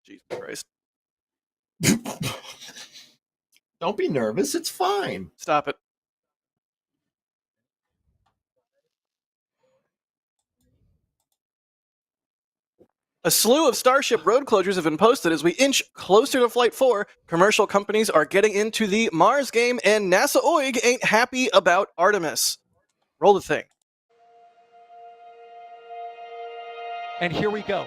Jesus Christ. Don't be nervous. It's fine. Stop it. A slew of Starship road closures have been posted as we inch closer to Flight 4. Commercial companies are getting into the Mars game, and NASA OIG ain't happy about Artemis. Roll the thing. And here we go.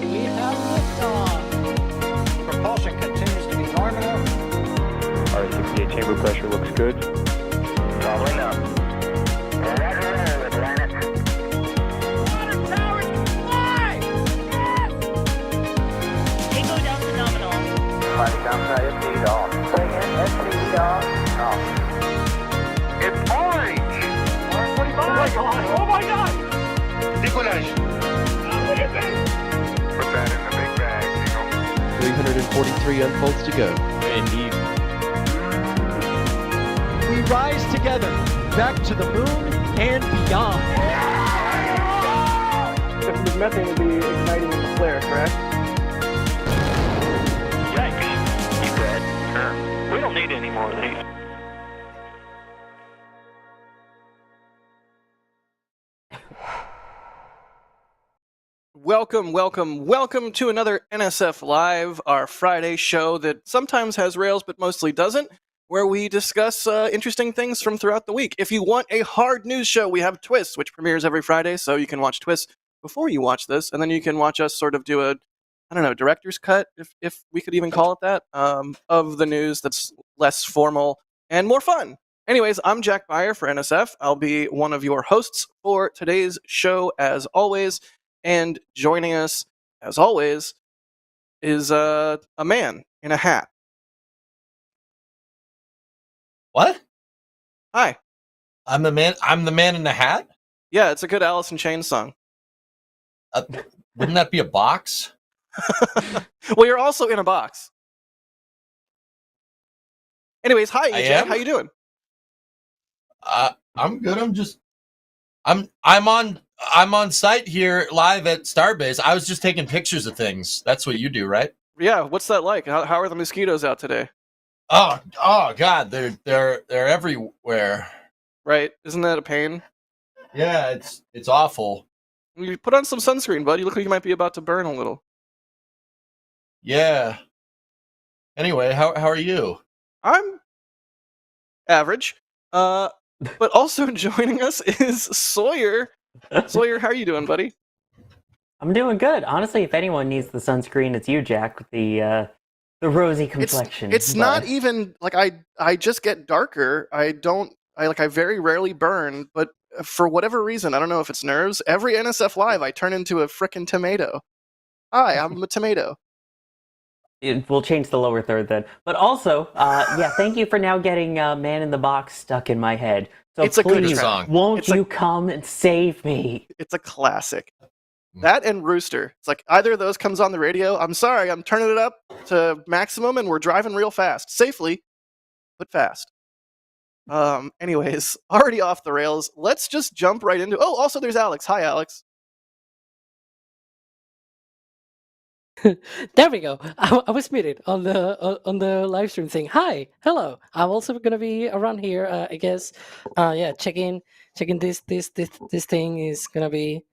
We have liftoff. Propulsion continues to be normal. R68 chamber pressure looks good. Following up. Roger, roger, Atlantis. Water towers fly! Yes! Echo down to nominal. Flighting downside FD off. Bring in FD off. It's orange! 145! Oh my god! Oh my god! Decollage. What is it? Put that in the big bag, Eagle. 343 unfolds to go. Indeed. We rise together, back to the moon and beyond. The methane will be igniting in the flare, correct? Yikes. You good? Sure. We don't need any more of these. Welcome to another NSF Live, our Friday show that sometimes has rails but mostly doesn't, where we discuss interesting things from throughout the week. If you want a hard news show, we have Twist, which premieres every Friday, so you can watch Twist before you watch this, and then you can watch us sort of do a, director's cut, if we could even call it that, of the news that's less formal and more fun. Anyways, I'm Jack Beyer for NSF. I'll be one of your hosts for today's show, as always. And joining us, as always, is a man in a hat. What? Hi. I'm the man in the hat? Yeah, it's a good Alice in Chains song. Wouldn't that be a box? Well, you're also in a box. Anyways, hi, EJ. How you doing? I'm good. I'm on site here live at Starbase. I was just taking pictures of things. That's what you do, right? Yeah. What's that like? How are the mosquitoes out today? Oh God, they're everywhere. Right? Isn't that a pain? Yeah, it's awful. You put on some sunscreen, bud. You look like you might be about to burn a little. Yeah. Anyway, how are you? I'm average. But also joining us is Sawyer. Sawyer, how are you doing, buddy? I'm doing good. Honestly, if anyone needs the sunscreen, it's you, Jack, with the rosy complexion. It's not even like I just get darker. I very rarely burn, but for whatever reason, I don't know if it's nerves. Every NSF Live, I turn into a frickin' tomato. Hi, I'm a tomato. We'll change the lower third then. But also, thank you for now getting Man in the Box stuck in my head. So it's please, a good song. Won't you come and save me? It's a classic. That and Rooster. It's like either of those comes on the radio. I'm sorry, I'm turning it up to maximum and we're driving real fast. Safely, but fast. Anyways, already off the rails. Let's just jump right into... Oh, also there's Alex. Hi, Alex. There we go. I was muted on the live stream thing. Hi, hello. I'm also gonna be around here. I guess. Checking this thing is gonna be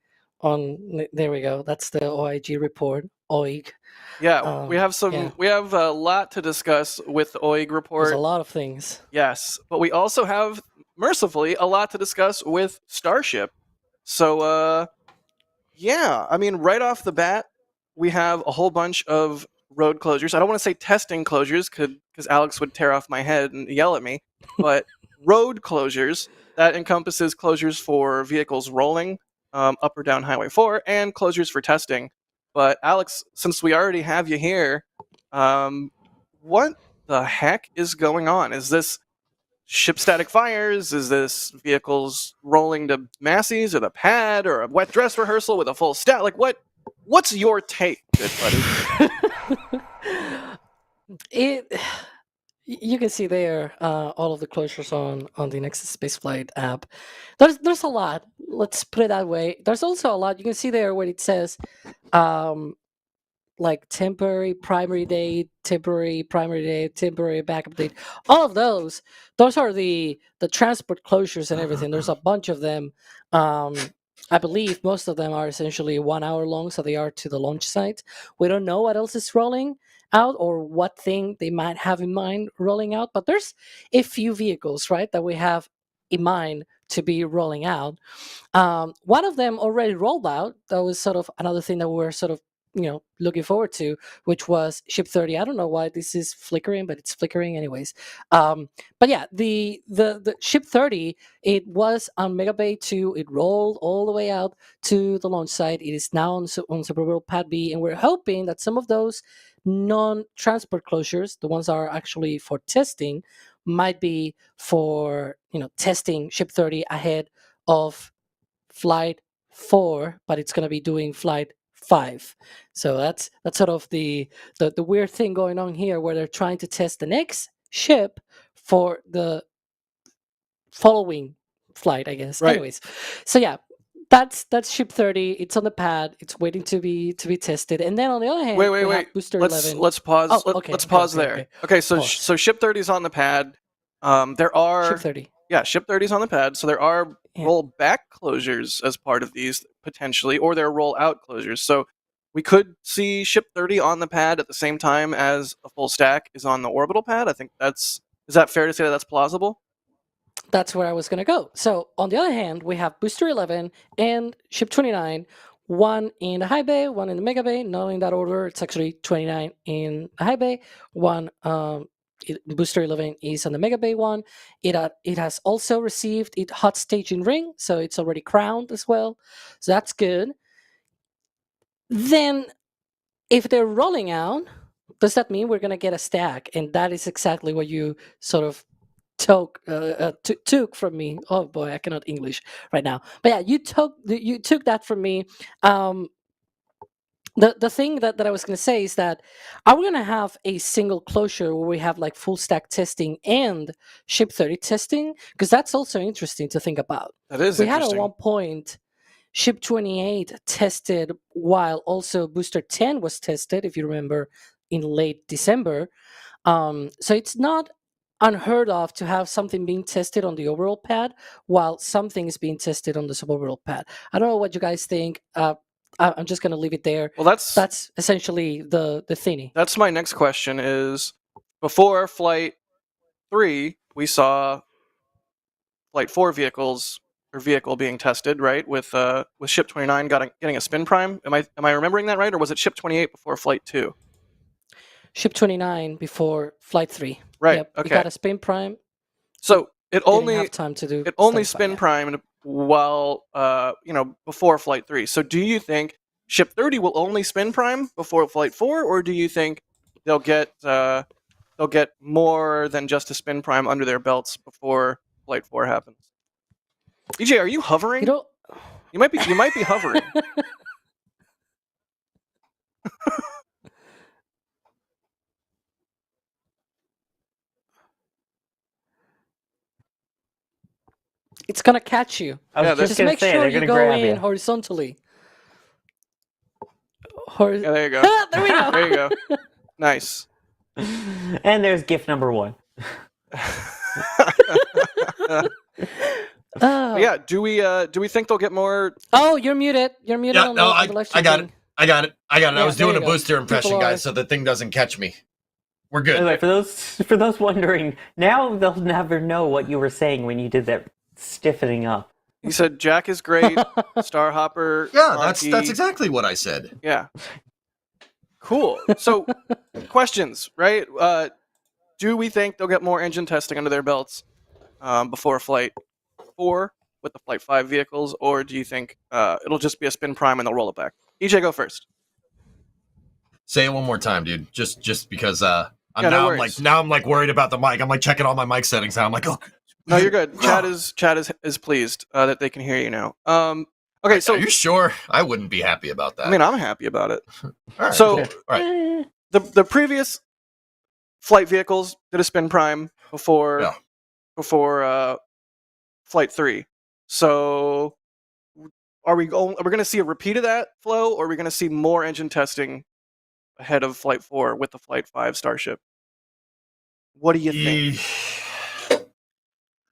on. There we go. That's the OIG report. OIG. Yeah, we have some. yeah. We have a lot to discuss with the OIG report. There's a lot of things. Yes, but we also have, mercifully, a lot to discuss with Starship. So, I mean, right off the bat, we have a whole bunch of road closures. I don't want to say testing closures because Alex would tear off my head and yell at me, but road closures, that encompasses closures for vehicles rolling up or down Highway 4 and closures for testing. But Alex, since we already have you here, what the heck is going on? Is this ship static fires? Is this vehicles rolling to Massey's or the pad or a wet dress rehearsal with a full stat? Like What's your take, good buddy? you can see there all of the closures on the NASASpaceflight app. There's a lot. Let's put it that way. There's also a lot. You can see there where it says like temporary primary date, temporary primary date, temporary backup date. All of those are the transport closures and everything. There's a bunch of them. I believe most of them are essentially 1 hour long, so they are to the launch site. We don't know what else is rolling out or what thing they might have in mind rolling out, but there's a few vehicles, right, that we have in mind to be rolling out. One of them already rolled out. That was sort of another thing that we were sort of looking forward to, which was Ship 30. I don't know why this is flickering, but it's flickering anyways. But yeah, the Ship 30, it was on Mega Bay 2. It rolled all the way out to the launch site. It is now on Suborbital Pad B, and we're hoping that some of those non-transport closures, the ones that are actually for testing, might be for testing Ship 30 ahead of flight 4, but it's going to be doing flight 5. So that's sort of the weird thing going on here, where they're trying to test the next ship for the following flight, I guess. Right. Anyways, so yeah, that's Ship 30. It's on the pad. It's waiting to be tested. And then on the other hand, Wait. we have Booster Let's 11. let's pause. Oh, okay, let's okay, pause okay, there. okay. Okay, so Pause. so Ship 30 is on the pad. There are Ship 30. Yeah, Ship 30 is on the pad, so there are Yeah. rollback closures as part of these potentially, or there are rollout closures. So we could see Ship 30 on the pad at the same time as a full stack is on the orbital pad. I think is that fair to say that that's plausible? That's where I was going to go. So on the other hand, we have Booster 11 and Ship 29, one in the high bay, one in the mega bay, not in that order. It's actually 29 in the high bay, one Booster 11 is on the mega bay one. It has also received its hot staging ring, so it's already crowned as well. So that's good. Then, if they're rolling out, does that mean we're going to get a stack? And that is exactly what you sort of took from me. Oh boy, I cannot English right now. But yeah, you took that from me. The thing that I was going to say is that are we going to have a single closure where we have like full stack testing and Ship 30 testing? Because that's also interesting to think about. That is We had interesting. at one point Ship 28 tested while also Booster 10 was tested, if you remember, in late December. So it's not unheard of to have something being tested on the overall pad while something is being tested on the suborbital pad. I don't know what you guys think. I'm just going to leave it there. Well, that's essentially the thingy. That's my next question is, before Flight 3, we saw Flight 4 vehicle being tested, right? With Ship 29 getting a spin prime. Am I remembering that right, or was it Ship 28 before Flight 2? Ship 29 before Flight 3. Right. Yep, Okay. It got a spin prime. So it Didn't only have time to do. it only stuff, spin yeah. primed while before Flight 3. So do you think Ship 30 will only spin prime before Flight 4, or do you think they'll get more than just a spin prime under their belts before Flight 4 happens? EJ, are you hovering? You might be hovering. It's gonna catch you. I was Yeah, just Just gonna make say sure they're you gonna go grab in you. horizontally. Yeah, there you go. There we go. There you go. Nice. And there's gift number 1. Oh. Yeah, do we think they'll get more? Oh, you're muted. You're muted Yeah, on, no, the, on the live I stream got thing. it. I got it. Yeah, I was there doing a you go. booster impression, People are- guys, so the thing doesn't catch me. We're good. Anyway, for those wondering, now they'll never know what you were saying when you did that stiffening up. He said Jack is great. Starhopper. Yeah, that's Monkey. exactly what I said. Yeah. Cool. So, questions, right? Do we think they'll get more engine testing under their belts before Flight 4 with the Flight 5 vehicles, or do you think it'll just be a spin prime and they'll roll it back? EJ, go first. Say it one more time, dude. Just because Yeah, no worries. I'm worried about the mic. I'm like checking all my mic settings now. I'm like, oh. No, you're good. Chad is pleased that they can hear you now. Okay, so are you sure? I wouldn't be happy about that. I mean, I'm happy about it. All right, so- cool. All right. The previous flight vehicles did a spin prime before Yeah. Flight 3. So are we going to see a repeat of that flow, or are we going to see more engine testing ahead of Flight 4 with the Flight 5 Starship? What do you think?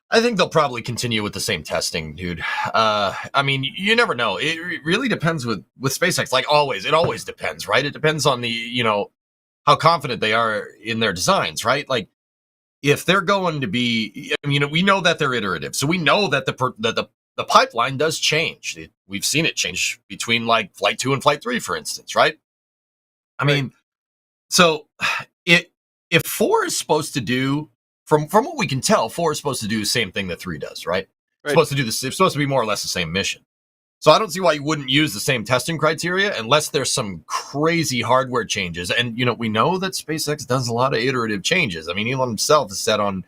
I think they'll probably continue with the same testing, dude. I mean, you never know. It really depends with SpaceX. Like always, it always depends, right? It depends on how confident they are in their designs, right? Like if they're going to be, I mean, we know that they're iterative, so we know that the pipeline does change. We've seen it change between like Flight 2 and Flight 3, for instance, right? I mean, so if 4 is supposed to do, from what we can tell, 4 is supposed to do the same thing that 3 does, right? It's supposed to do this. It's supposed to be more or less the same mission. So I don't see why you wouldn't use the same testing criteria unless there's some crazy hardware changes. And we know that SpaceX does a lot of iterative changes. I mean, Elon himself is set on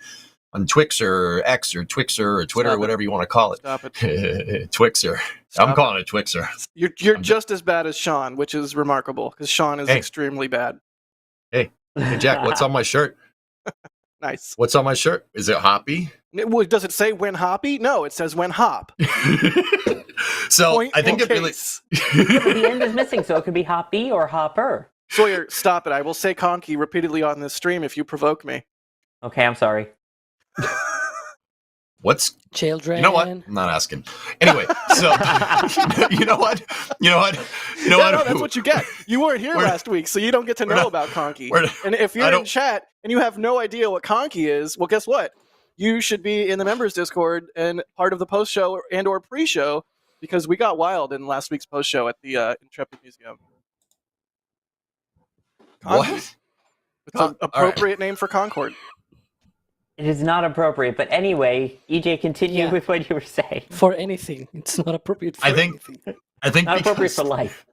Twixer or X or Twixer or Twitter or whatever you want to call it. Stop it. Twixer. I'm calling it Twixer. You're just as bad as Sean, which is remarkable because Sean is extremely bad. Hey, Jack, what's on my shirt? Nice. What's on my shirt? Is it Hoppy? Does it say when Hoppy? No, it says when Hop. So Point I think in it really. case. The end is missing, so it could be Hoppy or Hopper. Sawyer, stop it. I will say Conky repeatedly on this stream if you provoke me. Okay, I'm sorry. What's Children. You know what? I'm not asking. Anyway, so you know what? No, that's what you get. You weren't here last week, so you don't get to know about Conky. And if you're in chat and you have no idea what Conky is, well, guess what? You should be in the members Discord and part of the post show and or pre-show because we got wild in last week's post show at the Intrepid Museum. Conky? What? It's an appropriate name for Concorde. It is not appropriate, but anyway, EJ, continue with what you were saying. For anything, it's not appropriate for anything. I think Not appropriate for life.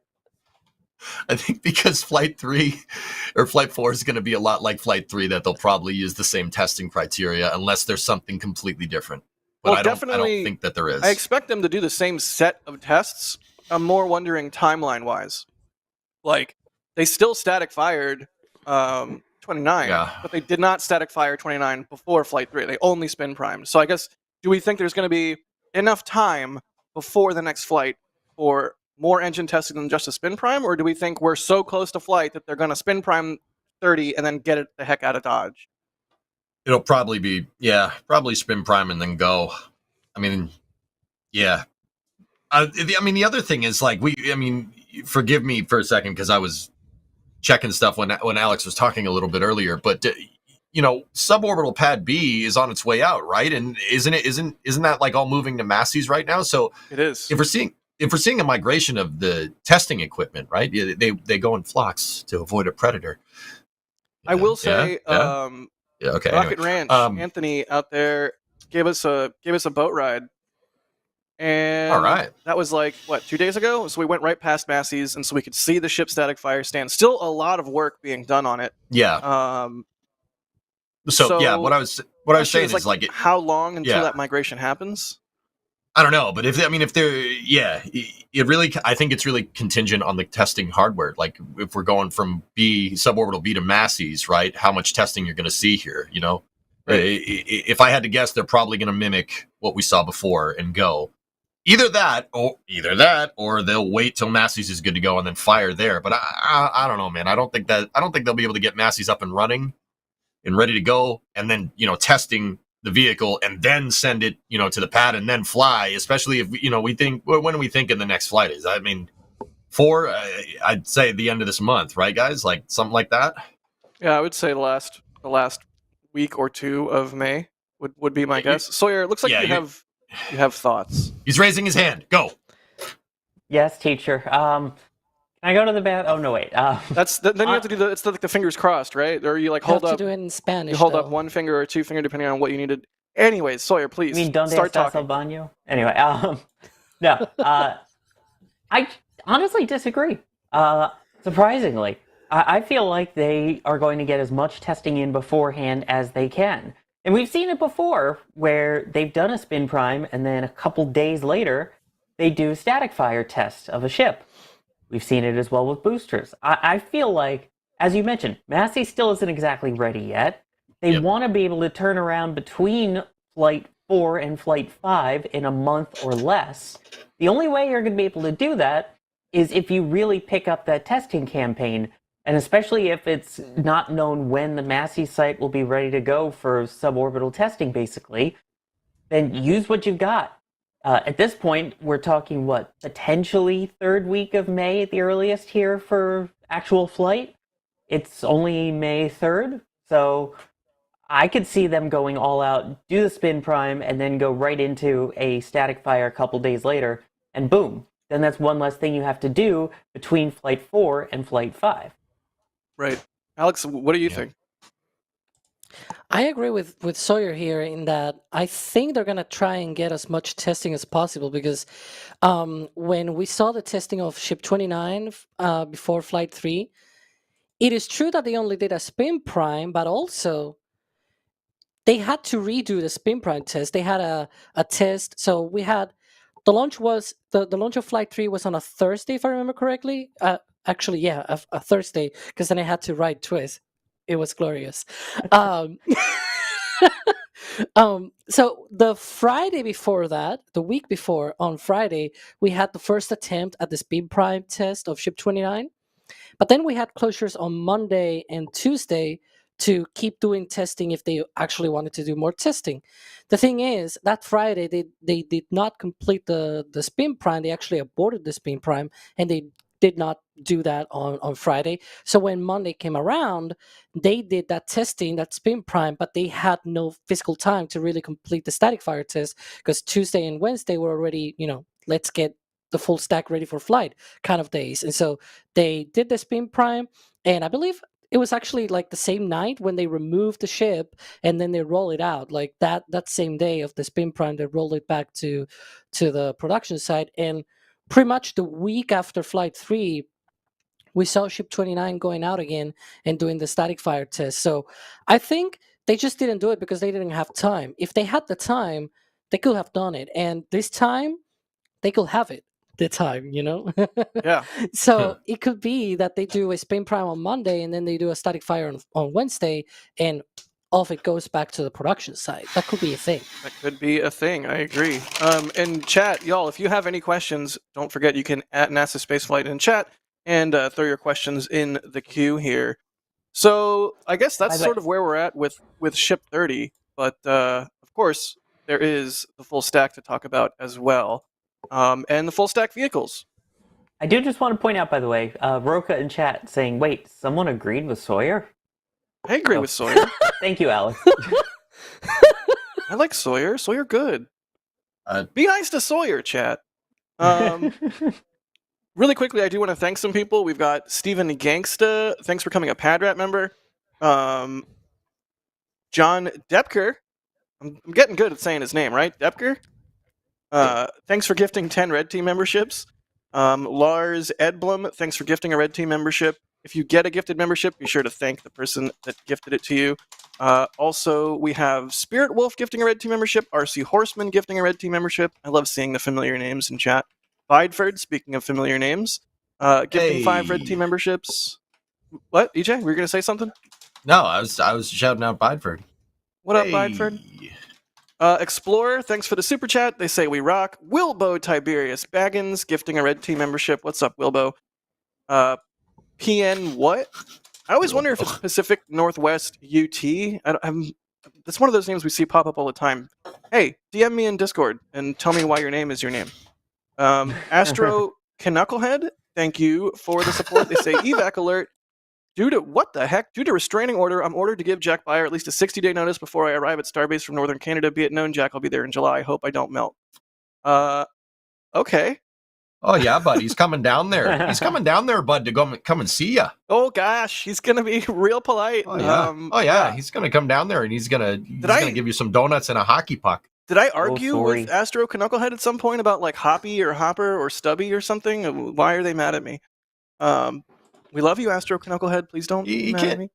I think because Flight 3 or Flight 4 is going to be a lot like Flight 3, that they'll probably use the same testing criteria unless there's something completely different. But Well, I don't definitely, think that there is. I expect them to do the same set of tests. I'm more wondering timeline-wise. Like, they still static fired 29, but they did not static fire 29 before Flight 3. They only spin primed. So I guess, do we think there's going to be enough time before the next flight for more engine testing than just a spin prime, or do we think we're so close to flight that they're going to spin prime 30 and then get it the heck out of Dodge? It'll probably be, probably spin prime and then go. I mean, yeah. I mean, the other thing is, like, forgive me for a second because I was checking stuff when Alex was talking a little bit earlier, but suborbital pad B is on its way out, right? And isn't that like all moving to Massey's right now? So it is. If we're seeing a migration of the testing equipment, right? They go in flocks to avoid a predator. I will say, okay. Rocket anyway. Ranch, Anthony out there gave us a boat ride. And all right. That was like, 2 days ago? So we went right past Massey's, and so we could see the ship static fire stand. Still a lot of work being done on it. Yeah. So what I was saying is like how long until that migration happens? I don't know, but if they're, it really, I think it's really contingent on the testing hardware. Like if we're going from suborbital B to Massey's, right? How much testing you're going to see here, Right. If I had to guess, they're probably going to mimic what we saw before and go either that, or they'll wait till Massey's is good to go and then fire there. But I don't know, man. I don't think they'll be able to get Massey's up and running and ready to go, and then testing the vehicle and then send it to the pad and then fly. Especially if we think, when do we think in the next flight is? I mean, 4, I'd say the end of this month, right, guys? Like something like that. Yeah, I would say the last week or 2 of May would be my guess. Sawyer, it looks like you have thoughts. He's raising his hand. Go. Yes, teacher. Can I go to the bath? Oh no, wait. Then you have to do it's like the fingers crossed, right? Or you like hold up. You have to do it in Spanish. You hold up one finger or 2 finger depending on what you needed. Anyways, Sawyer, please You mean donde start estás talking. el baño? Anyway, no. I honestly disagree. Surprisingly, I feel like they are going to get as much testing in beforehand as they can. And we've seen it before where they've done a spin prime and then a couple days later they do static fire tests of a ship. We've seen it as well with boosters. I feel like as you mentioned, Massey still isn't exactly ready yet. They Yep. want to be able to turn around between Flight 4 and Flight 5 in a month or less. The only way you're going to be able to do that is if you really pick up that testing campaign, and especially if it's not known when the Massey site will be ready to go for suborbital testing, basically, then use what you've got. At this point, we're talking, what, potentially third week of May at the earliest here for actual flight? It's only May 3rd, so I could see them going all out, do the spin prime, and then go right into a static fire a couple days later, and boom. Then that's one less thing you have to do between Flight 4 and Flight 5. Right. Alex, what do you think? I agree with Sawyer here in that I think they're going to try and get as much testing as possible because when we saw the testing of Ship 29 before Flight 3, it is true that they only did a spin prime, but also they had to redo the spin prime test. They had a test. So we had the launch was the launch of Flight 3 was on a Thursday, if I remember correctly. Actually, yeah, a Thursday, because then I had to write twist. It was glorious. So the Friday before that, the week before, on Friday, we had the first attempt at the spin prime test of Ship 29. But then we had closures on Monday and Tuesday to keep doing testing if they actually wanted to do more testing. The thing is, that Friday, they did not complete the spin prime. They actually aborted the spin prime, and they did not do that on Friday. So when Monday came around, they did that testing, that spin prime, but they had no physical time to really complete the static fire test because Tuesday and Wednesday were already, let's get the full stack ready for flight kind of days. And so they did the spin prime, and I believe it was actually like the same night when they removed the ship and then they roll it out. Like that same day of the spin prime, they rolled it back to the production site. And pretty much the week after Flight 3, we saw Ship 29 going out again and doing the static fire test. So I think they just didn't do it because they didn't have time. If they had the time, they could have done it. And this time, they could have it. The time, Yeah. So it could be that they do a spin prime on Monday and then they do a static fire on Wednesday, and off it goes back to the production site. That could be a thing. That could be a thing. I agree. And chat, y'all, if you have any questions, don't forget you can at NASASpaceflight in chat and throw your questions in the queue here. So I guess that's sort of where we're at with Ship 30. But of course, there is the full stack to talk about as well. And the full stack vehicles. I do just want to point out, by the way, Roka in chat saying, wait, someone agreed with Sawyer? I agree with Sawyer. Thank you, Alex. I like Sawyer. Sawyer good. Be nice to Sawyer, chat. Really quickly, I do want to thank some people. We've got Steven Gangsta. Thanks for becoming a PadRat member. John Depker. I'm getting good at saying his name, right? Depker? Thanks for gifting 10 Red Team memberships. Lars Edblom, thanks for gifting a Red Team membership. If you get a gifted membership, be sure to thank the person that gifted it to you. Also, we have Spirit Wolf gifting a Red Team membership. RC Horseman gifting a Red Team membership. I love seeing the familiar names in chat. Bideford, speaking of familiar names, gifting 5 Red Team memberships. What, EJ? Were you going to say something? No, I was shouting out Bideford. What up, Bideford? Explorer, thanks for the super chat. They say we rock. Wilbo Tiberius Baggins gifting a Red Team membership. What's up, Wilbo? PN what? I always wonder if it's Pacific Northwest UT. That's one of those names we see pop up all the time. Hey, DM me in Discord and tell me why your name is your name. Astro Knucklehead, thank you for the support. They say evac alert. Due to restraining order, I'm ordered to give Jack Byer at least a 60-day notice before I arrive at Starbase from Northern Canada. Be it known, Jack, I'll be there in July. Hope I don't melt. Okay. Oh, yeah, bud. He's coming down there. He's coming down there, bud, to come and see you. Oh, gosh. He's going to be real polite. Oh, yeah. He's going to come down there, and he's going to give you some donuts and a hockey puck. Did I argue with Astro Knucklehead at some point about, like, Hoppy or Hopper or Stubby or something? Why are they mad at me? We love you, Astro Knucklehead. Please don't be mad at me.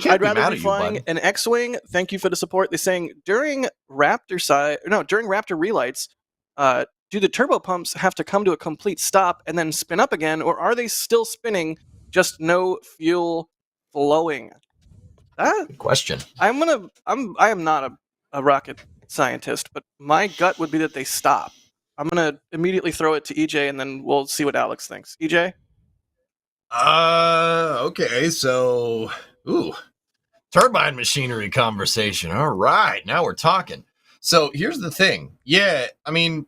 I'd rather be flying an X-Wing. Thank you for the support. They're saying during Raptor relights, do the turbo pumps have to come to a complete stop and then spin up again, or are they still spinning, just no fuel flowing? That Good question. I am not a rocket scientist, but my gut would be that they stop. I'm gonna immediately throw it to EJ, and then we'll see what Alex thinks. EJ? Okay, so turbine machinery conversation. All right, now we're talking. So here's the thing. Yeah, I mean,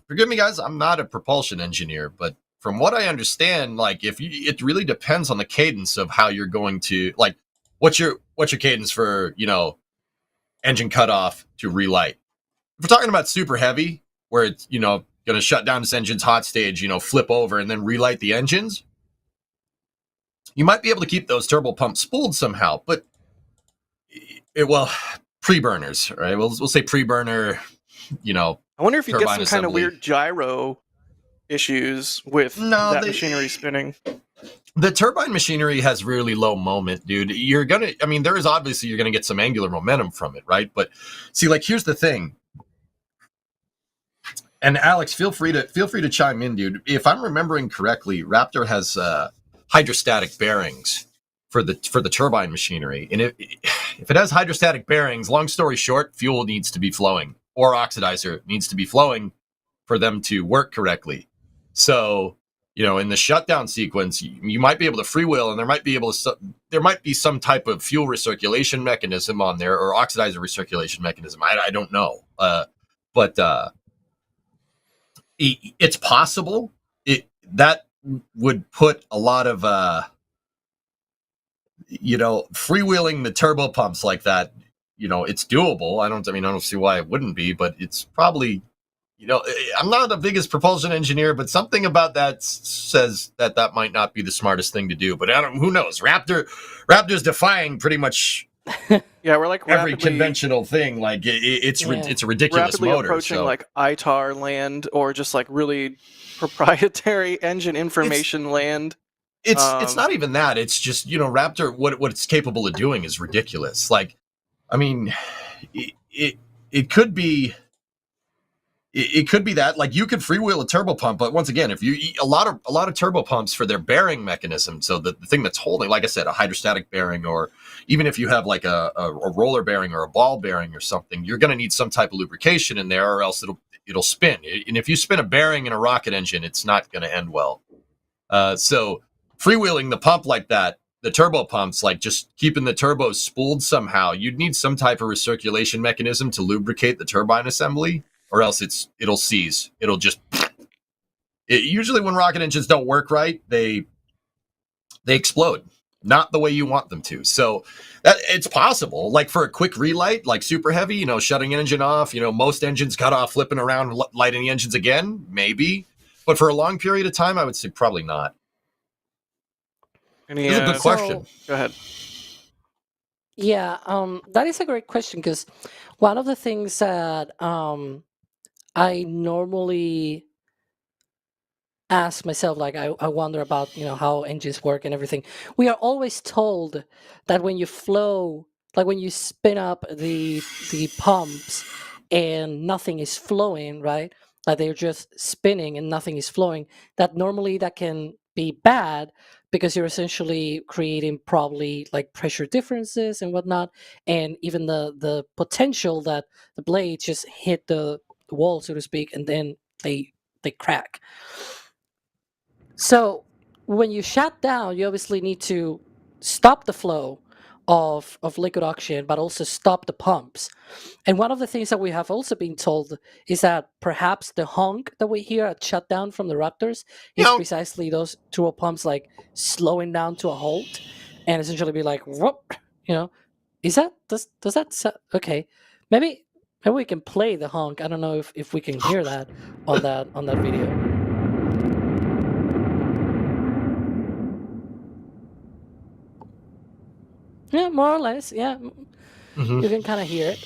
forgive me, guys. I'm not a propulsion engineer, but from what I understand, like it really depends on the cadence of how you're going to like. What's your cadence for engine cutoff to relight? If we're talking about super heavy, where it's going to shut down this engine's hot stage, flip over and then relight the engines, you might be able to keep those turbo pumps spooled somehow. But pre-burners, right? We'll say pre-burner. I wonder if you get turbine some kind of assembly. weird gyro issues with that machinery spinning. The turbine machinery has really low moment, dude. You're gonna get some angular momentum from it, right? But see, like, here's the thing. And Alex, feel free to chime in, dude. If I'm remembering correctly, Raptor has hydrostatic bearings for the turbine machinery, and if it has hydrostatic bearings, long story short, fuel needs to be flowing, or oxidizer needs to be flowing for them to work correctly. So, in the shutdown sequence, you might be able to freewheel, and there might be some type of fuel recirculation mechanism on there, or oxidizer recirculation mechanism. I don't know, but it's possible. That would put a lot of freewheeling the turbo pumps like that. It's doable. I don't see why it wouldn't be, but it's probably. I'm not the biggest propulsion engineer, but something about that says that might not be the smartest thing to do. But who knows? Raptor's defying pretty much we're like every conventional thing. Like it's a ridiculous rapidly motor. Approaching like ITAR land, or just like really proprietary engine information land. It's not even that. It's just Raptor. What it's capable of doing is ridiculous. Like, I mean, it could be. It could be that, like, you could freewheel a turbo pump, but once again, if you a lot of turbo pumps for their bearing mechanism, so the thing that's holding, like I said, a hydrostatic bearing, or even if you have like a roller bearing or a ball bearing or something, you're going to need some type of lubrication in there, or else it'll spin. And if you spin a bearing in a rocket engine, it's not going to end well. So freewheeling the pump like that, the turbo pumps, like just keeping the turbos spooled somehow, you'd need some type of recirculation mechanism to lubricate the turbine assembly. Or else it'll seize. It'll just. Usually, when rocket engines don't work right, they explode. Not the way you want them to. So that it's possible. Like for a quick relight, like super heavy, shutting an engine off. Most engines cut off, flipping around, lighting the engines again, maybe. But for a long period of time, I would say probably not. It's a good question. Go ahead. Yeah, that is a great question, because one of the things that I normally ask myself, like I wonder about, how engines work and everything. We are always told that when you flow, like when you spin up the pumps and nothing is flowing, right? Like they're just spinning and nothing is flowing, that normally that can be bad, because you're essentially creating probably like pressure differences and whatnot, and even the potential that the blades just hit the wall, so to speak, and then they crack. So when you shut down, you obviously need to stop the flow of liquid oxygen, but also stop the pumps. And one of the things that we have also been told is that perhaps the honk that we hear at shutdown from the Raptors is precisely those turbo pumps like slowing down to a halt, and essentially be like, whoop, is that does that okay? Maybe we can play the honk. I don't know if we can hear that on that video. Yeah, more or less. Yeah, you can kind of hear it.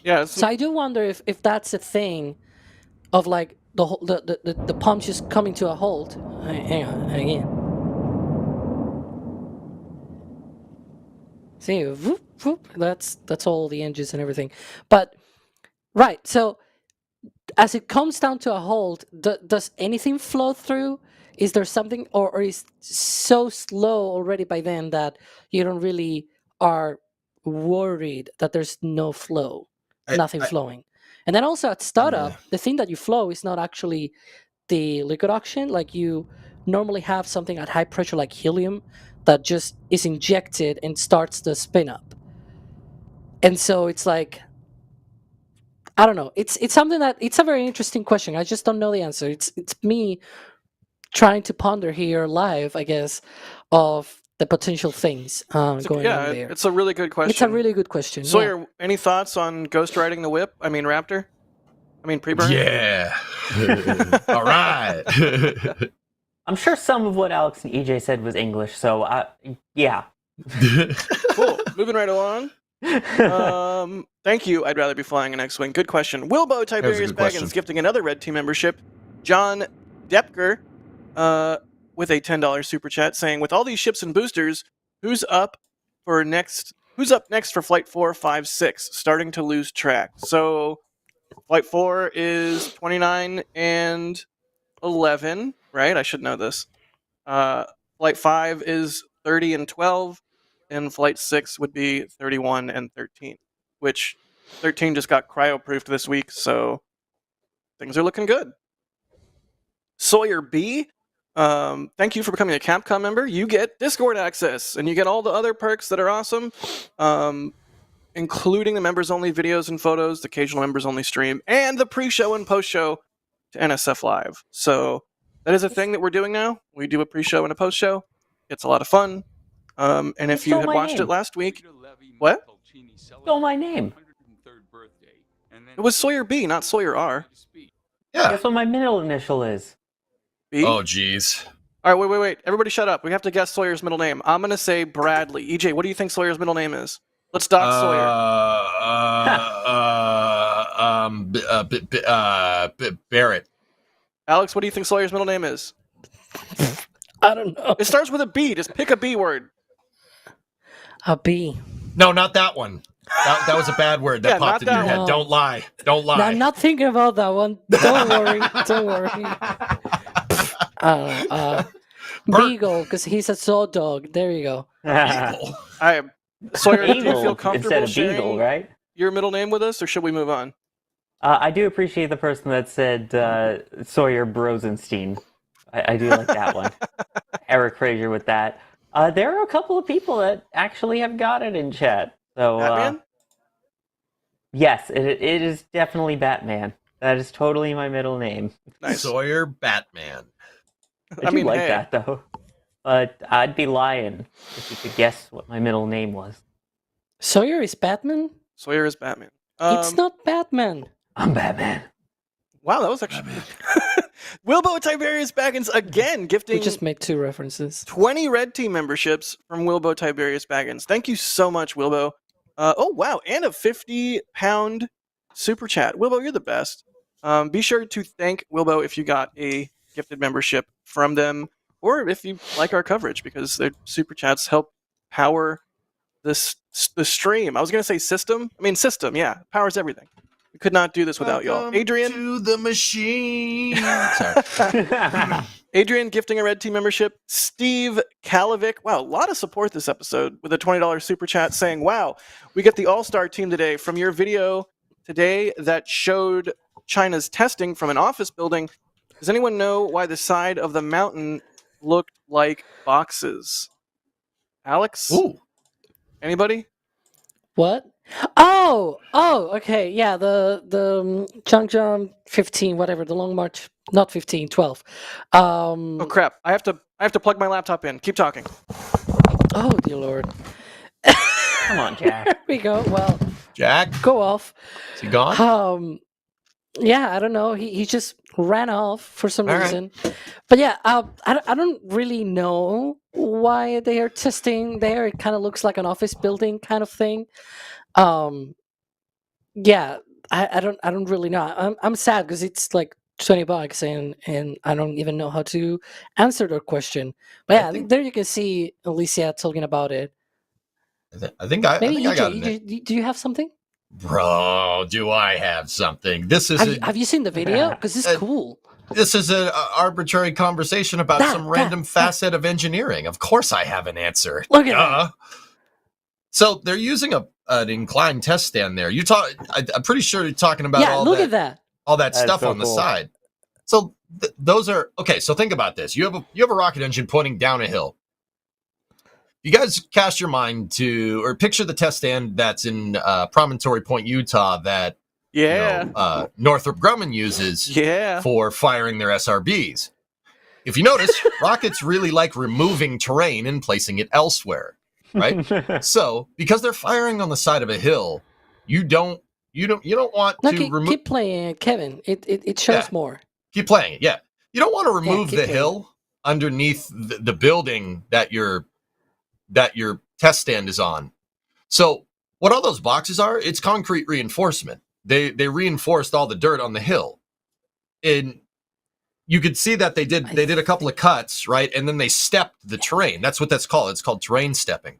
Yeah. So I do wonder if that's a thing of like the pump just coming to a halt. Hang on again. See, whoop, whoop, that's all the engines and everything. But right, so as it comes down to a hold, does anything flow through? Is there something, or is so slow already by then that you don't really are worried that there's no flow, nothing flowing? And then also at startup, the thing that you flow is not actually the liquid oxygen. Like you normally have something at high pressure like helium that just is injected and starts the spin up. And so it's like, I don't know. It's something that it's a very interesting question. I just don't know the answer. It's me trying to ponder here live, I guess, of the potential things going on there. It's a really good question. It's a really good question. Sawyer, any thoughts on ghost riding the whip? I mean, Raptor? I mean, pre-burn? Yeah. All right. I'm sure some of what Alex and EJ said was English, so yeah. Cool. Moving right along. Thank you. I'd rather be flying an X-Wing. Good question. Wilbo Tiberius Baggins gifting another Red Team membership. John Depker with a $10 super chat saying, with all these ships and boosters, who's up next for Flight 4, 5, 6? Starting to lose track. So Flight 4 is 29 and 11, right? I should know this. Flight 5 is 30 and 12, and Flight 6 would be 31 and 13, which 13 just got cryo-proofed this week, so things are looking good. Sawyer B, thank you for becoming a Capcom member. You get Discord access, and you get all the other perks that are awesome, including the members-only videos and photos, the occasional members-only stream, and the pre-show and post-show to NSF Live. So that is a thing that we're doing now. We do a pre-show and a post-show. It's a lot of fun. And if you had watched it last week... What? Stole my name. It was Sawyer B, not Sawyer R. Yeah. Guess what my middle initial is? B? Oh, jeez. All right, wait. Everybody shut up. We have to guess Sawyer's middle name. I'm going to say Bradley. EJ, what do you think Sawyer's middle name is? Let's dox Sawyer. Barrett. Alex, what do you think Sawyer's middle name is? I don't know. It starts with a B. Just pick a B word. A B. No, not that one. That was a bad word that popped in your head. one. Don't lie. Don't lie. No, I'm not thinking about that one. Don't worry. Don't worry. Beagle, because he's a saw dog. There you go. Beagle. Sawyer, do you feel Eagle comfortable instead of sharing Beagle, right? your middle name with us, or should we move on? I do appreciate the person that said Sawyer Brosenstein. I do like that one. Eric Frazier with that. There are a couple of people that actually have got it in chat. So, Batman? Yes, it is definitely Batman. That is totally my middle name. Nice. Sawyer Batman. I do like that, though. But I'd be lying if you could guess what my middle name was. Sawyer is Batman? Sawyer is Batman. It's not Batman. I'm Batman. Wow, that was actually... Wilbo Tiberius Baggins again gifting... We just made 2 references. 20 Red Team memberships from Wilbo Tiberius Baggins. Thank you so much, Wilbo. Oh, wow, and a 50-pound super chat. Wilbo, you're the best. Be sure to thank Wilbo if you got a gifted membership from them, or if you like our coverage, because their super chats help power the stream. I was going to say system. I mean, system, yeah. Powers everything. We could not do this without y'all. Adrian? To the machine. Sorry. Adrian gifting a Red Team membership. Steve Kalovic. Wow, a lot of support this episode with a $20 super chat saying, wow, we get the all-star team today from your video today that showed China's testing from an office building. Does anyone know why the side of the mountain looked like boxes? Alex? Ooh. Anybody? What? Oh, okay, yeah, the Changjiang 15, whatever, the Long March, not 15, 12. Oh crap! I have to plug my laptop in. Keep talking. Oh dear Lord. Come on, Jack. There we go. Well, Jack? go off. Is he gone? Yeah, I don't know. He just ran off for some All reason. Right. But yeah, I don't really know why they are testing there. It kind of looks like an office building kind of thing. Yeah, I don't really know. I'm sad because it's like $20 and I don't even know how to answer their question. But yeah, there you can see Alicia talking about it. I think I Maybe got EJ, do you have something? Bro, do I have something? This is Have you seen the video? Because it's cool. this is an arbitrary conversation about some random facet of engineering. Of course I have an answer. Look at that. So they're using an inclined test stand there. I'm pretty sure you're talking about Yeah, look at that. all that That's stuff so on the cool. side. So those are okay. So think about this: you have a rocket engine pointing down a hill. You guys cast your mind to, or picture the test stand that's in Promontory Point, Utah, that Northrop Grumman uses for firing their SRBs. If you notice, rockets really like removing terrain and placing it elsewhere, right? So because they're firing on the side of a hill, you don't want to remove. Keep playing it, Kevin. It shows more. Keep playing it, yeah. You don't want to remove keep the playing. hill underneath the building that your test stand is on. So what all those boxes are, it's concrete reinforcement. They reinforced all the dirt on the hill. And you could see that they did a couple of cuts, right? And then they stepped the terrain. That's what that's called. It's called terrain stepping.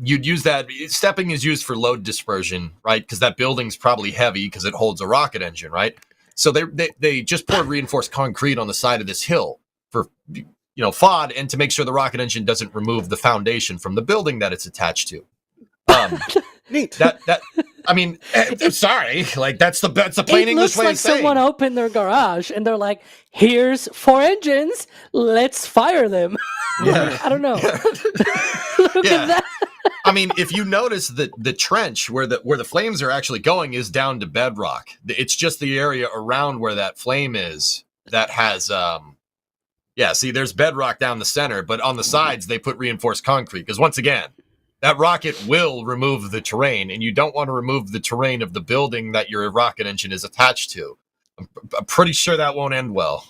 You'd use that. Stepping is used for load dispersion, right? Because that building's probably heavy because it holds a rocket engine, right? So they just poured reinforced concrete on the side of this hill for FOD, and to make sure the rocket engine doesn't remove the foundation from the building that it's attached to. Neat. That I mean, I'm sorry, like that's the plain English way It of looks saying. like someone opened their garage and they're like, "Here's 4 engines. Let's fire them." Yeah. I don't know. Look Yeah. at that. I mean, if you notice that the trench where the flames are actually going is down to bedrock. It's just the area around where that flame is that has see, there's bedrock down the center, but on the sides they put reinforced concrete because once again, that rocket will remove the terrain, and you don't want to remove the terrain of the building that your rocket engine is attached to. I'm pretty sure that won't end well.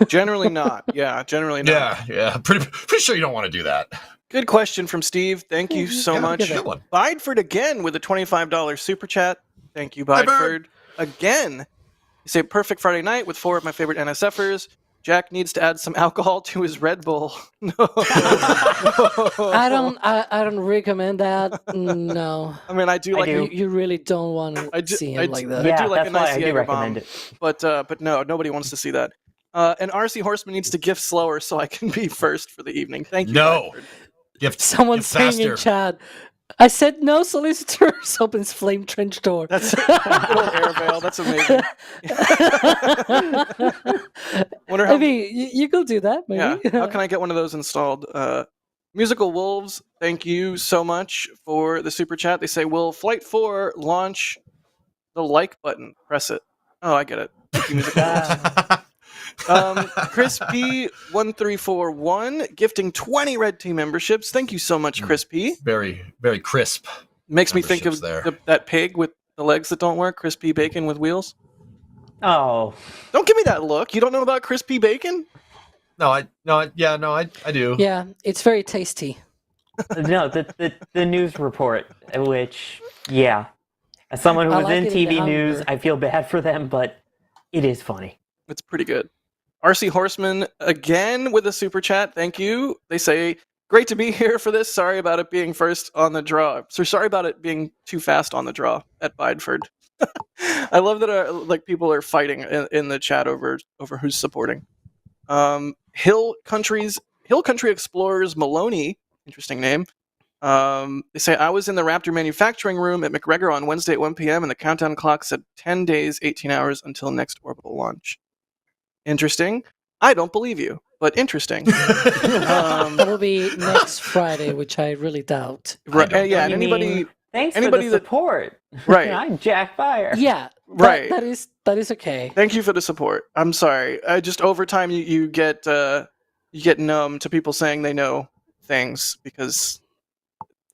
Generally not. Yeah, generally not. Yeah. Pretty sure you don't want to do that. Good question from Steve. Thank you so much. Good one. Bideford again with a $25 super chat. Thank you, Hi, Bideford. Bird. Again. You say perfect Friday night with 4 of my favorite NSFers. Jack needs to add some alcohol to his Red Bull. No. I don't recommend that. No. I mean, I do like You really don't want to see him like that. I do like that's a why nice I do Jaeger recommend bomb, it. but no, nobody wants to see that. And RC Horseman needs to gift slower so I can be first for the evening. Thank you. No. Bradford. Someone's Give saying in faster. chat, I said no solicitors opens flame trench door. That's a little air veil. That's amazing. Wonder how, I mean, you could do that, maybe. yeah, how can I get one of those installed? Musical Wolves, thank you so much for the super chat. They say, will Flight 4 launch the like button? Press it. Oh, I get it. Thank you, Musical Wolves. Chris P1341 gifting 20 red team memberships. Thank you so much, Chris P. Very, very crisp. Makes me think of Memberships there. that pig with the legs that don't work, Crispy Bacon with wheels. Oh, Don't give me that look. You don't know about Crispy Bacon? I do. Yeah, it's very tasty. no, the news report, which, yeah. As someone who I was like in it in TV the news, hunger. I feel bad for them, but it is funny. It's pretty good. RC Horseman again with a super chat. Thank you. They say, great to be here for this. Sorry about it being first on the draw. So sorry about it being too fast on the draw at Bideford. I love that people are fighting in the chat over who's supporting. Hill Country Explorers Maloney, interesting name. They say, I was in the Raptor manufacturing room at McGregor on Wednesday at 1 p.m. and the countdown clock said 10 days, 18 hours until next orbital launch. Interesting. I don't believe you, but interesting. That'll be next Friday, which I really doubt. Right, don't yeah, and You anybody... mean, thanks anybody for that- the support. Right. I'm Jack Fire. Yeah, Right. That is okay. Thank you for the support. I'm sorry. Just over time, you get numb to people saying they know things because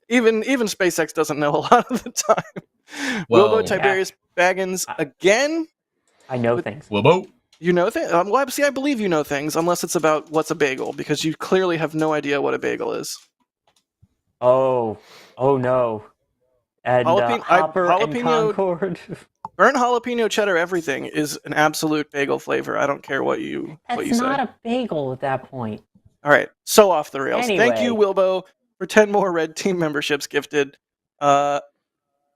even SpaceX doesn't know a lot of the time. Well, Wilbo Tiberius Baggins again. I know things. Wilbo. You know things. Well, see, I believe you know things, unless it's about what's a bagel, because you clearly have no idea what a bagel is. Oh no. And Hopper and jalapeno- Concord. Burnt jalapeno cheddar everything is an absolute bagel flavor. I don't care what you That's say. not a bagel at that point. All right, so off the rails. Thank you, Anyway. Wilbo, for 10 more Red Team memberships gifted.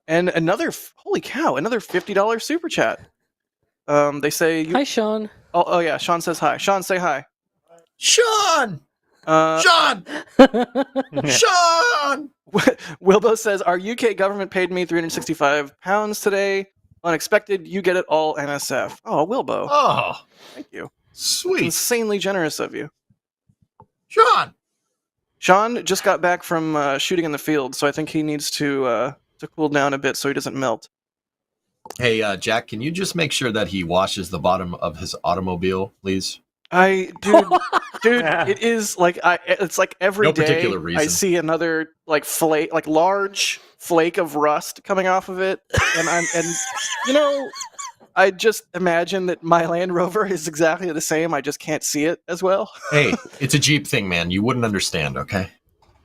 And another holy cow, another $50 super chat. They say Hi, Sean. Oh yeah, Sean says hi. Sean, say hi. Sean! Uh, Sean! Sean! Wilbo says our UK government paid me £365 today. Unexpected, you get it all NSF. Oh, Wilbo, Oh, thank you. sweet. Insanely generous of you. Sean! Sean just got back from shooting in the field, so I think he needs to cool down a bit so he doesn't melt. Hey, Jack, can you just make sure that he washes the bottom of his automobile, please? Dude, it is like it's like every No day particular I reason. see another like flake, like large flake of rust coming off of it, and you know, I just imagine that my Land Rover is exactly the same. I just can't see it as well. Hey, it's a Jeep thing, man. You wouldn't understand, okay?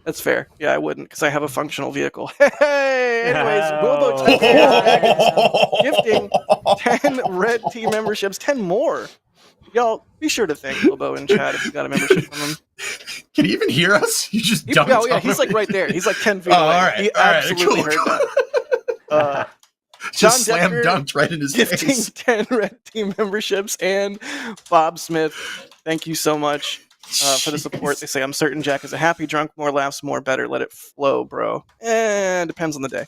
That's fair. Yeah, I wouldn't because I have a functional vehicle. Hey, anyways, Wilbo Oh. gifting 10 red team memberships, 10 more. Y'all, be sure to thank Wilbo in chat if you got a membership from him. Can he even hear us? You just dumped Oh yeah, on he's him. like right there. He's like 10 feet Oh, away. all right, He all right, absolutely cool. heard that. Just John slam Decker dunked right in his Gifting face. 10 red team memberships, and Bob Smith, thank you so much for the support. They say, I'm certain Jack is a happy drunk, more laughs, more better. Let it flow, bro. Depends on the day.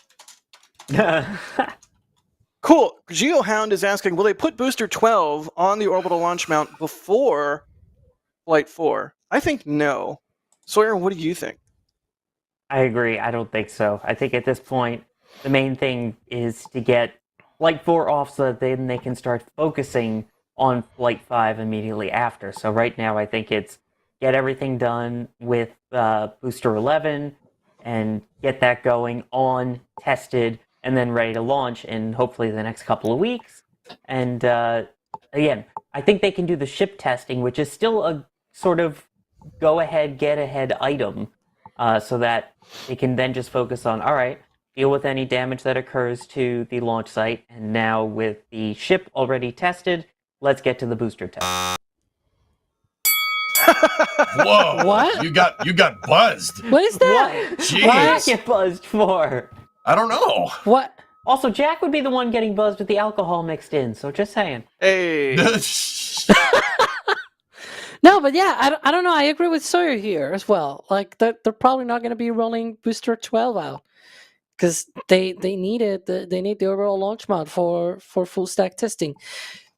Cool. GeoHound is asking, will they put Booster 12 on the orbital launch mount before Flight 4? I think no. Sawyer, what do you think? I agree. I don't think so. I think at this point, the main thing is to get Flight 4 off so that then they can start focusing on Flight 5 immediately after. So right now, I think it's get everything done with Booster 11 and get that going on, tested, and then ready to launch in hopefully the next couple of weeks. And again, I think they can do the ship testing, which is still a sort of go-ahead, get-ahead item, so that they can then just focus on, all right, deal with any damage that occurs to the launch site, and now with the ship already tested, let's get to the booster test. Whoa! What? You got buzzed. What is that? What did I Jeez. get buzzed for? I don't know. What? Also, Jack would be the one getting buzzed with the alcohol mixed in, so just saying. Hey. No, but yeah, I don't know. I agree with Sawyer here as well. Like they're probably not going to be rolling Booster 12 out because they need it. They need the overall launch mount for full stack testing.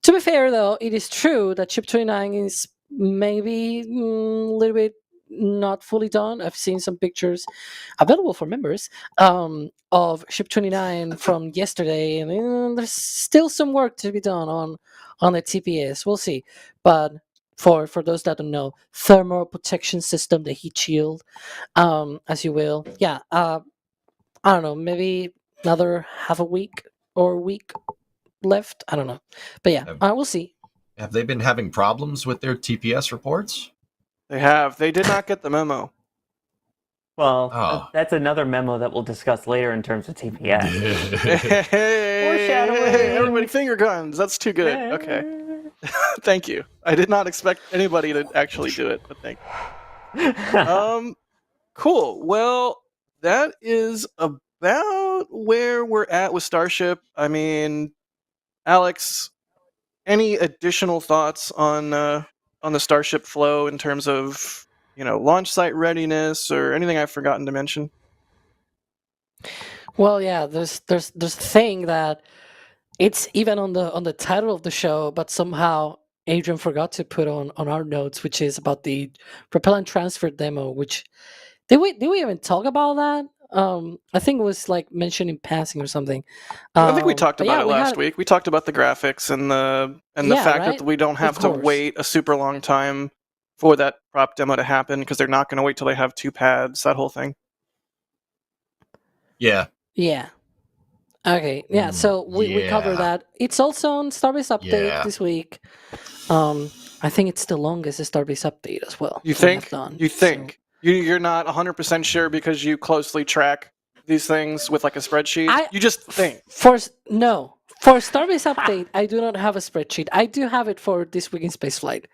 To be fair, though, it is true that Ship 29 is maybe a little bit not fully done. I've seen some pictures available for members of Ship 29 from yesterday, and there's still some work to be done on the TPS. We'll see, but for those that don't know, thermal protection system, the heat shield, as you will. Yeah, I don't know, maybe another half a week or a week left. I don't know, but yeah, we'll see. Have they been having problems with their TPS reports? They have. They did not get the memo. Well, Oh. that's another memo that we'll discuss later in terms of TPS. Hey, Foreshadowing. everybody, finger guns. That's too good. Okay. Thank you. I did not expect anybody to actually do it, but thank you. Cool. Well, that is about where we're at with Starship. I mean, Alex, any additional thoughts on the Starship flow in terms of, launch site readiness or anything I've forgotten to mention? Well, yeah, there's a thing that it's even on the title of the show, but somehow Adrian forgot to put on our notes, which is about the propellant transfer demo. Which did we even talk about that? I think it was like mentioned in passing or something. I think we talked but about yeah, it last week. We talked about the graphics and the Yeah, fact right? that we don't have Of to course. wait a super long time for that prop demo to happen because they're not going to wait till they have 2 pads. That whole thing. Yeah. Yeah. Okay. Yeah. So we covered Yeah. that. It's also on Starbase update Yeah. this week. I think it's the longest Starbase update as well. You that we have think? done. You think? You're not 100% sure because you closely track these things with like a spreadsheet? You just think. For Starbase update, I do not have a spreadsheet. I do have it for this week in spaceflight,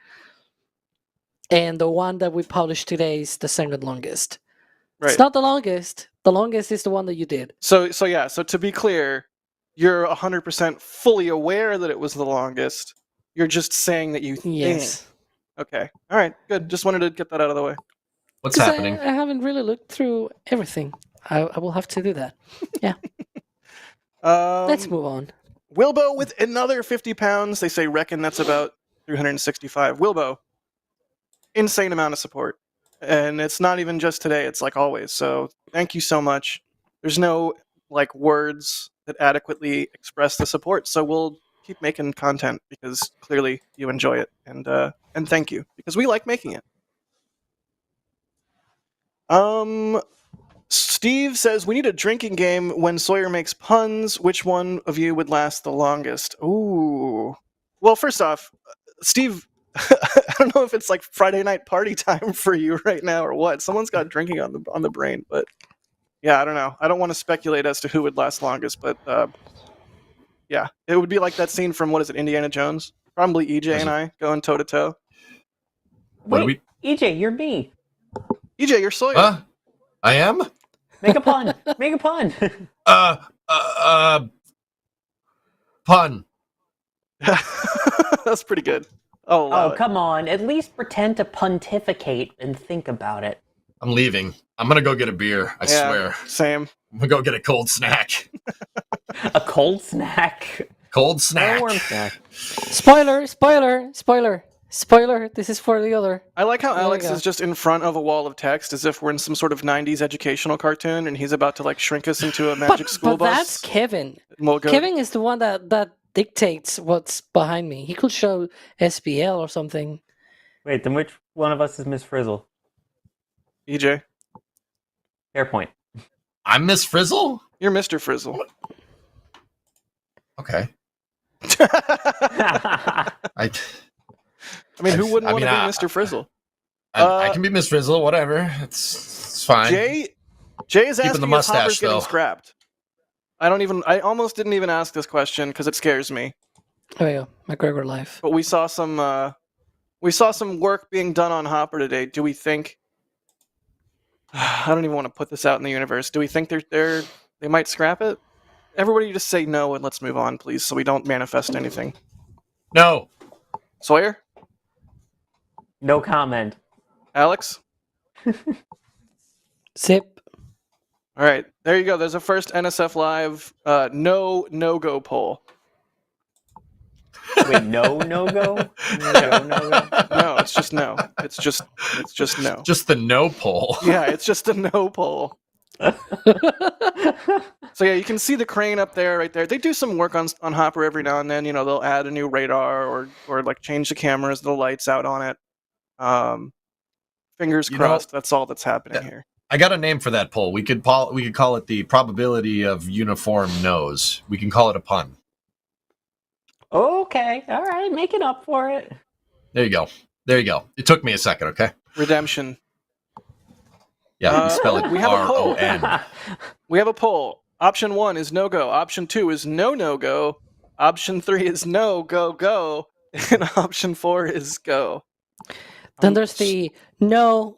and the one that we published today is the second longest. Right. It's not the longest. The longest is the one that you did. So yeah. So to be clear, you're 100% fully aware that it was the longest. You're just saying that you think. Yes. Okay. All right. Good. Just wanted to get that out of the way. What's 'Cause happening? I haven't really looked through everything. I will have to do that. Let's move on. Wilbo with another 50 pounds. They say reckon that's about 365. Wilbo, insane amount of support. And it's not even just today, it's like always. So thank you so much. There's no like words that adequately express the support. So we'll keep making content because clearly you enjoy it. And thank you because we like making it. Steve says we need a drinking game when Sawyer makes puns. Which one of you would last the longest? Ooh. Well, first off, Steve, I don't know if it's like Friday night party time for you right now or what. Someone's got drinking on the brain, but yeah, I don't know. I don't want to speculate as to who would last longest, but yeah, it would be like that scene from what is it, Indiana Jones? Probably EJ and I going toe to toe. What Wait, EJ, you're me. EJ, you're Sawyer. I am? Make a pun. Make a pun. Pun. That's pretty good. Oh, Come on. At least pretend to pontificate and think about it. I'm leaving. I'm gonna go get a beer. I swear. Same. I'm gonna go get a cold snack. A cold snack. Cold Or a snack. warm snack. Spoiler! This is for the other. I like how There we Alex go. is just in front of a wall of text as if we're in some sort of 90s educational cartoon and he's about to like shrink us into a magic school but bus. that's Kevin. And we'll go, Kevin is the one that dictates what's behind me. He could show SPL or something. Wait, then which one of us is Miss Frizzle? EJ, Fair point. I'm Miss Frizzle? you're Mr. Frizzle. Okay. I mean, who wouldn't want to be Mr. Frizzle? I can be Miss Frizzle, whatever. It's fine. Jay is Keeping asking the if mustache, Hopper's getting though. scrapped. I almost didn't even ask this question because it scares me. Oh yeah, McGregor life. But we saw some work being done on Hopper today. Do we think? I don't even want to put this out in the universe. Do we think they might scrap it? Everybody, just say no and let's move on, please, so we don't manifest anything. No. Sawyer, No comment. Alex. Zip. All right, there you go. There's a first NSF Live no-go poll. Wait, no go? No go? No, it's just no. It's just no. Just the no poll. Yeah, it's just a no poll. So yeah, you can see the crane up there, right there. They do some work on Hopper every now and then. You know, they'll add a new radar or like change the cameras, the lights out on it. Fingers crossed. That's all that's happening here. I got a name for that poll. We could call it the probability of uniform no's. We can call it a pun. Okay, all right, make it up for it. There you go. It took me a second, okay? Redemption. Yeah, you spell it we have a poll. R-O-N. We have a poll. Option 1 is no go. Option 2 is no go. Option 3 is no go. And option 4 is go. Then there's the no,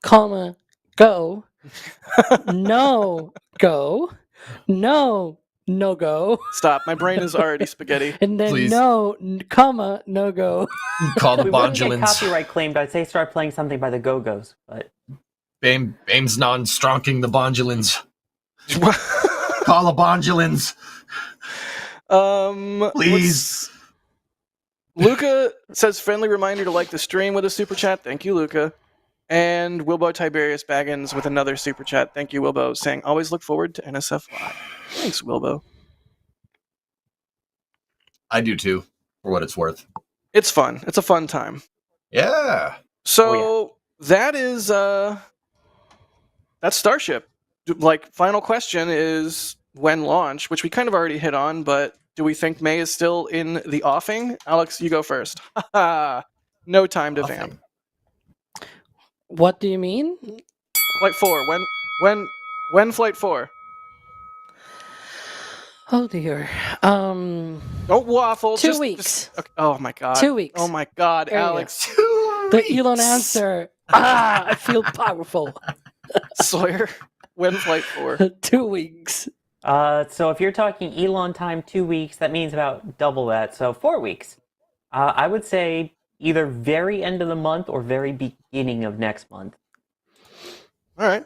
comma, go. No, go. No go. Stop. My brain is already spaghetti. And then Please. no, comma, no go. Call the We wouldn't get Bondulins. copyright claimed. I'd say start playing something by the Go-Go's, but Ames non-stronking the Bondulins. Call the Bondulins. Please. Luca says friendly reminder to like the stream with a super chat. Thank you, Luca. And Wilbo Tiberius Baggins with another super chat. Thank you, Wilbo, saying always look forward to NSF Live. Thanks, Wilbo. I do too, for what it's worth. It's fun. It's a fun time. Yeah. So that is that's Starship. Like, final question is when launch, which we kind of already hit on, but do we think May is still in the offing? Alex, you go first. No time to vamp. What do you mean? Flight 4. When Flight 4? Oh dear. Don't waffle. 2 weeks. Okay. Oh my god. 2 weeks. Oh my god, There you go. Alex. The Elon answer. I feel powerful. Sawyer, when Flight 4? 2 weeks. So if you're talking Elon time 2 weeks, that means about double that. So 4 weeks. I would say either very end of the month or very beginning of next month. All right.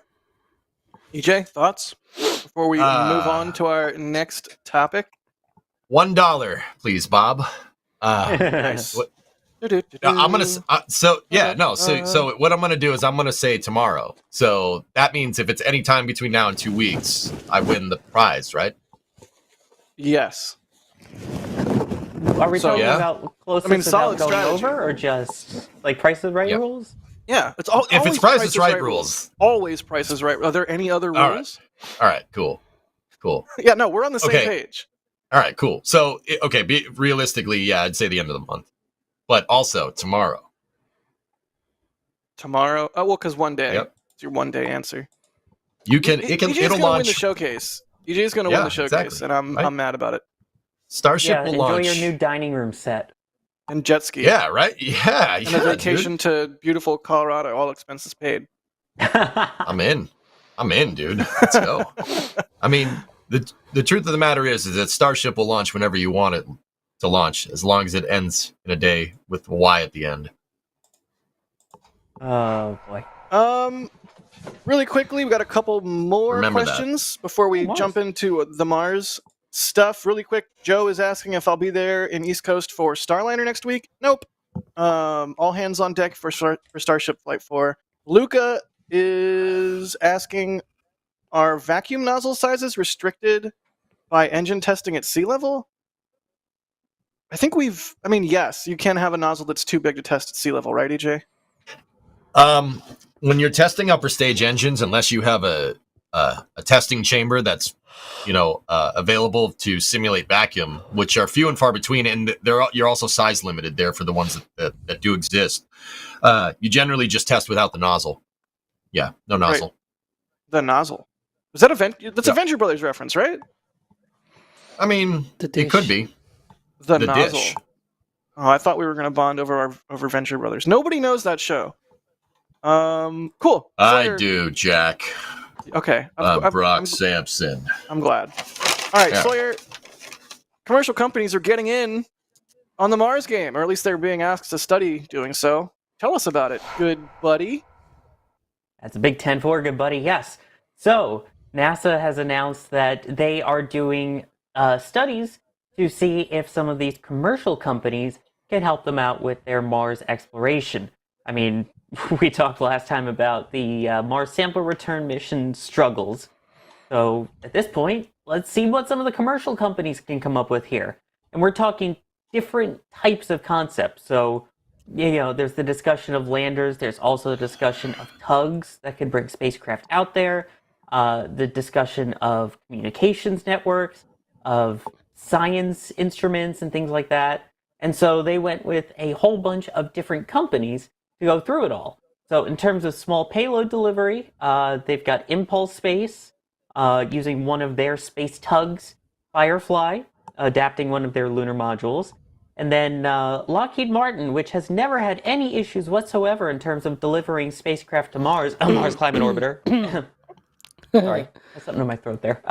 EJ, thoughts before we move on to our next topic? $1, please, Bob. Nice. What- I'm gonna. So what I'm gonna do is I'm gonna say tomorrow. So that means if it's any time between now and 2 weeks, I win the prize, right? Yes. Are we talking yeah. about closest I mean, without solid going strategy. over, or just like Price is Right Yep. rules? Yeah. It's If always it's Price is Price Right rules. Always Price is Right. Are there any other All right. rules? All right, cool. Yeah, no, we're on the same Okay. page. All right, cool. So realistically, yeah, I'd say the end of the month, but also tomorrow. Tomorrow? Oh, well, because one day. Yep. It's your one day answer. You can. EJ's It'll gonna win the launch. showcase. EJ's gonna win Yeah, the showcase, exactly. and I'm Right. I'm mad about it. Starship Yeah, will enjoy launch. your new dining room set. And jet ski. Yeah, right. Yeah, And yeah, a vacation dude. to beautiful Colorado, all expenses paid. I'm in, dude. Let's go. I mean, the truth of the matter is that Starship will launch whenever you want it to launch, as long as it ends in a day with a Y at the end. Oh boy. Really quickly, we got a couple more Remember that. questions before we Mars. jump into the Mars stuff. Really quick, Joe is asking if I'll be there in East Coast for Starliner next week. Nope. All hands on deck for Starship Flight 4. Luca is asking, are vacuum nozzle sizes restricted by engine testing at sea level? I think yes, you can have a nozzle that's too big to test at sea level, right, EJ? When you're testing upper stage engines, unless you have a testing chamber that's available to simulate vacuum, which are few and far between, and you're also size limited there for the ones that do exist. You generally just test without the nozzle. Yeah, no nozzle. Right. The nozzle. Is that that's a Yeah. Venture Brothers reference, right? I mean, The it could dish. be. The The nozzle. dish. Oh, I thought we were going to bond over Venture Brothers. Nobody knows that show. Cool. I Sawyer- do, Jack. Okay. Brock Sampson. I'm glad. All right, Yeah. Sawyer. Commercial companies are getting in on the Mars game, or at least they're being asked to study doing so. Tell us about it, good buddy. That's a big 10-4, good buddy. Yes. So NASA has announced that they are doing studies to see if some of these commercial companies can help them out with their Mars exploration. I mean, we talked last time about the Mars sample return mission struggles. So at this point, let's see what some of the commercial companies can come up with here. And we're talking different types of concepts. So, there's the discussion of landers. There's also the discussion of tugs that could bring spacecraft out there. The discussion of communications networks, of science instruments and things like that. And so they went with a whole bunch of different companies to go through it all. So in terms of small payload delivery, they've got Impulse Space using one of their space tugs, Firefly, adapting one of their lunar modules. And then Lockheed Martin, which has never had any issues whatsoever in terms of delivering spacecraft to Mars, Mars Climate Orbiter. Sorry, there's something in my throat there.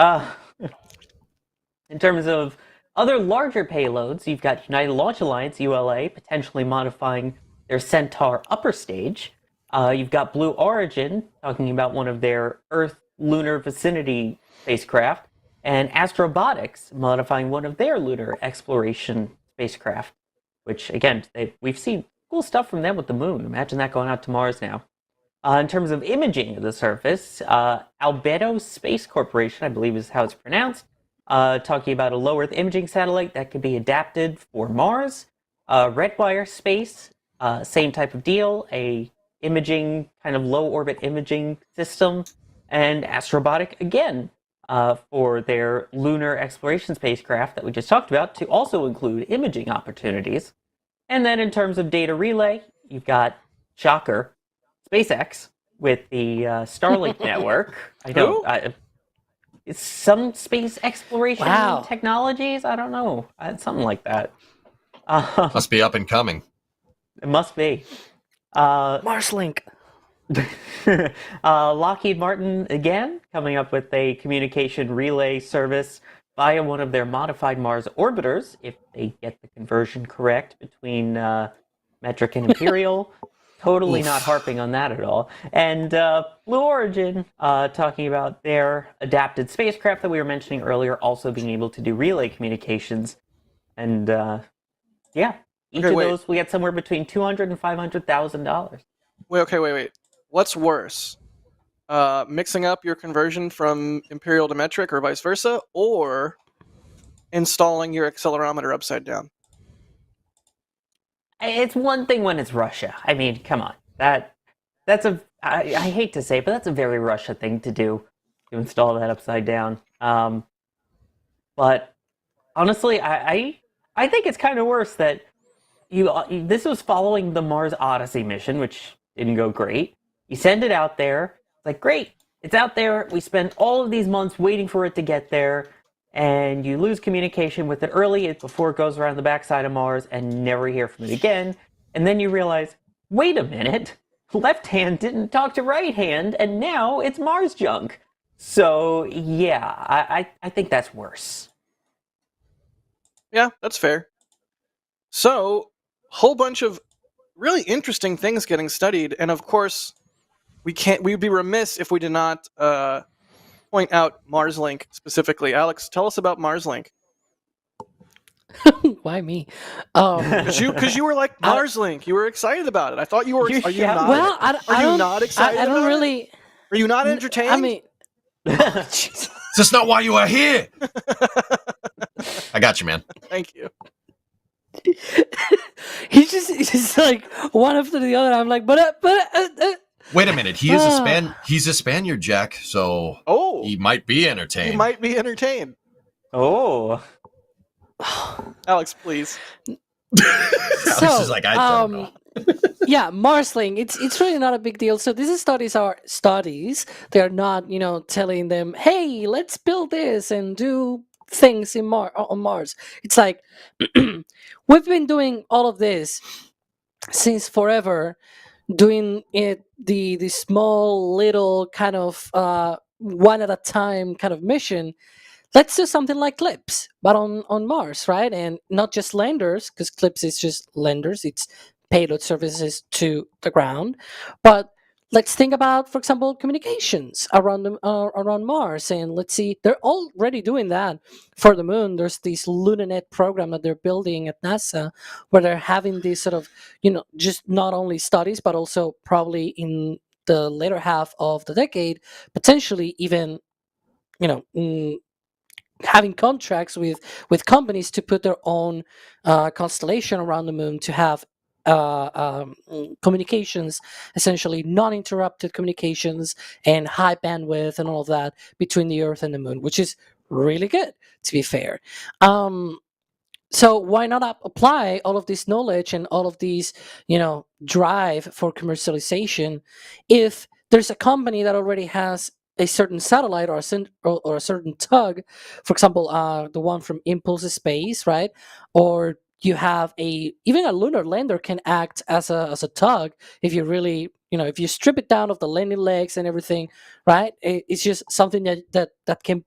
In terms of other larger payloads, you've got United Launch Alliance, ULA, potentially modifying their Centaur upper stage. You've got Blue Origin, talking about one of their Earth lunar vicinity spacecraft, and Astrobotics, modifying one of their lunar exploration spacecraft, which, again, we've seen cool stuff from them with the moon. Imagine that going out to Mars now. In terms of imaging of the surface, Albedo Space Corporation, I believe is how it's pronounced, talking about a low Earth imaging satellite that could be adapted for Mars. Redwire Space, same type of deal, a imaging, kind of low orbit imaging system. And Astrobotic, again, for their lunar exploration spacecraft that we just talked about, to also include imaging opportunities. And then in terms of data relay, you've got, shocker, SpaceX with the Starlink network. I know. It's some space exploration technologies. I don't know. Something like that. Must be up and coming. It must be. Marslink. Lockheed Martin again coming up with a communication relay service via one of their modified Mars orbiters, if they get the conversion correct between metric and imperial. Totally not harping on that at all. And Blue Origin talking about their adapted spacecraft that we were mentioning earlier, also being able to do relay communications. And yeah, each of those we get somewhere between $200,000 and $500,000. Wait. What's worse? Mixing up your conversion from imperial to metric or vice versa, or installing your accelerometer upside down? It's one thing when it's Russia. I mean, come on. That's a I hate to say it, but that's a very Russia thing to do, to install that upside down. But honestly, I think it's kind of worse that this was following the Mars Odyssey mission, which didn't go great. You send it out there. It's like, great, it's out there. We spent all of these months waiting for it to get there, and you lose communication with it early before it goes around the backside of Mars and never hear from it again. And then you realize, wait a minute, left hand didn't talk to right hand, and now it's Mars junk. So yeah, I think that's worse. Yeah, that's fair. So, whole bunch of really interesting things getting studied, and of course, we'd be remiss if we did not point out MarsLink specifically. Alex, tell us about MarsLink. Why me? Because you were like MarsLink, you were excited about it. I thought you were. Are you not? Well, are you not excited? I don't about really. It? Are you not entertained? I mean, That's not why you are here. I got you, man. Thank you. he's just like one after the other. I'm like, but. Wait a minute. He is a He's a Spaniard, Jack. So he might be entertained. He might be entertained. Oh, Alex, please. So, is like, I don't know. Yeah, MarsLink. It's really not a big deal. So these studies are studies. They are not, telling them, hey, let's build this and do things on Mars. It's like we've been doing all of this since forever, doing it the small little kind of one at a time kind of mission. Let's do something like CLIPS, but on Mars, right? And not just landers, because CLIPS is just landers. It's payload services to the ground. But let's think about, for example, communications around Mars. And let's see, they're already doing that for the moon. There's this LunaNet program that they're building at NASA, where they're having these sort of, just not only studies, but also probably in the later half of the decade, potentially even, having contracts with companies to put their own constellation around the moon to have communications, essentially non-interrupted communications and high bandwidth and all of that between the Earth and the moon, which is really good, to be fair. So why not apply all of this knowledge and all of these, drive for commercialization if there's a company that already has a certain satellite or a certain tug, for example, the one from Impulse Space, right? Or you have even a lunar lander can act as a tug if you really, if you strip it down of the landing legs and everything, right? It's just something that can.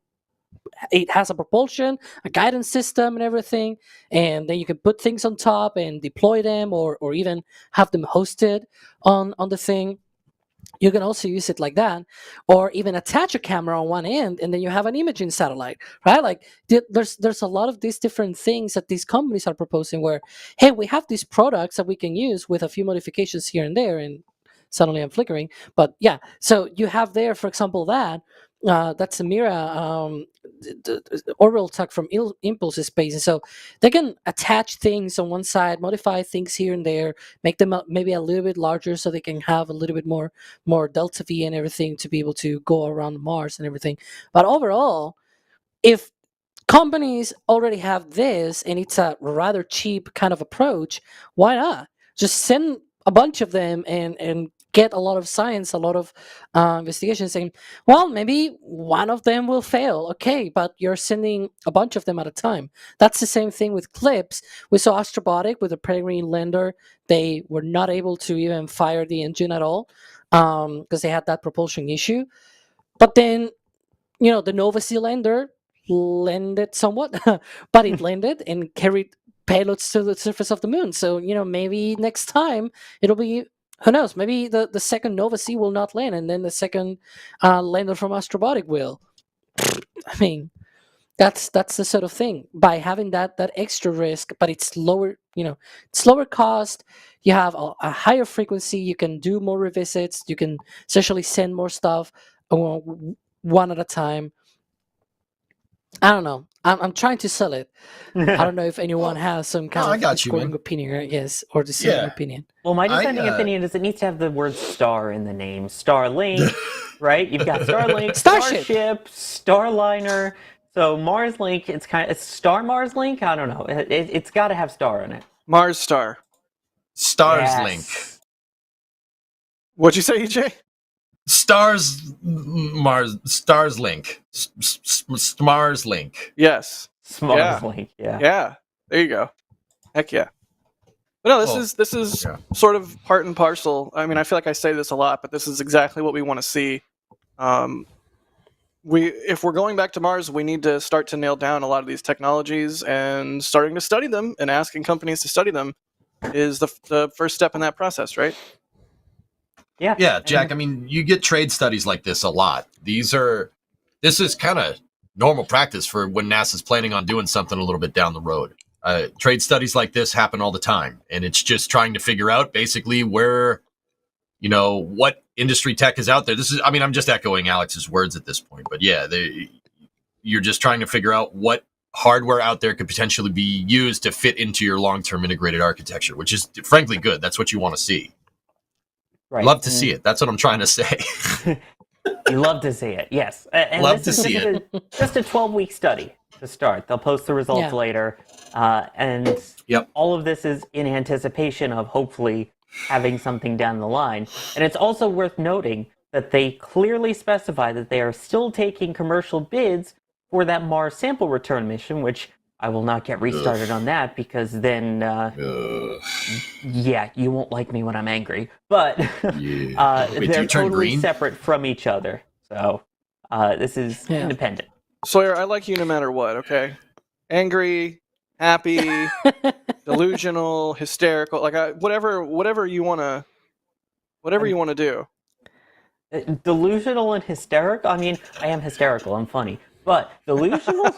It has a propulsion, a guidance system, and everything, and then you can put things on top and deploy them, or even have them hosted on the thing. You can also use it like that, or even attach a camera on one end, and then you have an imaging satellite, right? Like there's a lot of these different things that these companies are proposing. Where, hey, we have these products that we can use with a few modifications here and there, and suddenly I'm flickering. But yeah, so you have there, for example, that's a Mira the orbital tug from Impulse Space, and so they can attach things on one side, modify things here and there, make them maybe a little bit larger so they can have a little bit more delta V and everything to be able to go around Mars and everything. But overall, if companies already have this and it's a rather cheap kind of approach, why not just send a bunch of them and get a lot of science, a lot of investigation, saying, well, maybe one of them will fail. Okay, but you're sending a bunch of them at a time. That's the same thing with CLIPS. We saw Astrobotic with a Peregrine lander. They were not able to even fire the engine at all. because they had that propulsion issue. But then, the Nova Sea lander landed somewhat, but it landed and carried payloads to the surface of the moon. So, maybe next time it'll be, who knows, maybe the second Nova Sea will not land, and then the second lander from Astrobotic will. I mean, that's the sort of thing. By having that extra risk, but it's lower, it's lower cost. You have a higher frequency. You can do more revisits. You can essentially send more stuff one at a time. I don't know. I'm trying to sell it. I don't know if anyone has some kind I of got you, discording man. opinion, I guess, or dissenting Yeah. opinion. Well, my I, dissenting opinion is it needs to have the word star in the name. Starlink, right? You've got Starlink, Starship. Starliner. So Mars Link, it's Star Mars Link? I don't know. It's got to have star in it. Mars Star. Stars Yes. Link. What'd you say, EJ? Stars Link. Mars Link. Yes. Mars Yeah. Link, yeah. Yeah. There you go. Heck yeah. But no, this is sort of part and parcel. I mean, I feel like I say this a lot, but this is exactly what we want to see. If we're going back to Mars, we need to start to nail down a lot of these technologies, and starting to study them and asking companies to study them is the first step in that process, right? Yeah. Yeah, Jack, I mean, you get trade studies like this a lot. This is kind of normal practice for when NASA's planning on doing something a little bit down the road. Trade studies like this happen all the time, and it's just trying to figure out basically where, what industry tech is out there. I'm just echoing Alex's words at this point, but yeah, you're just trying to figure out what hardware out there could potentially be used to fit into your long-term integrated architecture, which is frankly good. That's what you want to see. Right. Love to see it. That's what I'm trying to say. You love to see it, yes. And Love this to is see it. Just a 12-week study to start. They'll post the results later. And Yep. all of this is in anticipation of hopefully having something down the line. And it's also worth noting that they clearly specify that they are still taking commercial bids for that Mars sample return mission, which I will not get restarted on that because then, you won't like me when I'm angry. But Wait, do they're you turn totally green? separate from each other. So this is independent. Sawyer, I like you no matter what, okay? Angry, happy, delusional, hysterical, like whatever you want to do. Delusional and hysterical? I mean, I am hysterical. I'm funny. But delusional?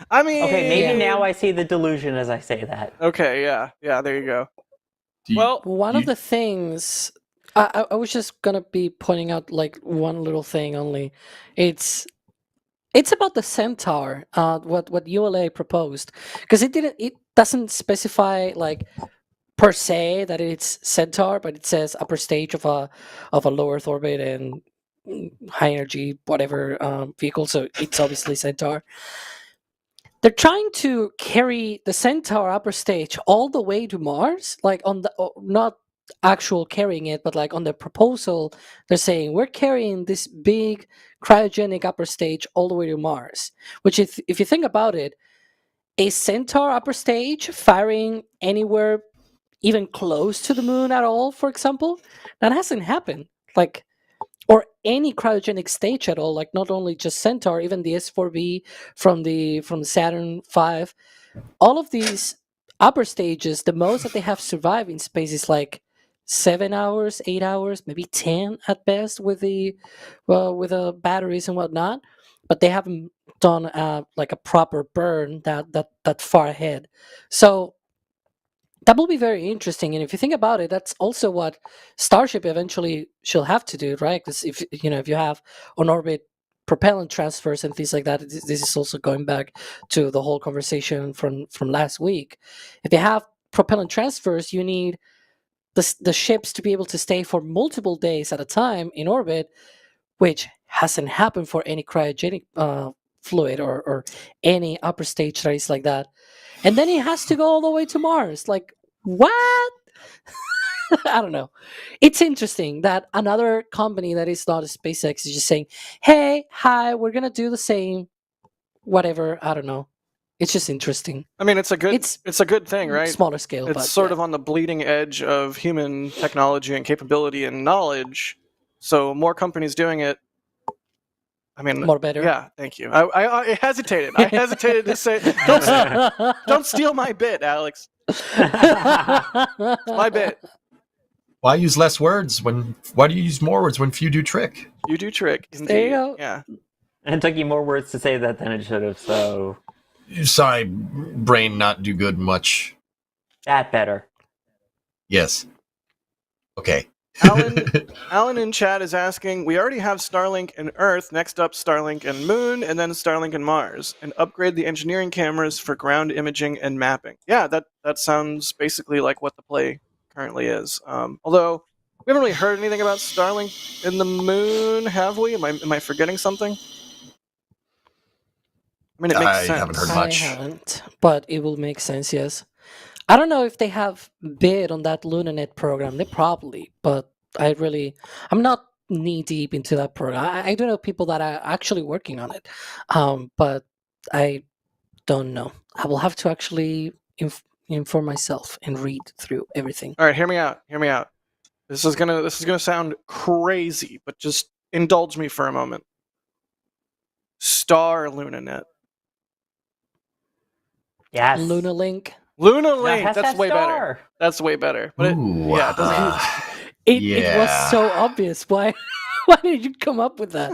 I mean, Okay, maybe now I see the delusion as I say that. Okay, yeah, there you go. Do you- Well, One of the things I was just gonna be pointing out like one little thing only. It's about the Centaur. What ULA proposed, because it doesn't specify like per se that it's Centaur, but it says upper stage of a low Earth orbit and high energy whatever vehicle. So it's obviously Centaur. They're trying to carry the Centaur upper stage all the way to Mars, like on the not actual carrying it, but like on the proposal, they're saying we're carrying this big cryogenic upper stage all the way to Mars. Which, if you think about it, a Centaur upper stage firing anywhere even close to the moon at all, for example, that hasn't happened. Like, or any cryogenic stage at all, like not only just Centaur, even the S4B from Saturn V, all of these upper stages, the most that they have survived in space is like 7 hours, 8 hours, maybe 10 at best with the batteries and whatnot. But they haven't done like a proper burn that far ahead. So that will be very interesting. And if you think about it, that's also what Starship eventually she'll have to do, right? Because if you have on orbit propellant transfers and things like that, this is also going back to the whole conversation from last week. If you have propellant transfers, you need the ships to be able to stay for multiple days at a time in orbit, which hasn't happened for any cryogenic fluid or any upper stage that is like that. And then it has to go all the way to Mars. Like, what? I don't know. It's interesting that another company that is not a SpaceX is just saying, hey, hi, we're going to do the same, whatever, I don't know. It's just interesting. I mean, it's a good thing, right? Smaller scale, It's but sort of on the bleeding edge of human technology and capability and knowledge. So more companies doing it. I mean, more better. Yeah, thank you. I hesitated. I hesitated to say, don't steal my bit, Alex. It's my bit. Why use less words why do you use more words when few do trick? You do trick. Indeed. There you go. Yeah. It took you more words to say that than it should have, so Sorry, brain not do good much. that better. Yes. Okay. Alan in chat is asking, we already have Starlink and Earth, next up Starlink and Moon, and then Starlink and Mars, and upgrade the engineering cameras for ground imaging and mapping. Yeah, that sounds basically like what the play currently is. Although, we haven't really heard anything about Starlink and the Moon, have we? Am I forgetting something? I mean, it makes sense. I haven't heard much. I haven't, but it will make sense, yes. I don't know if they have bid on that LunaNet program. They probably, but I'm not knee deep into that program. I do know people that are actually working on it, but I don't know. I will have to actually inform myself and read through everything. All right, hear me out. Hear me out. This is gonna sound crazy, but just indulge me for a moment. Star LunaNet. Yes. LunaLink. LunaLink. That's way better. Star. That's way better. But Ooh, it doesn't. It was so obvious. Why did you come up with that?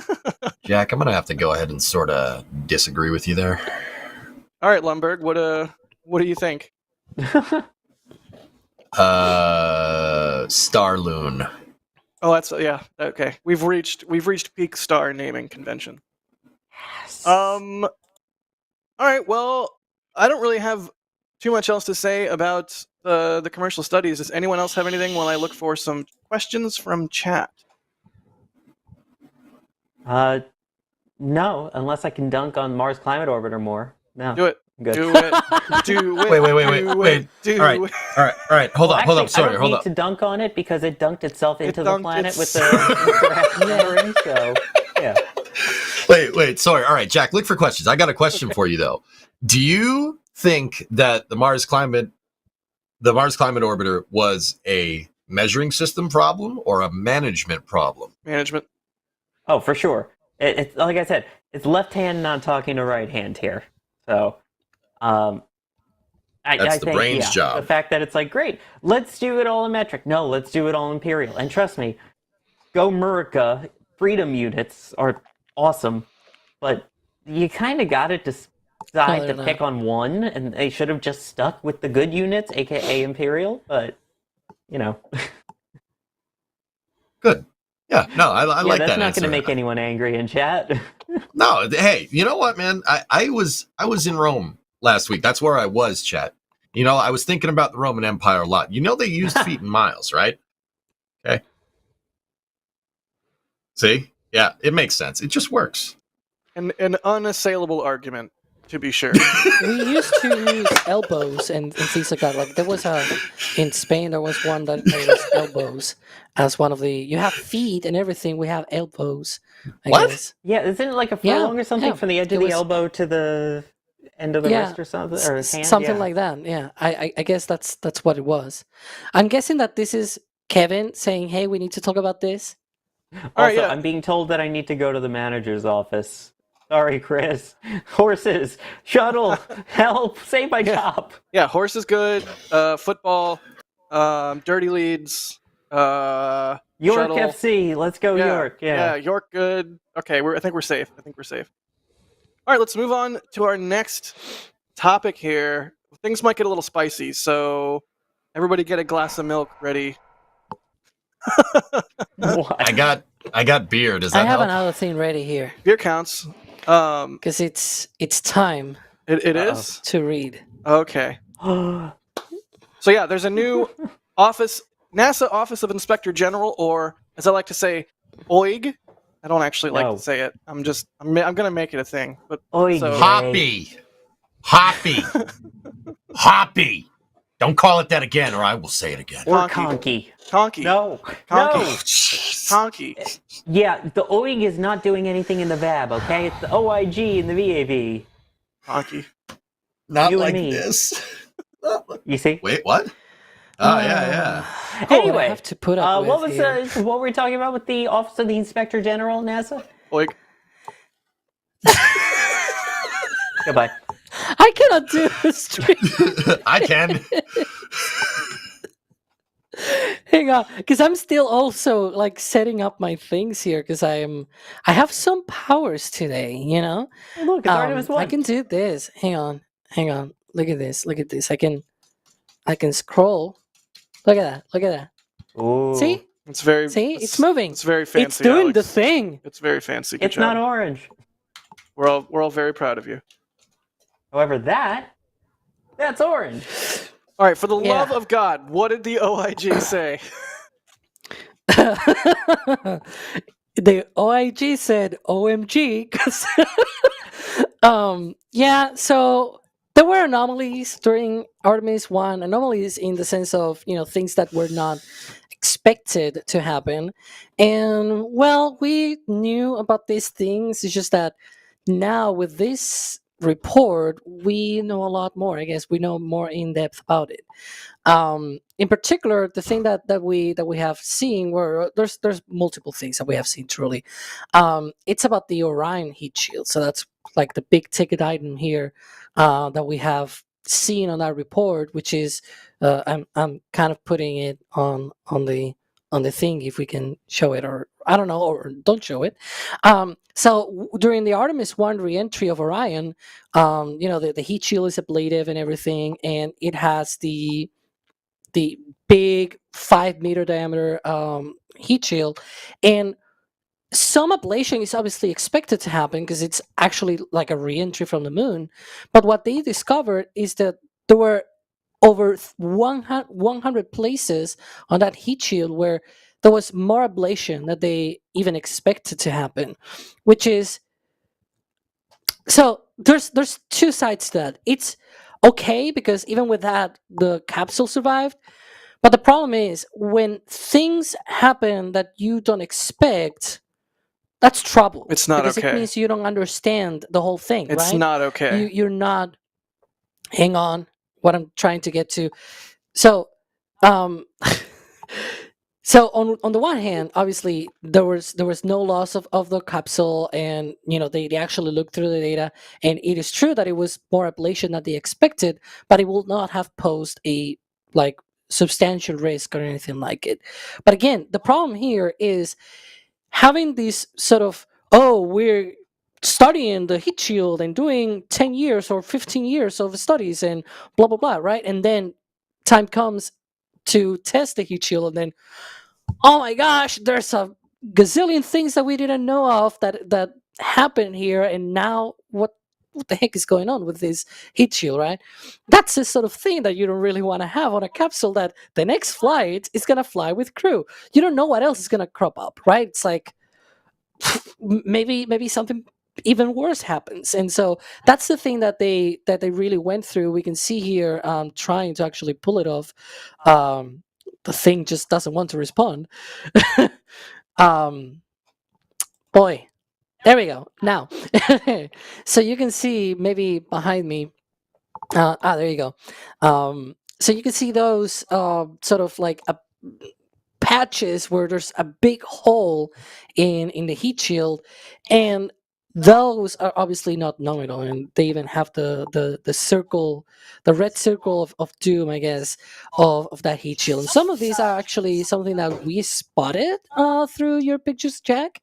Jack, I'm gonna have to go ahead and sort of disagree with you there. All right, Lumberg. What do you think? Starloon. Oh, that's okay. We've reached peak star naming convention. Yes. All right. Well, I don't really have too much else to say about the commercial studies. Does anyone else have anything while I look for some questions from chat? No, unless I can dunk on Mars Climate Orbiter more. No. Do it. Good. Do it. Do it. Wait. Do All right. Hold Well, on. actually, Sorry, I don't hold need up. to dunk on it because it dunked itself into the dunked planet with itself. the memory, so yeah. Wait. Sorry. All right, Jack. Look for questions. I got a question for you though. Do you think that the Mars Climate Orbiter was a measuring system problem or a management problem? Management. Oh, for sure. It's like I said, it's left hand not talking to right hand here. So, I That's the think, brain's job. The fact that it's like, great, let's do it all in metric. No, let's do it all imperial. And trust me, go Murica, freedom units are awesome, but you kind of got to decide to pick on one, and they should have just stuck with the good units, aka imperial, but, you know. Good. Yeah, no, I like that. That's not answer. going to make anyone angry in chat. No, hey, you know what, man? I was in Rome last week. That's where I was, chat. You know, I was thinking about the Roman Empire a lot. You know, they used feet and miles, right? Okay. See? Yeah, it makes sense. It just works. An unassailable argument, to be sure. We used to use elbows and things like that. Like there was in Spain there was one that was elbows as one of the. You have feet and everything. We have elbows. I What? guess. Yeah, isn't it like a furlong or something from the edge of the elbow to the end of the wrist or something, or his hand? Something like that. Yeah, I guess that's what it was. I'm guessing that this is Kevin saying, "Hey, we need to talk about this." Also, I'm being told that I need to go to the manager's office. Sorry, Chris. Horses, shuttle, help, save my job. Yeah, horse is good. Football, dirty leads. York shuttle. FC, let's go York. Yeah, York good. Okay, I think we're safe. All right, let's move on to our next topic here. Things might get a little spicy, so everybody get a glass of milk ready. What? I got beer. Does that I have help? another thing ready here Beer counts. because it's time It is? to read. Okay. So yeah, there's a new NASA Office of Inspector General, or as I like to say, OIG. I don't actually like No. to say it. I'm gonna make it a thing. But Oig. so- Hoppy. Don't call it that again, or I will say it again. Or Conky. Conky. Conky. No. Conky. No. Conky. Yeah, the OIG is not doing anything in the VAB, okay? It's the OIG and the VAV. Conky. Not You and like me. this. You see? Wait, what? Oh, yeah. Cool, I Anyway, have to put up what with was here. what were we talking about with the Office of the Inspector General, NASA? Like, Goodbye. I cannot do a stream. I can. Hang on, because I'm still also like setting up my things here because I have some powers today, you know. Hey, look, it's Artemis I I. can do this. Hang on. Look at this. I can scroll. Look at that. Ooh. See? it's very. See? It's moving. It's very fancy. It's doing the Alex. thing. It's very fancy. Good It's job. not orange. We're all very proud of you. However, that's orange. All right, for the Yeah. love of God, what did the OIG say? The OIG said OMG 'cause yeah, so there were anomalies during Artemis 1, anomalies in the sense of, things that were not expected to happen. And well, we knew about these things. It's just that now with this report, we know a lot more. I guess we know more in depth about it. In particular, the thing that we have seen, where there's multiple things that we have seen truly. It's about the Orion heat shield. So that's like the big ticket item here that we have seen on our report, which is I'm kind of putting it on the thing if we can show it, or I don't know, or don't show it. So during the Artemis 1 reentry of Orion, the heat shield is ablative and everything, and it has the big 5-meter diameter heat shield, and some ablation is obviously expected to happen because it's actually like a reentry from the moon. But what they discovered is that there were over 100 places on that heat shield where there was more ablation than they even expected to happen, which is, so there's two sides to that. It's okay because even with that, the capsule survived. But the problem is when things happen that you don't expect, that's trouble. It's not because okay. It means you don't understand the whole thing, It's right? not okay. You're not. Hang on, what I'm trying to get to. So, so on the one hand, obviously there was no loss of the capsule, and they actually looked through the data, and it is true that it was more ablation than they expected, but it will not have posed a like substantial risk or anything like it. But again, the problem here is having this sort of, we're studying the heat shield and doing 10 years or 15 years of studies and blah blah blah, right? And then time comes to test the heat shield, and then, oh my gosh, there's a gazillion things that we didn't know of that happened here, and now what the heck is going on with this heat shield, right? That's the sort of thing that you don't really want to have on a capsule that the next flight is going to fly with crew. You don't know what else is going to crop up, right? It's like maybe something even worse happens. And so that's the thing that they really went through. We can see here trying to actually pull it off. The thing just doesn't want to respond. Boy, there we go. Now, so you can see maybe behind me. There you go. So you can see those sort of like patches where there's a big hole in the heat shield, and those are obviously not nominal, and they even have the circle, the red circle of doom, I guess, of that heat shield. And some of these are actually something that we spotted through your pictures, Jack.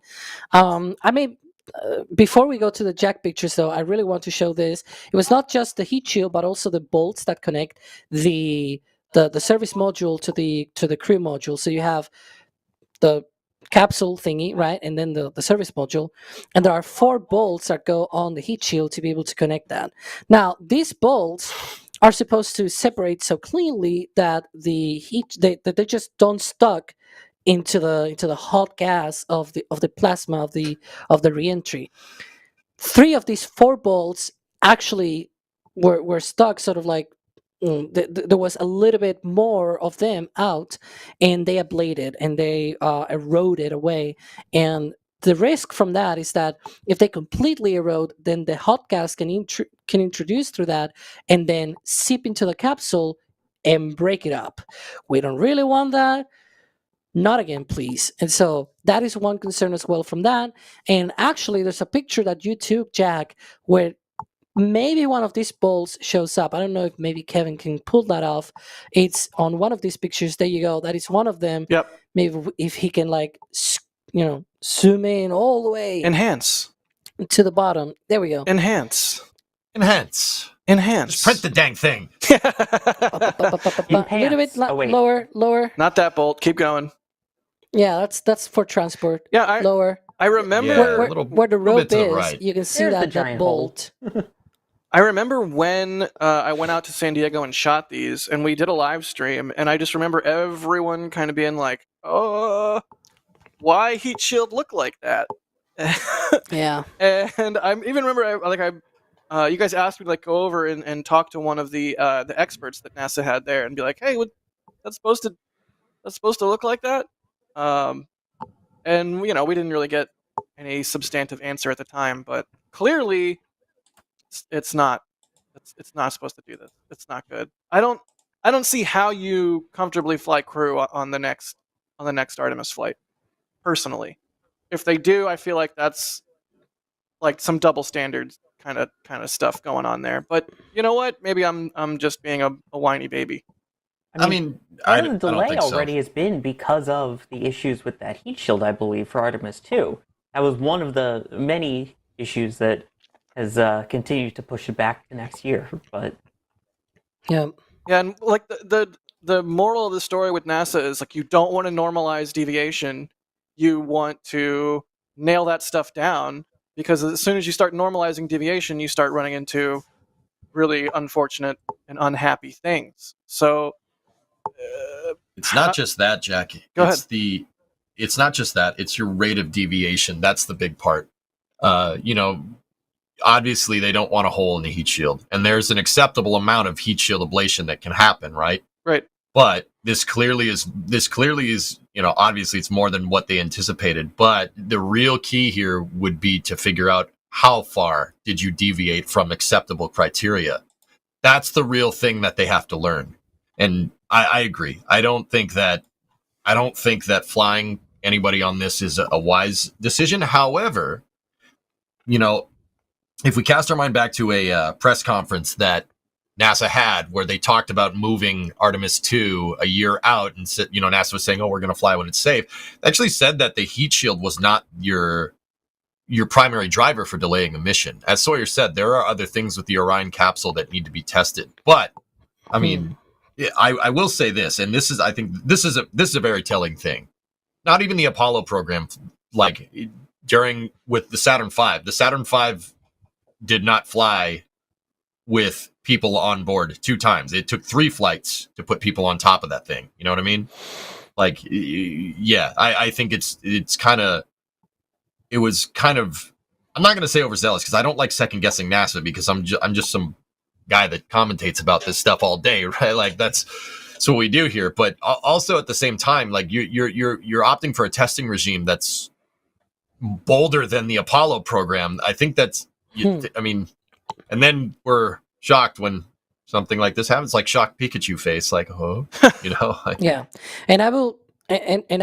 I may before we go to the Jack pictures, though, I really want to show this. It was not just the heat shield, but also the bolts that connect the service module to the crew module. So you have the capsule thingy, right, and then the service module, and there are 4 bolts that go on the heat shield to be able to connect that. Now, these bolts are supposed to separate so cleanly that the heat they just don't stuck into the hot gas of the plasma of the reentry. 3 of these 4 bolts actually were stuck, sort of like there was a little bit more of them out, and they ablated and they eroded away, and the risk from that is that if they completely erode, then the hot gas can introduce through that and then seep into the capsule and break it up. We don't really want that. Not again, please. And so that is one concern as well from that. And actually, there's a picture that you took, Jack, where maybe one of these bolts shows up. I don't know if maybe Kevin can pull that off. It's on one of these pictures. There you go. That is one of them. Yep. Maybe if he can zoom in all the way Enhance. to the bottom. There we go. Enhance. Enhance. Enhance. Just print the dang thing. A little bit Oh, wait. lower. Not that bolt. Keep going. Yeah, that's for transport. Yeah, Lower. I remember. Yeah. Where, a little- where the little rope bit to is, the right. you can see There's the that giant bolt. I remember when I went out to San Diego and shot these, and we did a live stream, and I just remember everyone kind of being like, "Oh, why heat shield look like that?" Yeah. And I even remember, you guys asked me to go over and talk to one of the experts that NASA had there, and be like, "Hey, that's supposed to look like that?" And we didn't really get any substantive answer at the time, but clearly, it's not. It's not supposed to do this. It's not good. I don't see how you comfortably fly crew on the next Artemis flight. Personally, if they do, I feel like that's like some double standards kind of stuff going on there. But you know what? Maybe I'm just being a whiny baby. I mean, part I of the don't delay think so. already has been because of the issues with that heat shield, I believe, for Artemis II. That was one of the many issues that has continued to push it back to next year. But Yeah. Yeah, and like the moral of the story with NASA is you don't want to normalize deviation. You want to nail that stuff down, because as soon as you start normalizing deviation, you start running into really unfortunate and unhappy things. So It's not just that, Jack. Go ahead. It's not just that. It's your rate of deviation. That's the big part. Obviously they don't want a hole in the heat shield, and there's an acceptable amount of heat shield ablation that can happen, right? Right. But this clearly is, obviously it's more than what they anticipated. But the real key here would be to figure out how far did you deviate from acceptable criteria. That's the real thing that they have to learn. And I agree. I don't think that flying anybody on this is a wise decision. However, if we cast our mind back to a press conference that NASA had where they talked about moving Artemis II a year out, and NASA was saying, "Oh, we're going to fly when it's safe." They actually said that the heat shield was not your primary driver for delaying a mission. As Sawyer said, there are other things with the Orion capsule that need to be tested. But I mean, I will say this, and I think this is a very telling thing. Not even the Apollo program, with the Saturn V. The Saturn V did not fly with people on board 2 times. It took 3 flights to put people on top of that thing. You know what I mean? I think it was kind of, I'm not going to say overzealous, because I don't like second guessing NASA, because I'm just some guy that commentates about this stuff all day, right? That's what we do here. But also at the same time, you're opting for a testing regime that's bolder than the Apollo program. I think that's, I mean, and then we're shocked when something like this happens, like shocked Pikachu face, Yeah, and I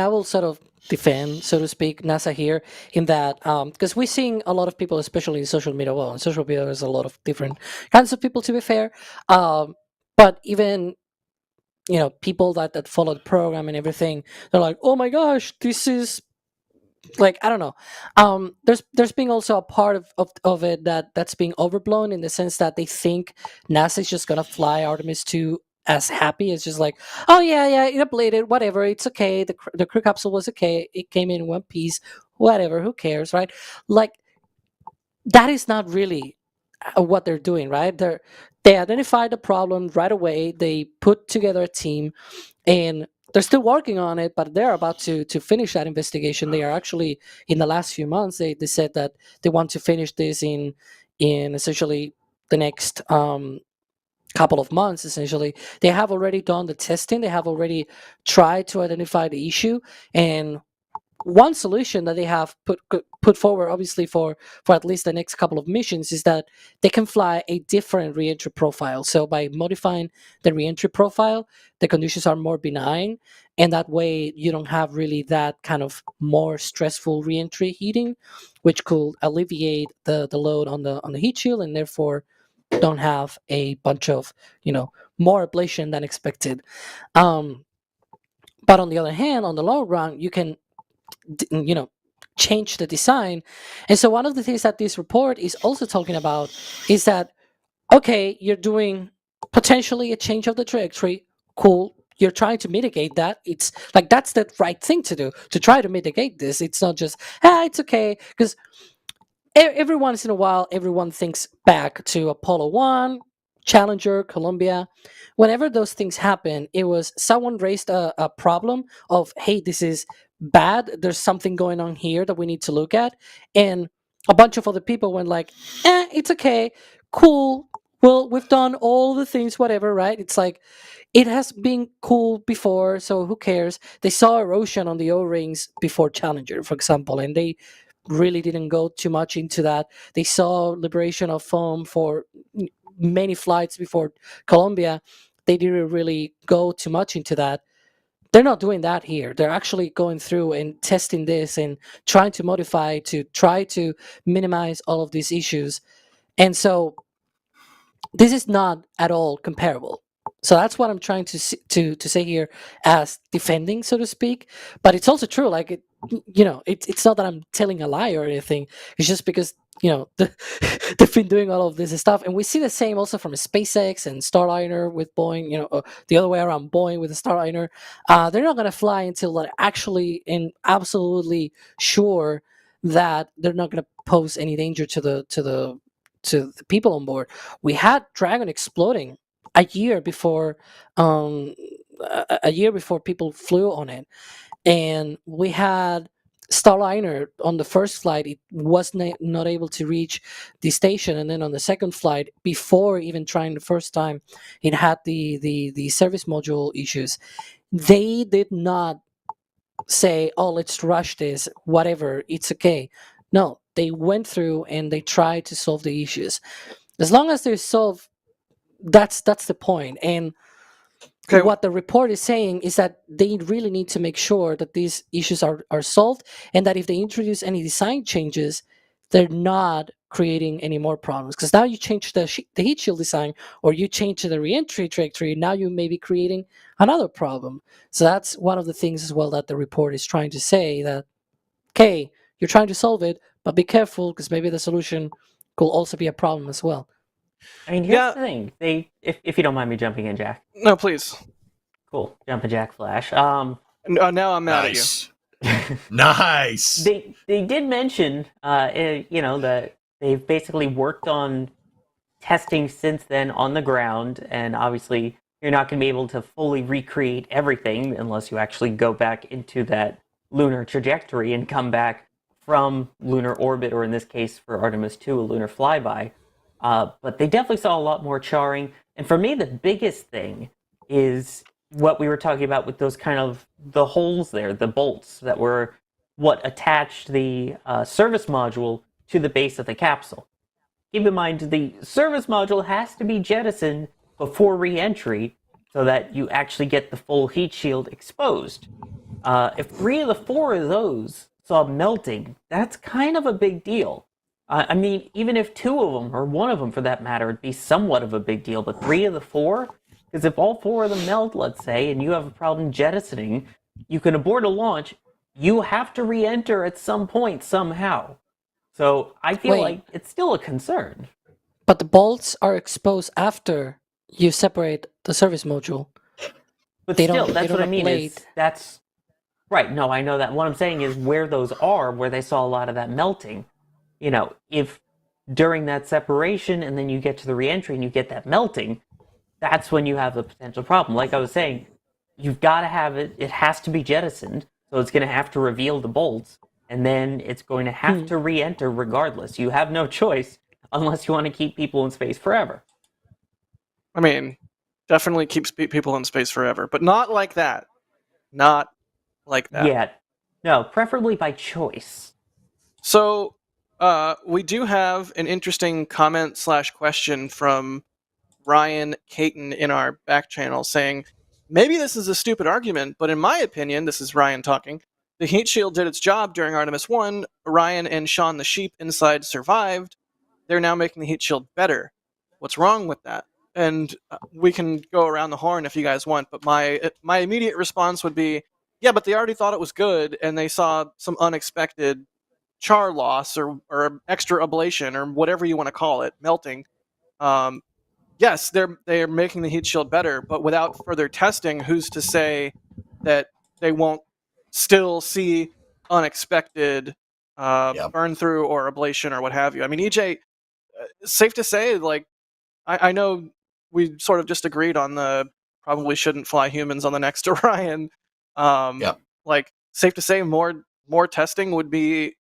will sort of defend, so to speak, NASA here in that, because we're seeing a lot of people, especially in social media. Well, in social media, there's a lot of different kinds of people, to be fair. But even people that follow the program and everything, they're like, "Oh my gosh, this is." I don't know. There's been also a part of it that's being overblown, in the sense that they think NASA is just gonna fly Artemis II as happy. It's just like, oh yeah, it ablated, whatever, it's okay. The crew capsule was okay. It came in one piece, whatever. Who cares, right? That is not really what they're doing, right? They identified the problem right away. They put together a team, and they're still working on it, but they're about to finish that investigation. They are actually, in the last few months, they said that they want to finish this in essentially the next couple of months. Essentially, they have already done the testing. They have already tried to identify the issue, and one solution that they have put forward, obviously for at least the next couple of missions, is that they can fly a different reentry profile. So by modifying the reentry profile, the conditions are more benign, and that way you don't have really that kind of more stressful reentry heating, which could alleviate the load on the heat shield, and therefore don't have a bunch of more ablation than expected. But on the other hand, on the long run, you can change the design. And so one of the things that this report is also talking about is that, okay, you're doing potentially a change of the trajectory. Cool. You're trying to mitigate that. It's like that's the right thing to do, to try to mitigate this. It's not just, it's okay. Because every once in a while, everyone thinks back to Apollo 1, Challenger, Columbia. Whenever those things happen, it was someone raised a problem of, hey, this is bad. There's something going on here that we need to look at. And a bunch of other people went like, it's okay, cool. Well, we've done all the things, whatever, right? It's like, it has been cool before, so who cares? They saw erosion on the O-rings before Challenger, for example, and they really didn't go too much into that. They saw liberation of foam for many flights before Columbia. They didn't really go too much into that. They're not doing that here. They're actually going through and testing this and trying to modify to try to minimize all of these issues. And so this is not at all comparable. So that's what I'm trying to say here as defending, so to speak. But it's also true. Like it's not that I'm telling a lie or anything. It's just because they've been doing all of this stuff, and we see the same also from SpaceX and Starliner with Boeing. The other way around, Boeing with the Starliner. They're not going to fly until they're actually and absolutely sure that they're not going to pose any danger to the people on board. We had Dragon exploding a year before people flew on it, and we had Starliner on the first flight. It was not able to reach the station, and then on the second flight, before even trying the first time, it had the service module issues. They did not say, "Oh, let's rush this. Whatever, it's okay." No, they went through and they tried to solve the issues. As long as they're solved, that's the point. And Okay. what the report is saying is that they really need to make sure that these issues are solved, and that if they introduce any design changes, they're not creating any more problems. Because now you change the heat shield design, or you change the reentry trajectory, now you may be creating another problem. So that's one of the things as well that the report is trying to say, that, okay, you're trying to solve it, but be careful, because maybe the solution could also be a problem as well. I mean, here's the thing. If you don't mind me jumping in, Jack. No, please. Cool. Jumping Jack Flash. Now I'm mad Nice. Nice. They did mention, that they've basically worked on testing since then on the ground, and obviously you're not going to be able to fully recreate everything unless you actually go back into that lunar trajectory and come back from lunar orbit, or in this case for Artemis II, a lunar flyby. But they definitely saw a lot more charring. And for me, the biggest thing is what we were talking about with those kind of the holes there, the bolts that were what attached the service module to the base of the capsule. Keep in mind, the service module has to be jettisoned before re-entry so that you actually get the full heat shield exposed. If 3 of the 4 of those saw melting, that's kind of a big deal. I mean, even if 2 of them, or 1 of them for that matter, would be somewhat of a big deal, but 3 of the 4? Because if all 4 of them melt, let's say, and you have a problem jettisoning, you can abort a launch, you have to re-enter at some point somehow. So I feel like it's still a concern. But the bolts are exposed after you separate the service module. But still, that's what I mean. That's right. No, I know that. What I'm saying is where those are, where they saw a lot of that melting. If during that separation and then you get to the re-entry and you get that melting, that's when you have the potential problem. Like I was saying, you've got to have it. It has to be jettisoned, so it's going to have to reveal the bolts, and then it's going to have to re-enter regardless. You have no choice unless you want to keep people in space forever. I mean, definitely keeps people in space forever, but not like that. Not like that. Yeah. No, preferably by choice. So, we do have an interesting comment/question from Ryan Caton in our back channel saying, maybe this is a stupid argument, but in my opinion, this is Ryan talking, the heat shield did its job during Artemis I. Orion and Sean the sheep inside survived. They're now making the heat shield better. What's wrong with that? And we can go around the horn if you guys want, but my immediate response would be, yeah, but they already thought it was good, and they saw some unexpected char loss or extra ablation or whatever you want to call it, melting. Yes, they're making the heat shield better, but without further testing, who's to say that they won't still see unexpected burn through or ablation or what have you? I mean, EJ, safe to say, like, I know we sort of just agreed on the probably shouldn't fly humans on the next Orion. Like, safe to say more testing would be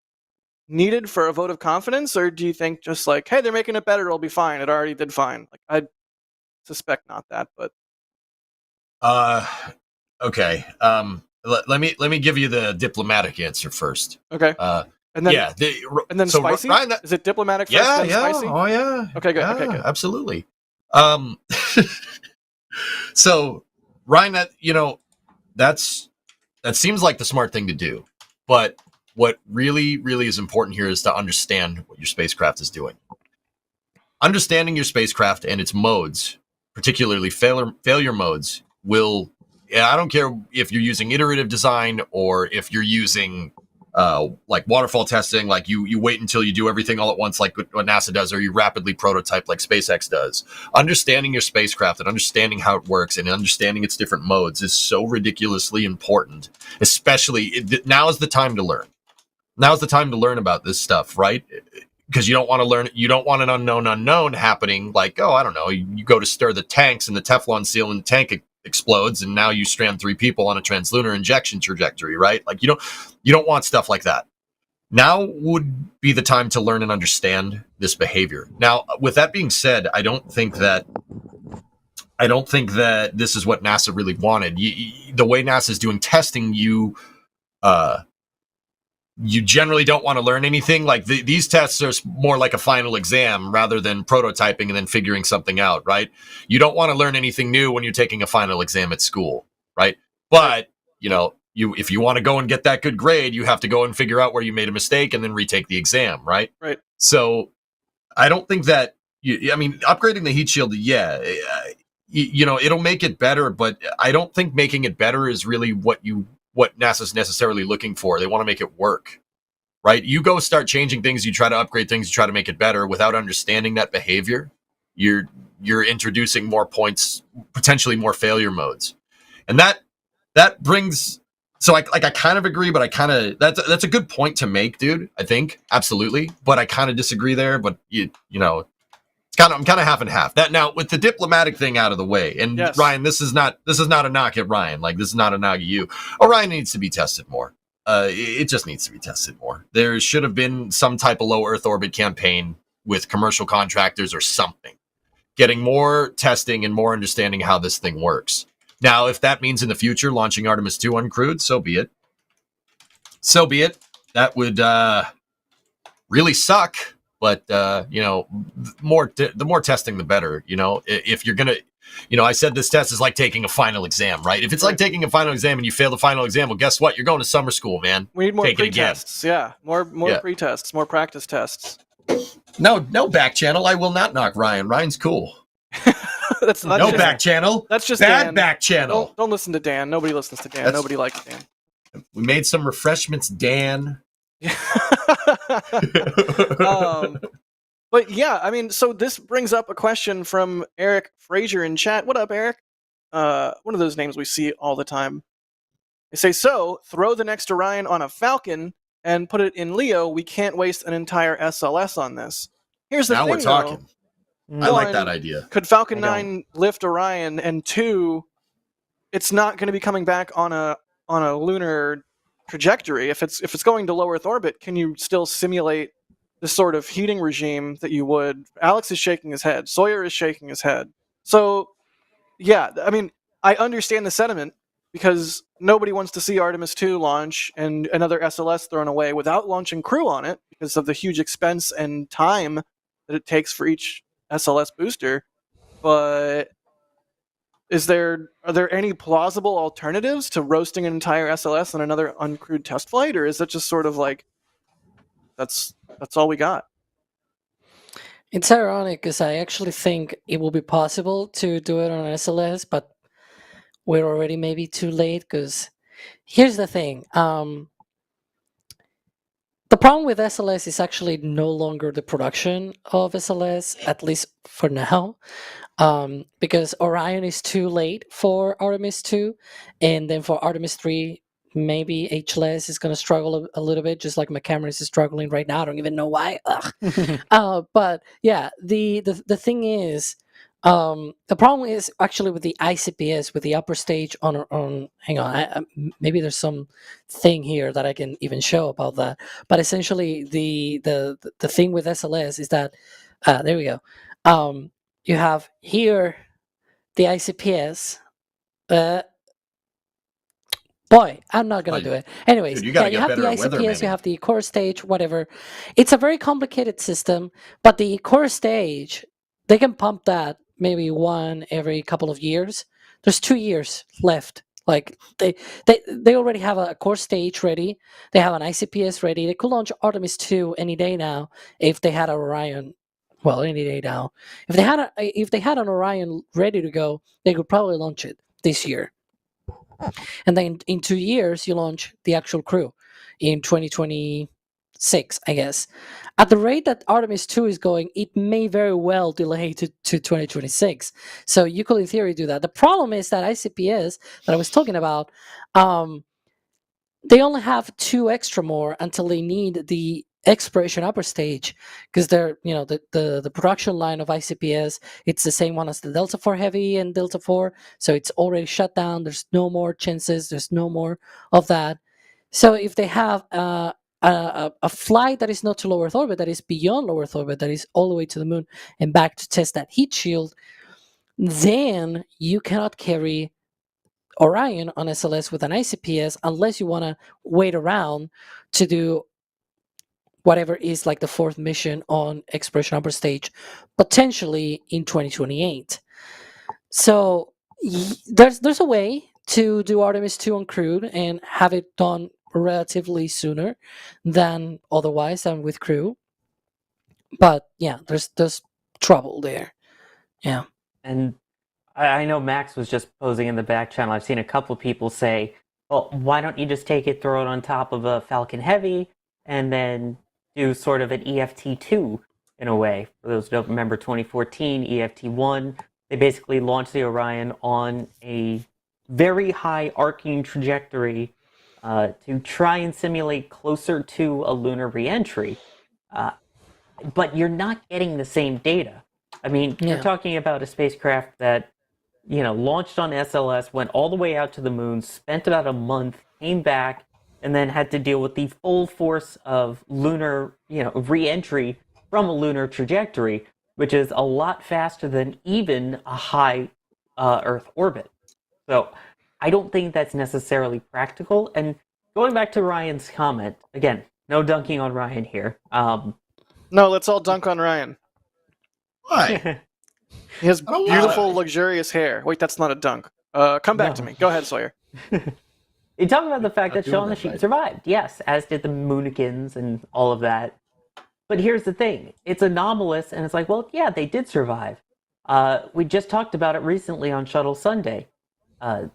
needed for a vote of confidence, or do you think just like, hey, they're making it better, it'll be fine, it already did fine? Like, I suspect not that, but Okay. Let me give you the diplomatic answer first. okay. And then and then so spicy. Ryan, is it diplomatic first, then spicy? Oh yeah. Okay, good. Yeah, Okay, good. Absolutely. So Ryan, that seems like the smart thing to do, but what really is important here is to understand what your spacecraft is doing. Understanding your spacecraft and its modes, particularly failure modes, will. I don't care if you're using iterative design or if you're using like waterfall testing, like you wait until you do everything all at once, like what NASA does, or you rapidly prototype like SpaceX does. Understanding your spacecraft and understanding how it works and understanding its different modes is so ridiculously important. Especially now is the time to learn. Now's the time to learn about this stuff, right? Because you don't want to learn. You don't want an unknown happening. Like, oh, I don't know. You go to stir the tanks and the Teflon seal in the tank explodes, and now you strand 3 people on a translunar injection trajectory, right? Like, you don't want stuff like that. Now would be the time to learn and understand this behavior. Now, with that being said, I don't think that this is what NASA really wanted. The way NASA is doing testing, you generally don't want to learn anything. Like these tests are more like a final exam rather than prototyping and then figuring something out, right? You don't want to learn anything new when you're taking a final exam at school, right? But, if you want to go and get that good grade, you have to go and figure out where you made a mistake and then retake the exam, right? Right. So I don't think that, upgrading the heat shield, it'll make it better, but I don't think making it better is really what NASA's necessarily looking for. They want to make it work, right? You go start changing things, you try to upgrade things, you try to make it better without understanding that behavior. You're introducing more points, potentially more failure modes, and that brings. So I kind of agree, but that's a good point to make, dude. I think absolutely, but I kind of disagree there. But I'm kind of half and half. That now with the diplomatic thing out of the way, and yes. Ryan, this is not a knock at Ryan. Like, this is not a knock at you. Orion needs to be tested more. It just needs to be tested more. There should have been some type of low Earth orbit campaign with commercial contractors or something, getting more testing and more understanding how this thing works. Now, if that means in the future launching Artemis II uncrewed, so be it. So be it. That would really suck. But, the more testing, the better. If you're going to, I said this test is like taking a final exam, right? If it's like taking a final exam and you fail the final exam, well, guess what? You're going to summer school, man. We need more pre-tests. Yeah, more pre-tests, more practice tests. No back channel. I will not knock Ryan. Ryan's cool. That's no back channel. That's just bad Dan. Back channel. Don't listen to Dan. Nobody listens to Dan. Nobody likes Dan. We made some refreshments, Dan. But yeah, so this brings up a question from Eric Frazier in chat. What up, Eric? One of those names we see all the time. They say, so throw the next Orion on a Falcon and put it in Leo. We can't waste an entire SLS on this. Here's the thing, we're talking. Though. I like that idea. Could Falcon 9 lift Orion? And 2, it's not going to be coming back on a lunar trajectory. If it's going to low Earth orbit, can you still simulate the sort of heating regime that you would? Alex is shaking his head. Sawyer is shaking his head. So, yeah, I understand the sentiment. because nobody wants to see Artemis II launch and another SLS thrown away without launching crew on it because of the huge expense and time that it takes for each SLS booster. But are there any plausible alternatives to roasting an entire SLS on another uncrewed test flight, or is it just sort of like that's all we got? It's ironic because I actually think it will be possible to do it on an SLS, but we're already maybe too late. Because here's the thing: the problem with SLS is actually no longer the production of SLS, at least for now. Because Orion is too late for Artemis 2, and then for Artemis 3, maybe HLS is going to struggle a little bit, just like my camera is struggling right now. I don't even know why. But yeah, the thing is, the problem is actually with the ICPS, with the upper stage on hang on, maybe there's some thing here that I can even show about that. But essentially, the thing with SLS is that there we go. You have here the ICPS. Boy, I'm not going to do it. Anyways, Dude, you gotta you get have the better at weather ICPS, you manning. have the core stage, whatever. It's a very complicated system, but the core stage, they can pump that maybe one every couple of years. There's 2 years left. Like they already have a core stage ready. They have an ICPS ready. They could launch Artemis 2 any day now if they had an Orion. Well, any day now. If they had an Orion ready to go, they could probably launch it this year. And then in 2 years, you launch the actual crew in 2026, I guess. At the rate that Artemis 2 is going, it may very well delay to 2026. So you could, in theory, do that. The problem is that ICPS that I was talking about, they only have 2 extra more until they need the exploration upper stage, because they're the production line of ICPS, it's the same one as the Delta IV Heavy and Delta IV, so it's already shut down. There's no more chances, there's no more of that. So if they have a flight that is not to low Earth orbit, that is beyond low Earth orbit, that is all the way to the moon and back to test that heat shield, then you cannot carry Orion on SLS with an ICPS unless you want to wait around to do whatever is like the 4th mission on exploration upper stage, potentially in 2028. So there's a way to do Artemis 2 uncrewed and have it done relatively sooner than otherwise than with crew. But yeah, there's trouble there. Yeah. And I know Max was just posing in the back channel. I've seen a couple people say, well, why don't you just take it, throw it on top of a Falcon Heavy, and then do sort of an EFT2 in a way. For those who don't remember 2014, EFT1, they basically launched the Orion on a very high arcing trajectory to try and simulate closer to a lunar reentry. But you're not getting the same data. I mean, you're talking about a spacecraft that launched on SLS, went all the way out to the moon, spent about a month, came back, and then had to deal with the full force of lunar, re-entry from a lunar trajectory, which is a lot faster than even a high Earth orbit. So I don't think that's necessarily practical. And going back to Ryan's comment, again, no dunking on Ryan here. No, let's all dunk on Ryan. Why? He has don't beautiful, wanna. luxurious hair. Wait, that's not a dunk. Come back to me. Go ahead, Sawyer. You talk about the fact that doing Shaun the that Sheep right. survived, yes, as did the Moonikins and all of that. But here's the thing: it's anomalous, and it's like, well, yeah, they did survive. We just talked about it recently on Shuttle Sunday.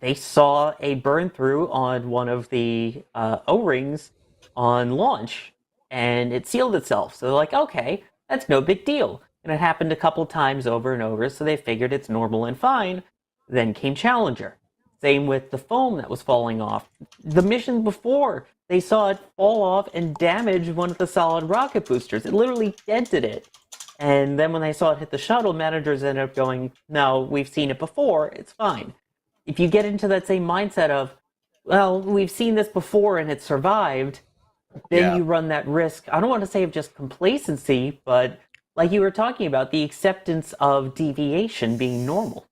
They saw a burn through on one of the O-rings on launch, and it sealed itself. So they're like, okay, that's no big deal. And it happened a couple times over and over, so they figured it's normal and fine. Then came Challenger. Same with the foam that was falling off. The mission before, they saw it fall off and damage one of the solid rocket boosters. It literally dented it. And then when they saw it hit the shuttle, managers ended up going, no, we've seen it before, it's fine. If you get into that same mindset of, well, we've seen this before and it survived, then you run that risk, I don't want to say of just complacency, but like you were talking about, the acceptance of deviation being normal.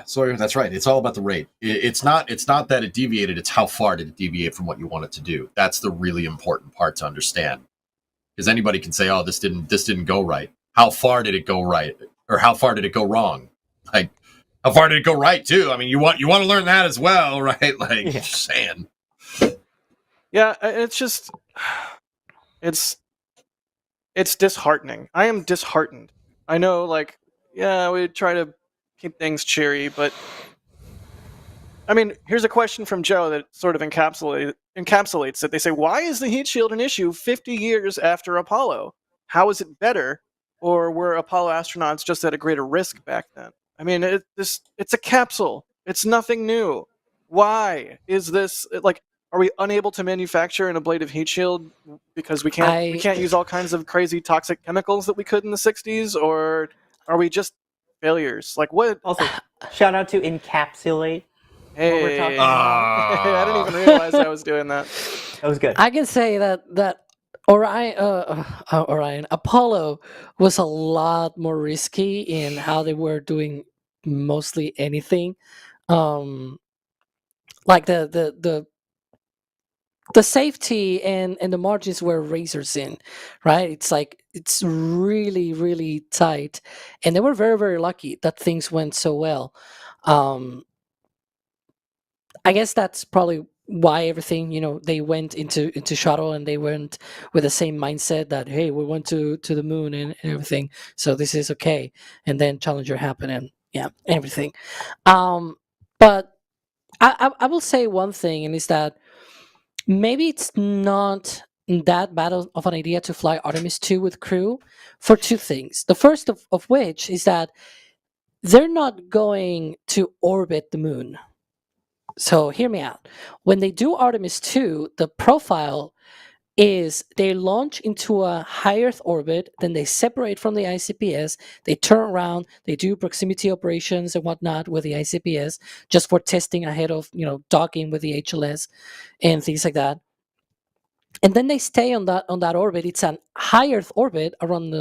Sawyer, that's right. It's all about the rate. It's not that it deviated. It's how far did it deviate from what you want it to do. That's the really important part to understand. Because anybody can say, "Oh, this didn't go right." How far did it go right, or how far did it go wrong? Like, how far did it go right too? I mean, you want to learn that as well, right? Like, just saying. Yeah, it's just it's disheartening. I am disheartened. I know, like, yeah, we try to keep things cheery, but I mean, here's a question from Joe that sort of encapsulates it. They say, why is the heat shield an issue 50 years after Apollo? How is it better? Or were Apollo astronauts just at a greater risk back then? I mean, it's a capsule. It's nothing new. Why is this, like, are we unable to manufacture an ablative heat shield because we can't use all kinds of crazy toxic chemicals that we could in the 60s? Or are we just failures? Like, what? Also, shout out to encapsulate. Hey, we're talking about. I didn't even realize I was doing that. That was good. I can say that Orion Apollo was a lot more risky in how they were doing mostly anything. Like the safety and the margins were razor thin, right? It's like it's really really tight, and they were very very lucky that things went so well. I guess that's probably why everything, they went into shuttle, and they went with the same mindset that, hey, we went to the moon and everything, so this is okay. And then Challenger happened, and everything. But I will say one thing, and is that maybe it's not that bad of an idea to fly Artemis II with crew for two things. The first of which is that they're not going to orbit the moon. So hear me out. When they do Artemis II, the profile is they launch into a high Earth orbit, then they separate from the ICPS, they turn around, they do proximity operations and whatnot with the ICPS just for testing ahead of, docking with the HLS and things like that. And then they stay on that orbit. It's an high Earth orbit around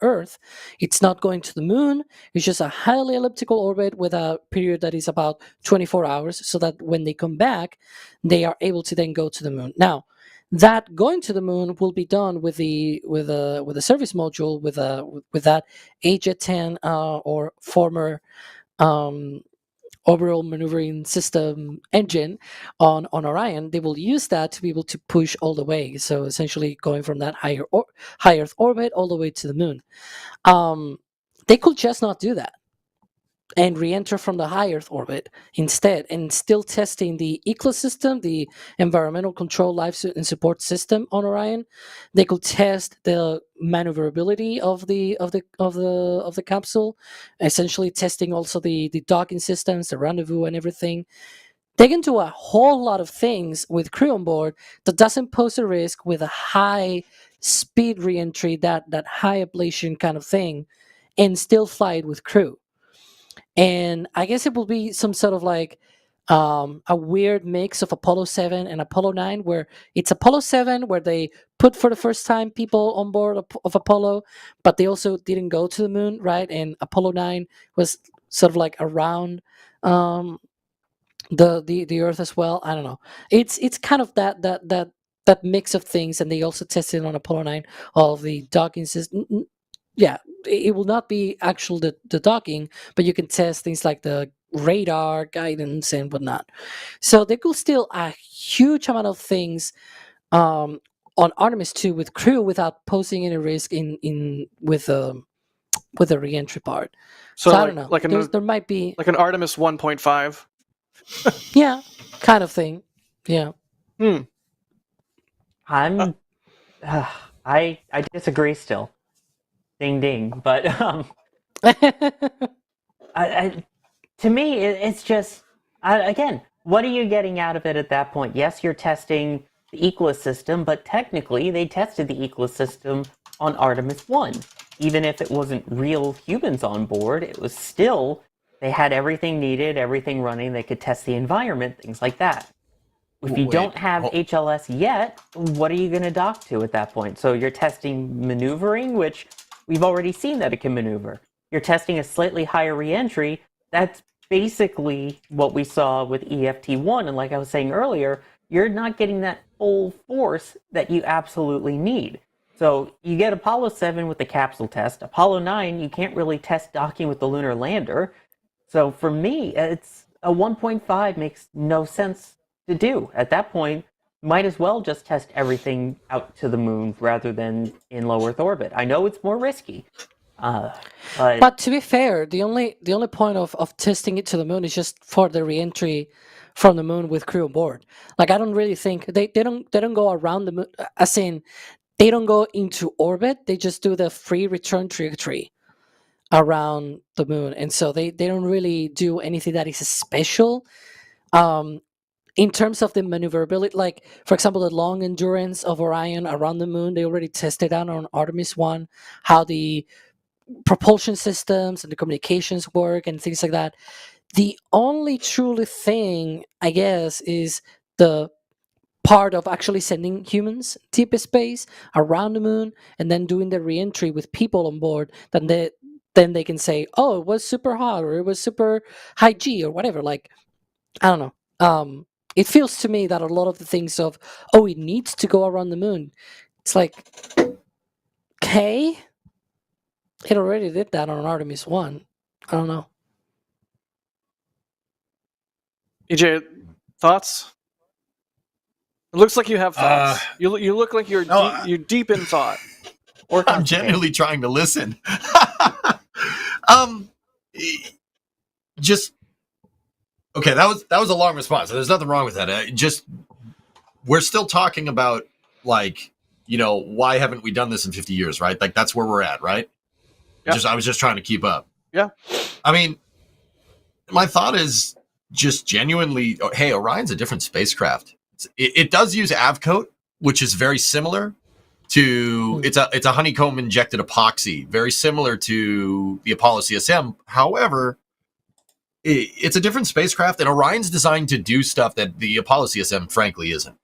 Earth. It's not going to the moon. It's just a highly elliptical orbit with a period that is about 24 hours, so that when they come back, they are able to then go to the moon. Now, that going to the moon will be done with the service module with that AJ-10 or former overall maneuvering system engine on Orion. They will use that to be able to push all the way. So essentially going from that high Earth orbit all the way to the moon. They could just not do that and re-enter from the high Earth orbit instead, and still testing the ECLS system, the environmental control life and support system on Orion. They could test the maneuverability of the capsule, essentially testing also the docking systems, the rendezvous, and everything. They can do a whole lot of things with crew on board that doesn't pose a risk with a high speed re-entry, that high ablation kind of thing, and still fly it with crew. And I guess it will be some sort of like a weird mix of Apollo 7 and Apollo 9, where it's Apollo 7 where they put for the first time people on board of Apollo, but they also didn't go to the moon, right? And Apollo 9 was sort of like around the Earth as well. I don't know. It's kind of that mix of things, and they also tested on Apollo 9 all of the docking system. Yeah, it will not be actual the docking, but you can test things like the radar guidance and whatnot. So they could still a huge amount of things on Artemis II with crew without posing any risk with the re-entry part. So I don't know. There might be like an Artemis 1.5. Yeah, kind of thing. Yeah. I disagree still. Ding ding. But to me, it's just again, what are you getting out of it at that point? Yes, you're testing the ECLS system, but technically they tested the ECLS system on Artemis I. Even if it wasn't real humans on board, it was still, they had everything needed, everything running, they could test the environment, things like that. If you don't have HLS yet, what are you going to dock to at that point? So you're testing maneuvering, which we've already seen that it can maneuver. You're testing a slightly higher re-entry, that's basically what we saw with EFT-1. And like I was saying earlier, you're not getting that full force that you absolutely need. So you get Apollo 7 with the capsule test. Apollo 9, you can't really test docking with the lunar lander. So for me, it's a 1.5 makes no sense to do. At that point, might as well just test everything out to the moon rather than in low Earth orbit. I know it's more risky, But to be fair, the only point of testing it to the moon is just for the reentry from the moon with crew on board. Like, I don't really think they don't go around the moon, as in they don't go into orbit. They just do the free return trajectory around the moon, and so they don't really do anything that is special. In terms of the maneuverability, like for example, the long endurance of Orion around the moon, they already tested out on Artemis I, how the propulsion systems and the communications work and things like that. The only truly thing, I guess, is the part of actually sending humans deep space around the moon and then doing the reentry with people on board. Then they can say, oh, it was super hot or it was super high G or whatever. Like, I don't know. It feels to me that a lot of the things of, oh, it needs to go around the moon. It's like, okay, it already did that on Artemis 1. I don't know. EJ, thoughts? It looks like you have thoughts. You look like you're you're deep in thought. Or I'm genuinely trying to listen. Just okay. That was a long response. There's nothing wrong with that. Just we're still talking about, like, you know, why haven't we done this in 50 years, right? Like, that's where we're at, right? Yeah. I was just trying to keep up. Yeah. I mean, my thought is just genuinely, hey, Orion's a different spacecraft. It does use Avcoat, which is very similar to it's a honeycomb injected epoxy, very similar to the Apollo CSM. However, it's a different spacecraft, and Orion's designed to do stuff that the Apollo CSM frankly isn't.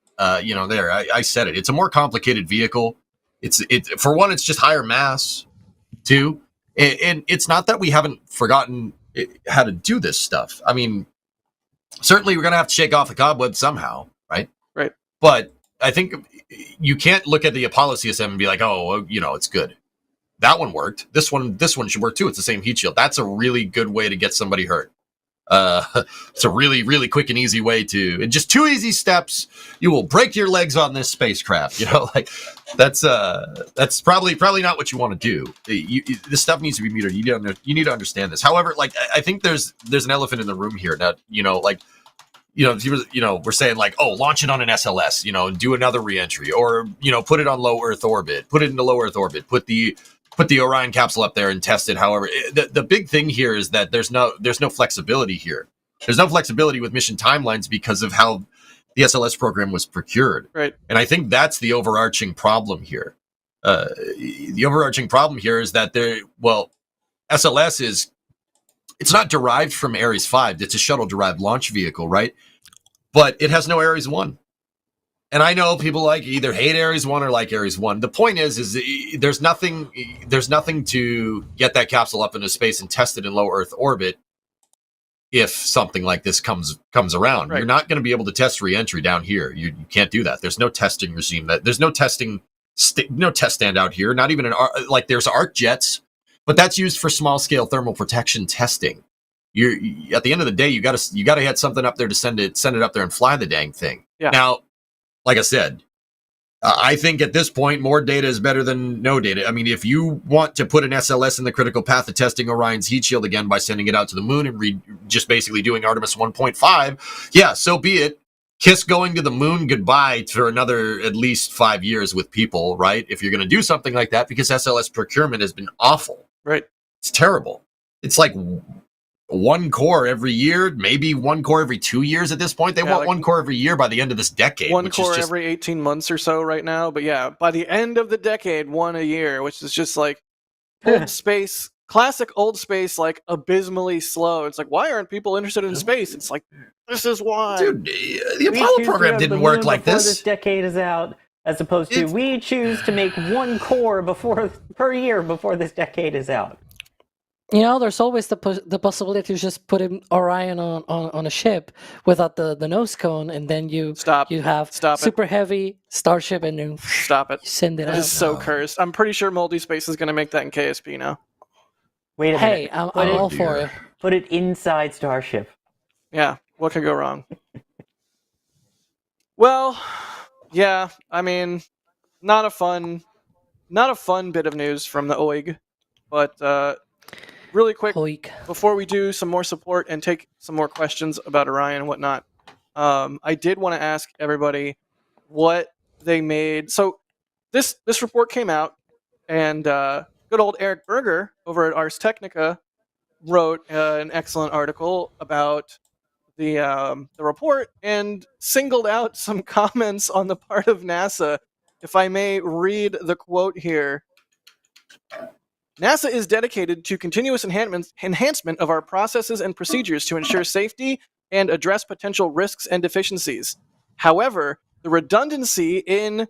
You know, I said it. It's a more complicated vehicle. It's for one, it's just higher mass. Two, and it's not that we haven't forgotten how to do this stuff. I mean, certainly we're going to have to shake off the cobweb somehow, right? Right. But I think you can't look at the Apollo CSM and be like, oh, you know, it's good. That one worked. This one should work too. It's the same heat shield. That's a really good way to get somebody hurt. It's a really, really quick and easy way to, in just 2 easy steps, you will break your legs on this spacecraft. You know, like that's probably not what you want to do. This stuff needs to be metered. You need to understand this. However, like, I think there's an elephant in the room here. Now, you know, like, we're saying like, oh, launch it on an SLS, you know, do another reentry, or, you know, put it on low Earth orbit, put it into low Earth orbit, put the Orion capsule up there and test it. However, the big thing here is that there's no flexibility here. There's no flexibility with mission timelines because of how the SLS program was procured. Right. And I think that's the overarching problem here. The overarching problem here is that SLS it's not derived from Ares 5. It's a shuttle-derived launch vehicle, right? But it has no Ares 1. And I know people like either hate Ares 1 or like Ares 1. The point is there's nothing to get that capsule up into space and test it in low Earth orbit if something like this comes around. Right. You're not going to be able to test reentry down here. You can't do that. There's no testing regime. There's no testing, no test stand out here. Not even there's arc jets, but that's used for small scale thermal protection testing. You're at the end of the day, you got to have something up there to send it up there and fly the dang thing. Yeah. Now, like I said, I think at this point, more data is better than no data. I mean, if you want to put an SLS in the critical path of testing Orion's heat shield again by sending it out to the moon and just basically doing Artemis 1.5, yeah, so be it. Kiss going to the moon goodbye for another at least 5 years with people, right? If you're going to do something like that, because SLS procurement has been awful. Right. It's terrible. It's like one core every year, maybe one core every 2 years at this point. They want one core every year by the end of this decade. One core every 18 months or so right now. But yeah, by the end of the decade, one a year, which is just like old space, classic old space, like abysmally slow. It's like, why aren't people interested in space? It's like, this is why. Dude, the Apollo program didn't work like this. This decade is out, as opposed to we choose to make one core per year before this decade is out. there's always the possibility to just put Orion on a ship without the nose cone, and then you have Stop it. super heavy Starship, and then Stop it. you send it That out. is so cursed. I'm pretty sure Multispace is going to make that in KSP now. Wait a Hey, minute. I'm Put it- all for it. Put it inside Starship. Yeah, what could go wrong? Well, yeah, I mean, not a fun bit of news from the OIG, but really quick, Oik. before we do some more support and take some more questions about Orion and whatnot, I did want to ask everybody what they made. So this report came out, and good old Eric Berger over at Ars Technica wrote an excellent article about the report and singled out some comments on the part of NASA. If I may read the quote here. NASA is dedicated to continuous enhancement of our processes and procedures to ensure safety and address potential risks and deficiencies. However, the redundancy in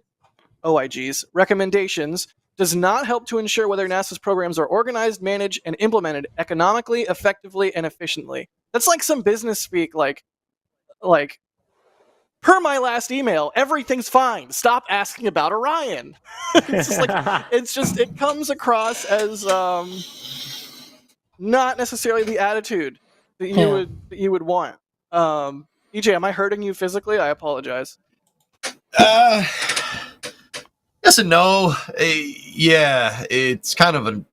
OIG's recommendations does not help to ensure whether NASA's programs are organized, managed, and implemented economically, effectively, and efficiently. That's like some business speak, like per my last email, everything's fine. Stop asking about Orion. It's just like it comes across as not necessarily the attitude that you would want. EJ, am I hurting you physically? I apologize. Yes and no. Yeah, it's kind of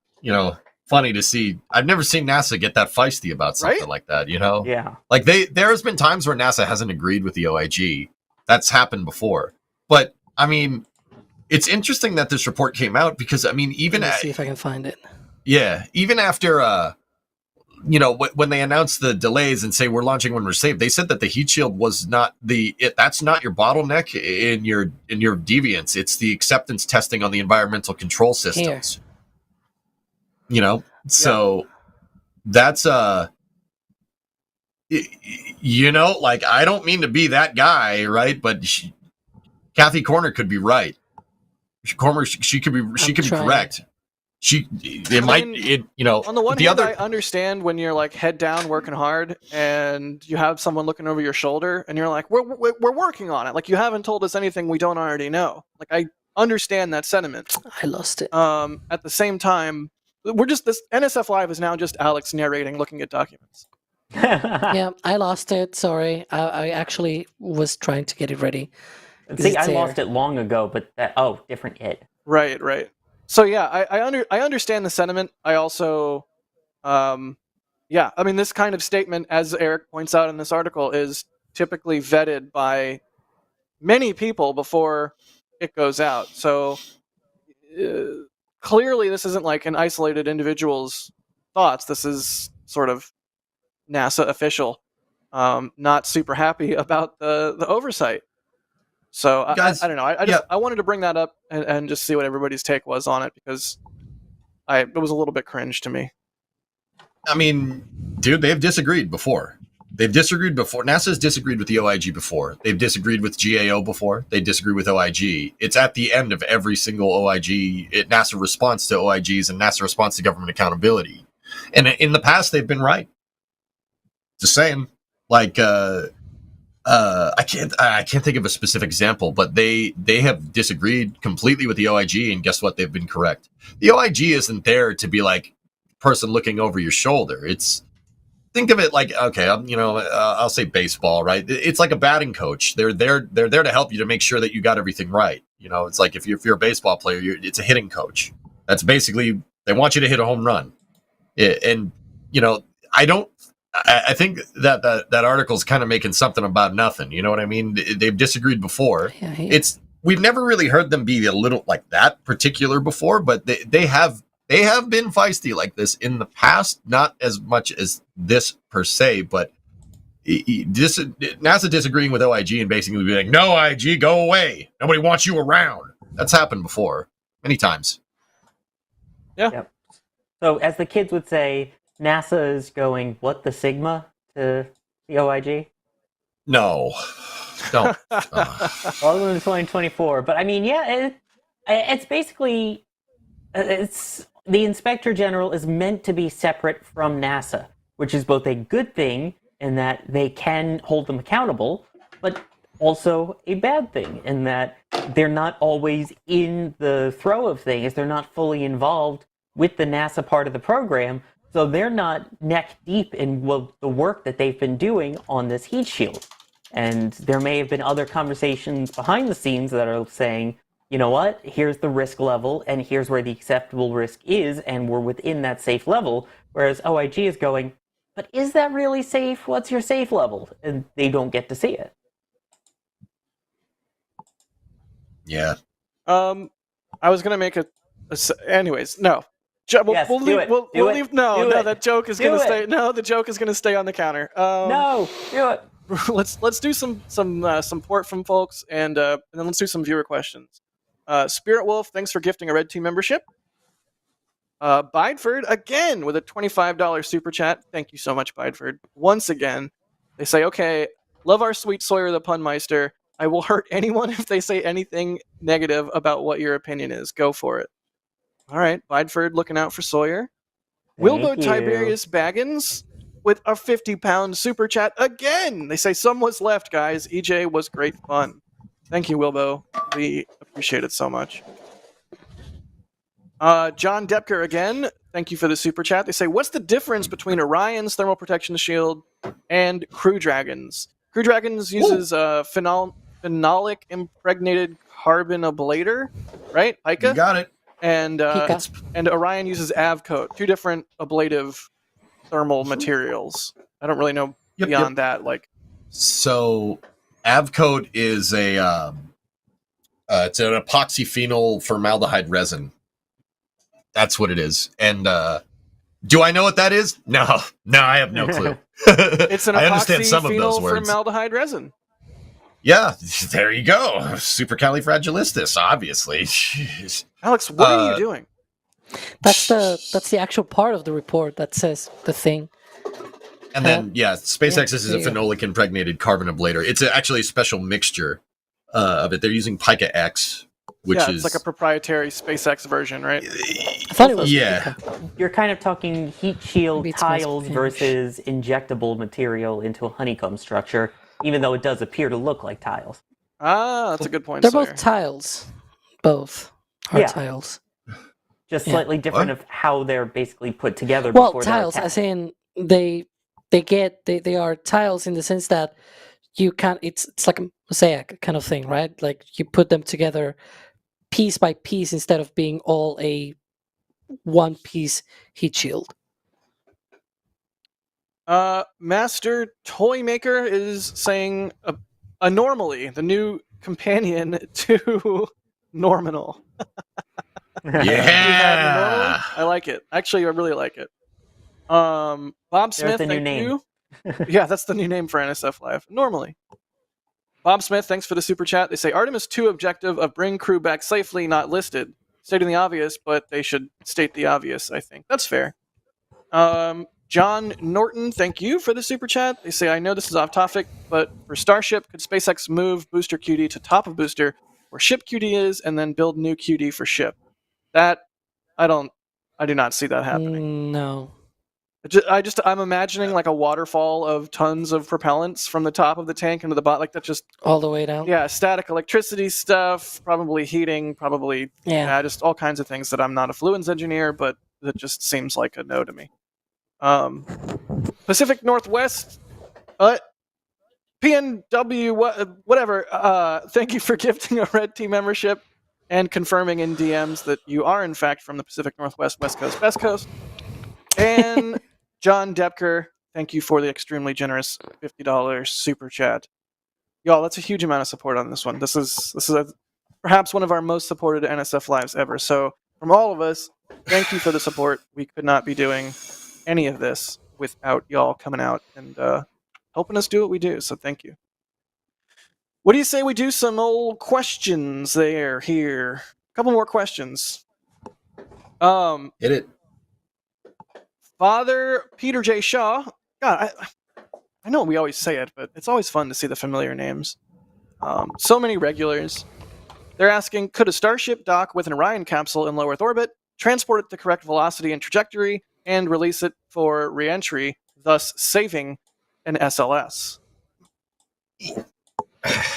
funny to see. I've never seen NASA get that feisty about something like that. Yeah. Like there has been times where NASA hasn't agreed with the OIG. That's happened before. But I mean, it's interesting that this report came out because I mean, even Let me see if I can find it. Yeah, even after when they announced the delays and say we're launching when we're safe, they said that the heat shield was not that's not your bottleneck in your deviance. It's the acceptance testing on the environmental control systems. So that's like I don't mean to be that guy, right? But Kathy Corner could be right. She could be correct. On the one hand, I understand when you're like head down working hard and you have someone looking over your shoulder and you're like, we're working on it. Like, you haven't told us anything we don't already know. Like, I understand that sentiment. I lost it. At the same time, this NSF Live is now just Alex narrating, looking at documents. Yeah, I lost it. Sorry. I actually was trying to get it ready. See, I lost it long ago, but different it. Right. So yeah, I understand the sentiment. I also, I mean, this kind of statement, as Eric points out in this article, is typically vetted by many people before it goes out. So clearly, this isn't like an isolated individual's thoughts. This is sort of NASA official, not super happy about the oversight. So Guys, I don't know. I wanted to bring that up and just see what everybody's take was on it, because it was a little bit cringe to me. I mean, dude, they've disagreed before. NASA's disagreed with the OIG before. They've disagreed with GAO before. They disagree with OIG. It's at the end of every single OIG. NASA response to OIGs and NASA response to government accountability. And in the past, they've been right. Just saying, like, I can't think of a specific example, but they have disagreed completely with the OIG, and guess what? They've been correct. The OIG isn't there to be like person looking over your shoulder. Think of it like, okay, I'll say baseball, right? It's like a batting coach. They're there to help you to make sure that you got everything right. It's like if you're a baseball player, it's a hitting coach. That's basically, they want you to hit a home run. And I think that article's kind of making something about nothing. You know what I mean? They've disagreed before. Yeah. We've never really heard them be a little like that particular before, but they have been feisty like this in the past. Not as much as this per se, but NASA disagreeing with OIG and basically being like, "No, OIG, go away. Nobody wants you around." That's happened before, many times. Yeah. Yep. So, as the kids would say, NASA is going, what, the Sigma to the OIG? No. Don't. Well, in 2024. But I mean, yeah, it's basically, it's the Inspector General is meant to be separate from NASA, which is both a good thing in that they can hold them accountable, but also a bad thing in that they're not always in the throw of things. They're not fully involved with the NASA part of the program, so they're not neck deep in the work that they've been doing on this heat shield. And there may have been other conversations behind the scenes that are saying, you know what, here's the risk level, and here's where the acceptable risk is, and we're within that safe level, whereas OIG is going, but is that really safe? What's your safe level? And they don't get to see it. Yeah. I was gonna make anyways, no. Yes, We'll do leave. it. We'll Do it. leave. No, Do no, it. that joke is Do gonna it. stay. No, the joke is gonna stay on the counter. No, do it. let's do some support from folks, and then let's do some viewer questions. Spirit Wolf, thanks for gifting a Red Team membership. Bideford again with a $25 super chat. Thank you so much, Bideford. Once again, they say, "Okay, love our sweet Sawyer the Punmeister. I will hurt anyone if they say anything negative about what your opinion is. Go for it." All right, Bideford looking out for Sawyer. Wilbo Thank you. Tiberius Baggins with a 50-pound super chat again. They say some was left, guys. EJ was great fun. Thank you, Wilbo. We appreciate it so much. John Depker again. Thank you for the super chat. They say, what's the difference between Orion's thermal protection shield and Crew Dragon's? Crew Dragon's uses phenolic impregnated carbon ablator, right? You Pica? got it. And Pica. and Orion uses Avcoat, two different ablative thermal materials. I don't really know Yep, beyond that. Like, So, Avcoat is it's an epoxy phenol formaldehyde resin. That's what it is. And do I know what that is? No, I have no clue. it's an I understand epoxy some of phenol those words. formaldehyde resin. Yeah, there you go. Supercalifragilistic, obviously. Jeez. Alex, what are you doing? That's the actual part of the report that says the thing. And then, SpaceX is there a you go. phenolic impregnated carbon ablator. It's actually a special mixture of it. They're using Pica X, which yeah, is it's like a proprietary SpaceX version, right? I thought it was Yeah. You're kind of talking heat shield Maybe it's my tiles Spanish. versus injectable material into a honeycomb structure, even though it does appear to look like tiles. Ah, that's a good point, They're Sawyer. both tiles. Both are Yeah. tiles. Just Yeah. slightly different What? of how they're basically put together Well, before they're tiles, attached. as in they are tiles in the sense that you can. It's like a mosaic kind of thing, right? Like you put them together piece by piece instead of being all a one-piece heat shield. Master Toymaker is saying Anormally, the new companion to Norminal. Yeah. I like it. Actually, I really like it. Bob Smith, the new thank name. you. Yeah, that's the new name for NSF Live. Normally. Bob Smith, thanks for the super chat. They say Artemis II objective of bring crew back safely not listed. Stating the obvious, but they should state the obvious, I think. That's fair. John Norton, thank you for the super chat. They say, I know this is off topic, but for Starship, could SpaceX move booster QD to top of booster where ship QD is and then build new QD for ship? That, I do not see that happening. No. I'm imagining like a waterfall of tons of propellants from the top of the tank into the bottom, like that just, All the way down. yeah, static electricity stuff, probably heating, probably, Yeah. just all kinds of things that I'm not a fluence engineer, but that just seems like a no to me. Pacific Northwest, PNW, whatever. Thank you for gifting a Red Team membership and confirming in DMs that you are in fact from the Pacific Northwest, West Coast, Best Coast. And John Depker, thank you for the extremely generous $50 super chat. Y'all, that's a huge amount of support on this one. This is perhaps one of our most supported NSF lives ever. So from all of us, thank you for the support. We could not be doing any of this without y'all coming out and helping us do what we do. So thank you. What do you say we do some old questions here? A couple more questions. Hit it. Father Peter J. Shaw. God, I know we always say it, but it's always fun to see the familiar names. So many regulars. They're asking, could a Starship dock with an Orion capsule in low Earth orbit? transport it the correct velocity and trajectory, and release it for re-entry, thus saving an SLS.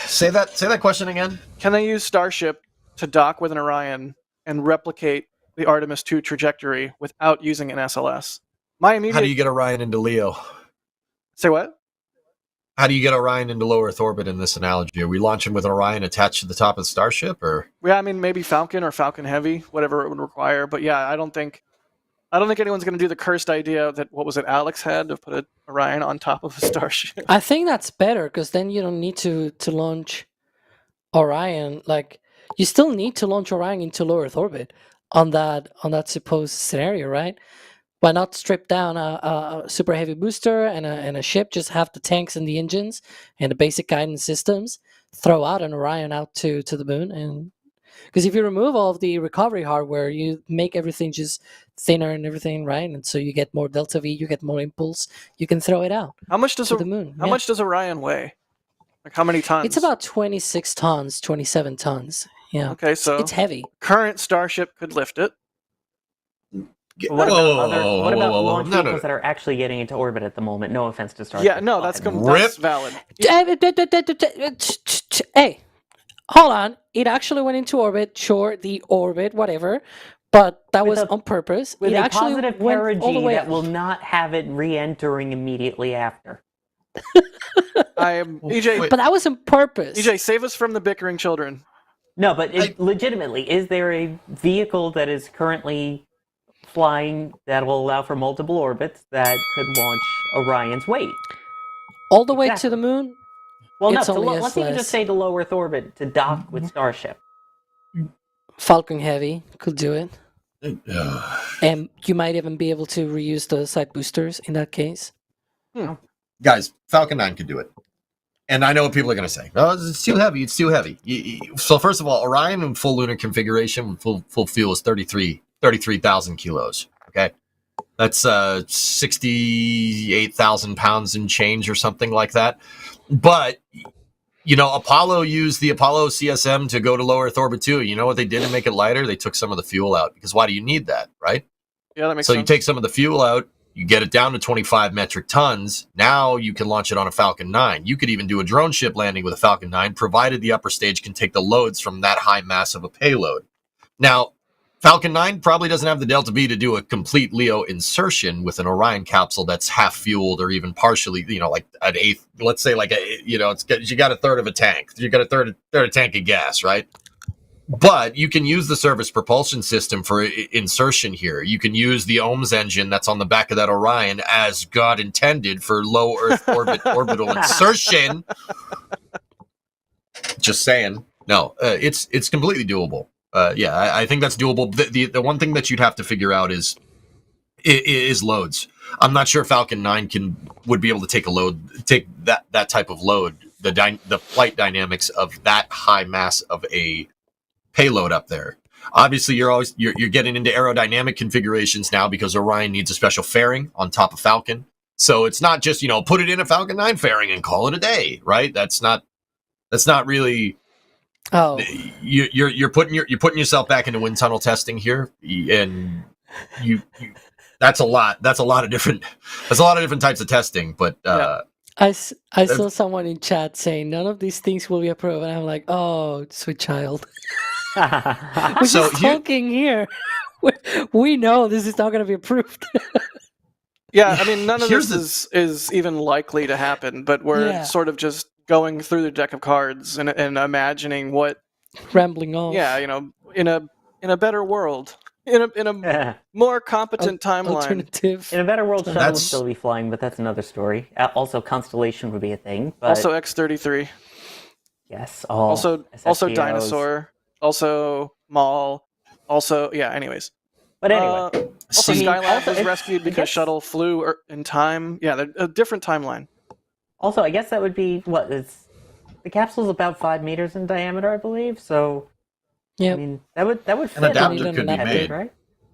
Say that question again. Can they use Starship to dock with an Orion and replicate the Artemis II trajectory without using an SLS? My immediate... How do you get Orion into Leo? Say what? How do you get Orion into low Earth orbit in this analogy? Are we launching with Orion attached to the top of Starship, or? Yeah, I mean maybe Falcon or Falcon Heavy, whatever it would require. But yeah, I don't think anyone's going to do the cursed idea that, what was it, Alex had to put an Orion on top of a Starship. I think that's better because then you don't need to launch Orion. Like, you still need to launch Orion into low Earth orbit on that supposed scenario, right? Why not strip down a super heavy booster and a ship, just have the tanks and the engines and the basic guidance systems, throw out an Orion out to the moon? And because if you remove all of the recovery hardware, you make everything just thinner and everything, right? And so you get more delta V, you get more impulse, you can throw it out How much does to the moon. How much does Orion weigh? Like how many tons? It's about 26 tons, 27 tons. Yeah. Okay, so It's heavy. current Starship could lift it. What about launch No, vehicles no. that are actually getting into orbit at the moment? No offense to Starship. Yeah, no, that's Rip. valid. Hey, hold on. It actually went into orbit. Sure, the orbit, whatever. But that With was a- on purpose. With It a actually positive went all the perigee way that up. will not have it re-entering immediately after. I am EJ. Wait. But that was on purpose. EJ, save us from the bickering children. No, but legitimately, is there a vehicle that is currently flying that will allow for multiple orbits that could launch Orion's weight? All the way to Exactly. the moon? Well, It's no, only let's even SLS. just say to low Earth orbit to dock with Starship. Falcon Heavy could do it. And you might even be able to reuse the side boosters in that case. Guys, Falcon 9 could do it. And I know what people are going to say. Oh, it's too heavy. It's too heavy. So first of all, Orion in full lunar configuration with full fuel is 33,000 kilos. Okay. That's 68,000 pounds and change or something like that. But, you know, Apollo used the Apollo CSM to go to low Earth orbit too. You know what they did to make it lighter? They took some of the fuel out. Because why do you need that, right? Yeah, that makes So sense. you take some of the fuel out, you get it down to 25 metric tons. Now you can launch it on a Falcon 9. You could even do a drone ship landing with a Falcon 9, provided the upper stage can take the loads from that high mass of a payload. Now, Falcon 9 probably doesn't have the delta V to do a complete LEO insertion with an Orion capsule that's half fueled or even partially, you know, like an eighth, let's say like a, you know, you got a third of a tank. You got a third of tank of gas, right? But you can use the surface propulsion system for insertion here. You can use the OMS engine that's on the back of that Orion as God intended for low Earth orbit orbital insertion. Just saying. No, it's completely doable. Yeah, I think that's doable. The one thing that you'd have to figure out is loads. I'm not sure Falcon 9 would be able to take that type of load. The flight dynamics of that high mass of a payload up there. Obviously, you're getting into aerodynamic configurations now because Orion needs a special fairing on top of Falcon. So it's not just, you know, put it in a Falcon 9 fairing and call it a day, right? That's not really. Oh, You're putting yourself back into wind tunnel testing here, and you that's a lot of different types of testing. But I saw someone in chat saying none of these things will be approved, and I'm like, oh, sweet child. We're So just talking here. We know this is not going to be approved. Yeah, I mean, none of Here's this is even likely to happen, but we're sort of just going through the deck of cards and imagining what, Rambling on. yeah, you know, in a better world, in a more competent timeline. Alternative. In a better world, shuttle would That's- still be flying, but that's another story. Also, Constellation would be a thing. But Also X-33, yes, all also SSPOs. Dinosaur, also Maul, also anyways. But anyway, Also See- Skylab also, was it's- rescued I because guess- shuttle flew in time. Yeah, they're a different timeline. also, I guess that would be what is the capsule's about 5 meters in diameter, I believe. So, Yeah. I mean, that would fit. adapter could be made. right?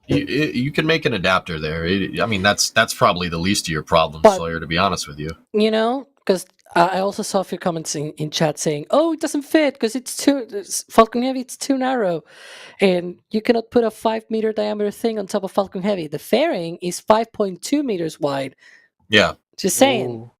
you can make an adapter there. I mean, that's probably the least of your problems, But- Sawyer. To be honest with you. You know, because I also saw a few comments in chat saying, "Oh, it doesn't fit because Falcon Heavy. It's too narrow, and you cannot put a 5-meter diameter thing on top of Falcon Heavy. The fairing is 5.2 meters wide. Yeah. Just saying, Ooh.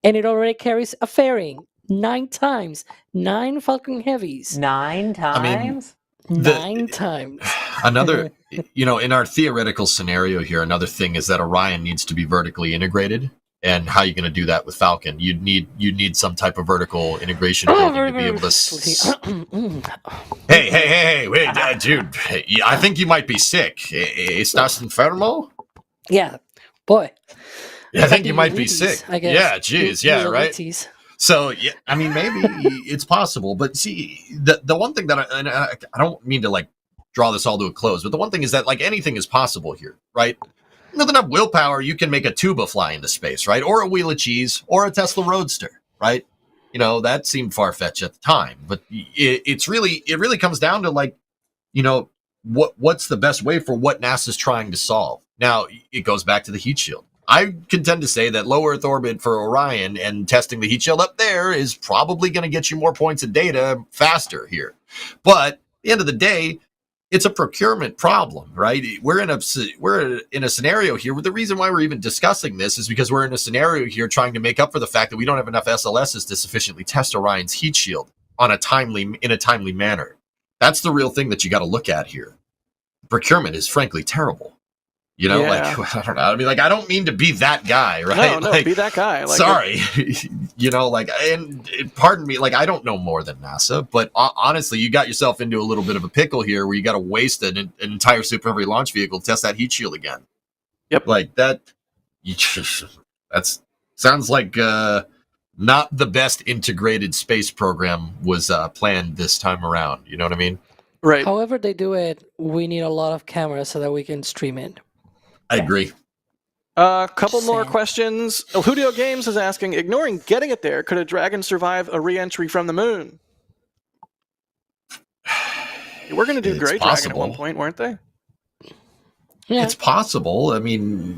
and it already carries a fairing 9 times, 9 Falcon Heavies, 9 times? mean, 9 times." Another, in our theoretical scenario here, another thing is that Orion needs to be vertically integrated. And how are you going to do that with Falcon? You'd need some type of vertical integration building to be able to. Hey, wait, dude! I think you might be sick. ¿Estás enfermo? Yeah, boy. I think you might be sick. I guess. Yeah, geez, yeah, right. Diabetes. So, yeah, I mean, maybe it's possible, but see, the one thing that I don't mean to like draw this all to a close, but the one thing is that like anything is possible here, right? With enough willpower, you can make a tuba fly into space, right? Or a wheel of cheese, or a Tesla Roadster, right? That seemed far-fetched at the time, but it really comes down to like, what's the best way for what NASA's trying to solve. Now, it goes back to the heat shield. I contend to say that low Earth orbit for Orion and testing the heat shield up there is probably going to get you more points of data faster here. But at the end of the day, it's a procurement problem, right? We're in a scenario here where the reason why we're even discussing this is because we're in a scenario here trying to make up for the fact that we don't have enough SLSs to sufficiently test Orion's heat shield in a timely manner. That's the real thing that you got to look at here. Procurement is frankly terrible. Yeah. Like, I don't know. I mean, like, I don't mean to be that guy, right? No, like, be that guy. Like, sorry. And pardon me, like, I don't know more than NASA, but honestly, you got yourself into a little bit of a pickle here where you got to waste an entire Super Heavy launch vehicle to test that heat shield again. Yep. Like, that sounds like not the best integrated space program was planned this time around. You know what I mean? Right. However they do it, we need a lot of cameras so that we can stream it. I agree. Couple more Sad. questions. Elhudio Games is asking, ignoring getting it there, could a Dragon survive a re-entry from the moon? We're going to do It's Grey Dragon at one possible. point, weren't they? Yeah. It's possible. I mean,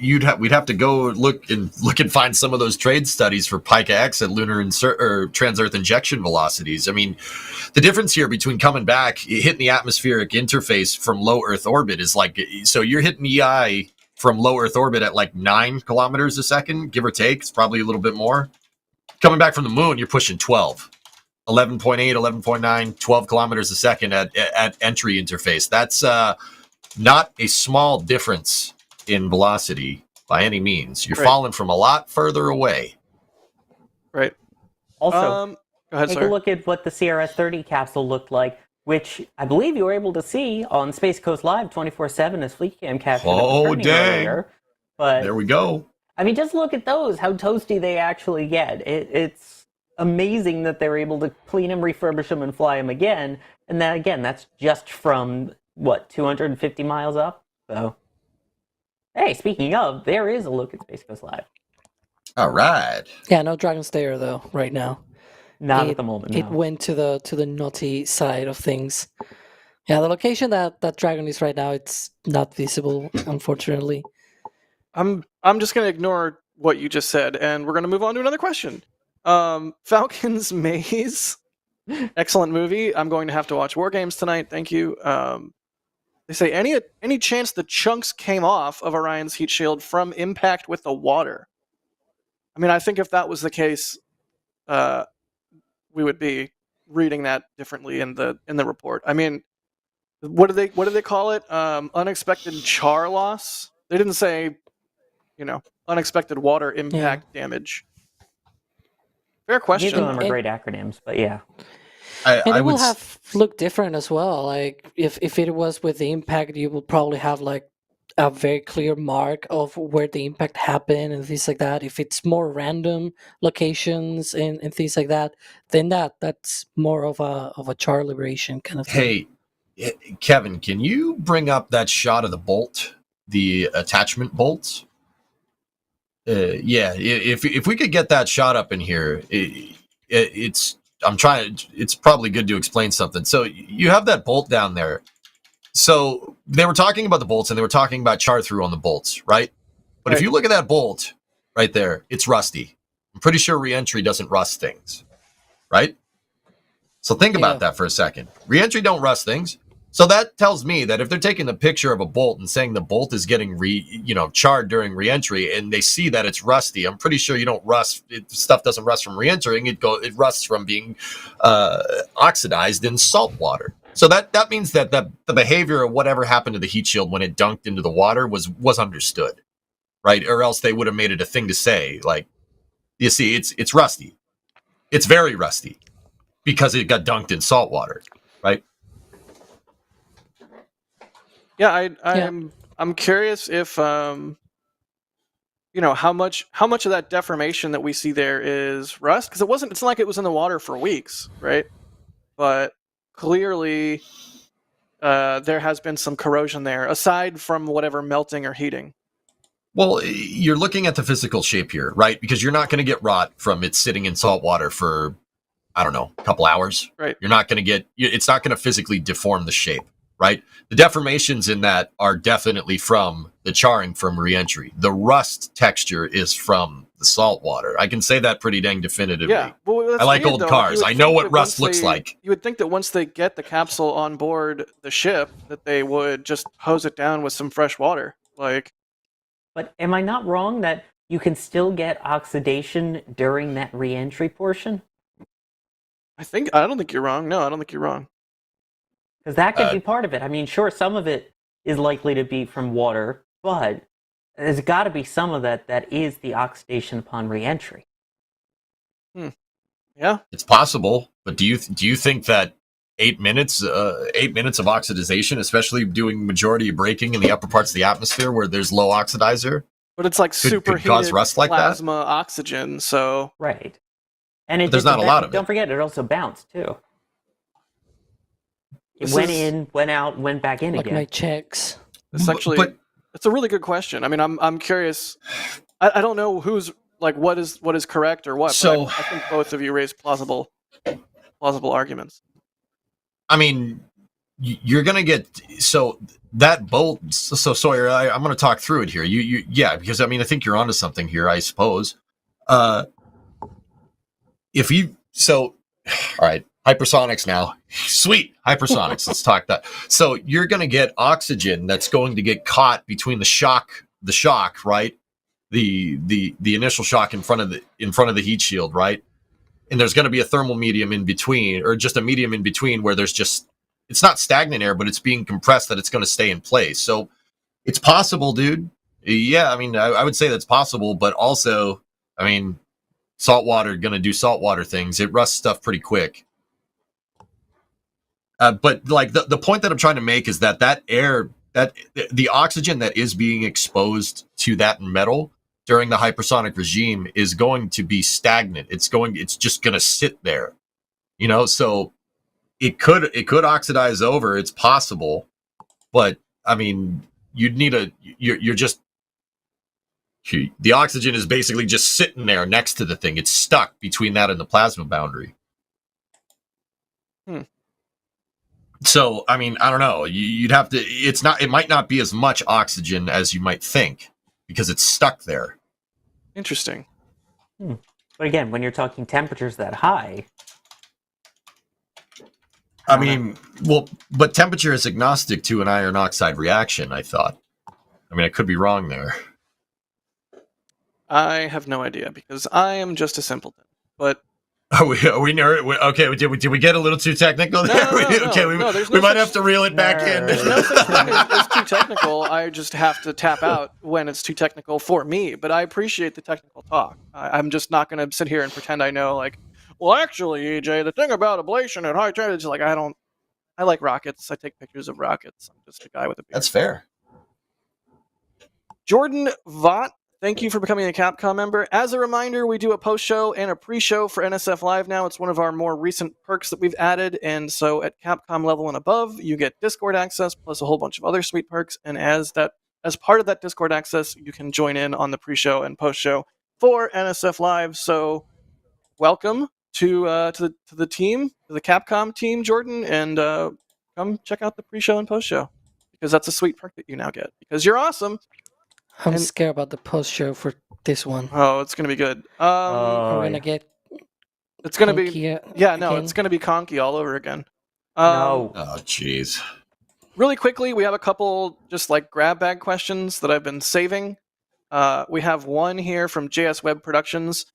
we'd have to go look and find some of those trade studies for Pica X at lunar or trans-Earth injection velocities. I mean, the difference here between coming back, hitting the atmospheric interface from low Earth orbit is like, so you're hitting EI from low Earth orbit at like 9 kilometers a second, give or take. It's probably a little bit more. Coming back from the moon, you're pushing 12. 11.8, 11.9, 12 kilometers a second at entry interface. That's not a small difference in velocity by any means. You're Right. falling from a lot further away. Right. Also, Go ahead, take sir. a look at what the CRS-30 capsule looked like, which I believe you were able to see on Space Coast Live 24/7 as Fleetcam captured it Oh, returning dang. earlier. But There we go. I mean, just look at those, how toasty they actually get. It's amazing that they're able to clean them, refurbish them, and fly them again. And then again, that's just from, 250 miles up? So, hey, speaking of, there is a look at Space Coast Live. All right. Yeah, no Dragon's there though right now. Not at the moment, It no. went to the naughty side of things. Yeah, the location that Dragon is right now, it's not visible, unfortunately. I'm just going to ignore what you just said, and we're going to move on to another question. Falcon's Maze. Excellent movie. I'm going to have to watch War Games tonight. Thank you. They say, any chance the chunks came off of Orion's heat shield from impact with the water? I mean, I think if that was the case, we would be reading that differently in the report. I mean, what do they call it? Unexpected char loss. They didn't say, unexpected water impact damage. Fair question. Neither of them are great acronyms, but yeah. And I it will would have look different as well. Like if it was with the impact, you will probably have like a very clear mark of where the impact happened and things like that. If it's more random locations and things like that, then that's more of a char liberation kind of thing. Hey, Kevin, can you bring up that shot of the bolt, the attachment bolts? Yeah, if we could get that shot up in here, it's probably good to explain something. So you have that bolt down there. So they were talking about the bolts and they were talking about char through on the bolts, right? But if Right. you look at that bolt right there, it's rusty. I'm pretty sure reentry doesn't rust things, right? So think about that for a second. Reentry don't rust things. So that tells me that if they're taking the picture of a bolt and saying the bolt is getting charred during reentry, and they see that it's rusty, I'm pretty sure you don't rust. Stuff doesn't rust from reentering. It rusts from being oxidized in salt water. So that means that the behavior of whatever happened to the heat shield when it dunked into the water was understood, right? Or else they would have made it a thing to say, like, you see, it's rusty. It's very rusty because it got dunked in salt water, right? Yeah, I'm curious if how much of that deformation that we see there is rust, because it's not like it was in the water for weeks, right? But clearly there has been some corrosion there aside from whatever melting or heating. Well, you're looking at the physical shape here, right? Because you're not going to get rot from it sitting in salt water for, I don't know, a couple hours. Right. You're not going to it's not going to physically deform the shape, right? The deformations in that are definitely from the charring from reentry. The rust texture is from the salt water. I can say that pretty dang definitively. Yeah. Well, I like old cars. I know what rust looks like. You would think that once they get the capsule on board the ship, that they would just hose it down with some fresh water. But am I not wrong that you can still get oxidation during that reentry portion? I don't think you're wrong. No, I don't think you're wrong. Because that could be part of it. I mean, sure, some of it is likely to be from water, but there's got to be some of that is the oxidation upon reentry. Yeah, it's possible. But do you think that 8 minutes of oxidization, especially doing majority of braking in the upper parts of the atmosphere where there's low oxidizer, but it's like superheated cause rust like plasma oxygen, so right. And there's not a lot of it. Don't forget, it also bounced too. It went in, went out, went back in like again. my checks. It's actually it's a really good question. I mean, I'm curious. I don't know who's like what is correct or what. So but I think both of you raised plausible arguments. I mean, you're gonna get that bolt. So Sawyer, I'm gonna talk through it here. Yeah, because I mean, I think you're onto something here. I suppose. All right, hypersonics now. Sweet hypersonics. Let's talk that. So you're gonna get oxygen that's going to get caught between the shock, right? The initial shock in front of the heat shield, right? And there's going to be a thermal medium in between, or just a medium in between where it's not stagnant air, but it's being compressed that it's going to stay in place. So it's possible, dude. Yeah, I mean, I would say that's possible, but also, I mean, saltwater going to do saltwater things. It rusts stuff pretty quick. But like the point that I'm trying to make is that air, that the oxygen that is being exposed to that metal during the hypersonic regime is going to be stagnant. It's just going to sit there, so it could oxidize over. It's possible, but I mean, you'd need the oxygen is basically just sitting there next to the thing. It's stuck between that and the plasma boundary. So, I mean, I don't know. You'd have to, it might not be as much oxygen as you might think because it's stuck there. Interesting. But again, when you're talking temperatures that high. I mean, but temperature is agnostic to an iron oxide reaction, I thought. I mean, I could be wrong there. I have no idea because I am just a simpleton. But Are we nerd? Okay, did we get a little too technical there? We might have to reel it back in. There's no such thing as too technical. I just have to tap out when it's too technical for me. But I appreciate the technical talk. I'm just not going to sit here and pretend I know. Like, well, actually, EJ, the thing about ablation at high temperature is like I like rockets. I take pictures of rockets. I'm just a guy with a beard. That's fair. Jordan Vaught, thank you for becoming a Capcom member. As a reminder, we do a post-show and a pre-show for NSF Live now. It's one of our more recent perks that we've added, and so at Capcom level and above, you get Discord access plus a whole bunch of other sweet perks, and as part of that Discord access, you can join in on the pre-show and post-show for NSF Live. So welcome to the team, to the Capcom team, Jordan, and come check out the pre-show and post-show, because that's a sweet perk that you now get, because you're awesome. I'm scared about the post show for this one. Oh, it's gonna be good. Are we yeah. gonna get? It's gonna be Conky, yeah, no, again? it's gonna be Conky all over again. No. Oh, jeez. Really quickly, we have a couple just like grab bag questions that I've been saving. We have one here from JS Web Productions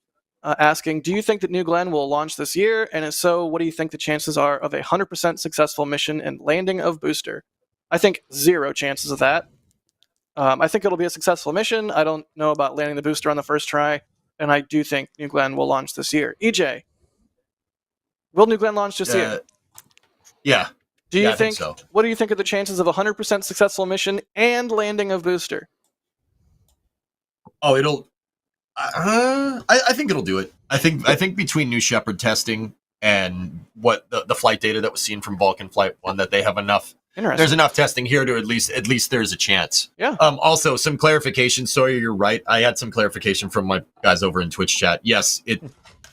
asking, do you think that New Glenn will launch this year? And if so, what do you think the chances are of a 100% successful mission and landing of booster? I think 0 chances of that. I think it'll be a successful mission. I don't know about landing the booster on the first try. And I do think New Glenn will launch this year. EJ, will New Glenn launch this year? Yeah. Do you Yeah, I think, think so. what do you think are the chances of a 100% successful mission and landing of booster? Oh, it'll. I think it'll do it. I think between New Shepard testing and what the flight data that was seen from Vulcan Flight 1, that they have enough. Interesting. There's enough testing here to at least there's a chance. Yeah. Also, some clarification. Sawyer, you're right. I had some clarification from my guys over in Twitch chat. Yes,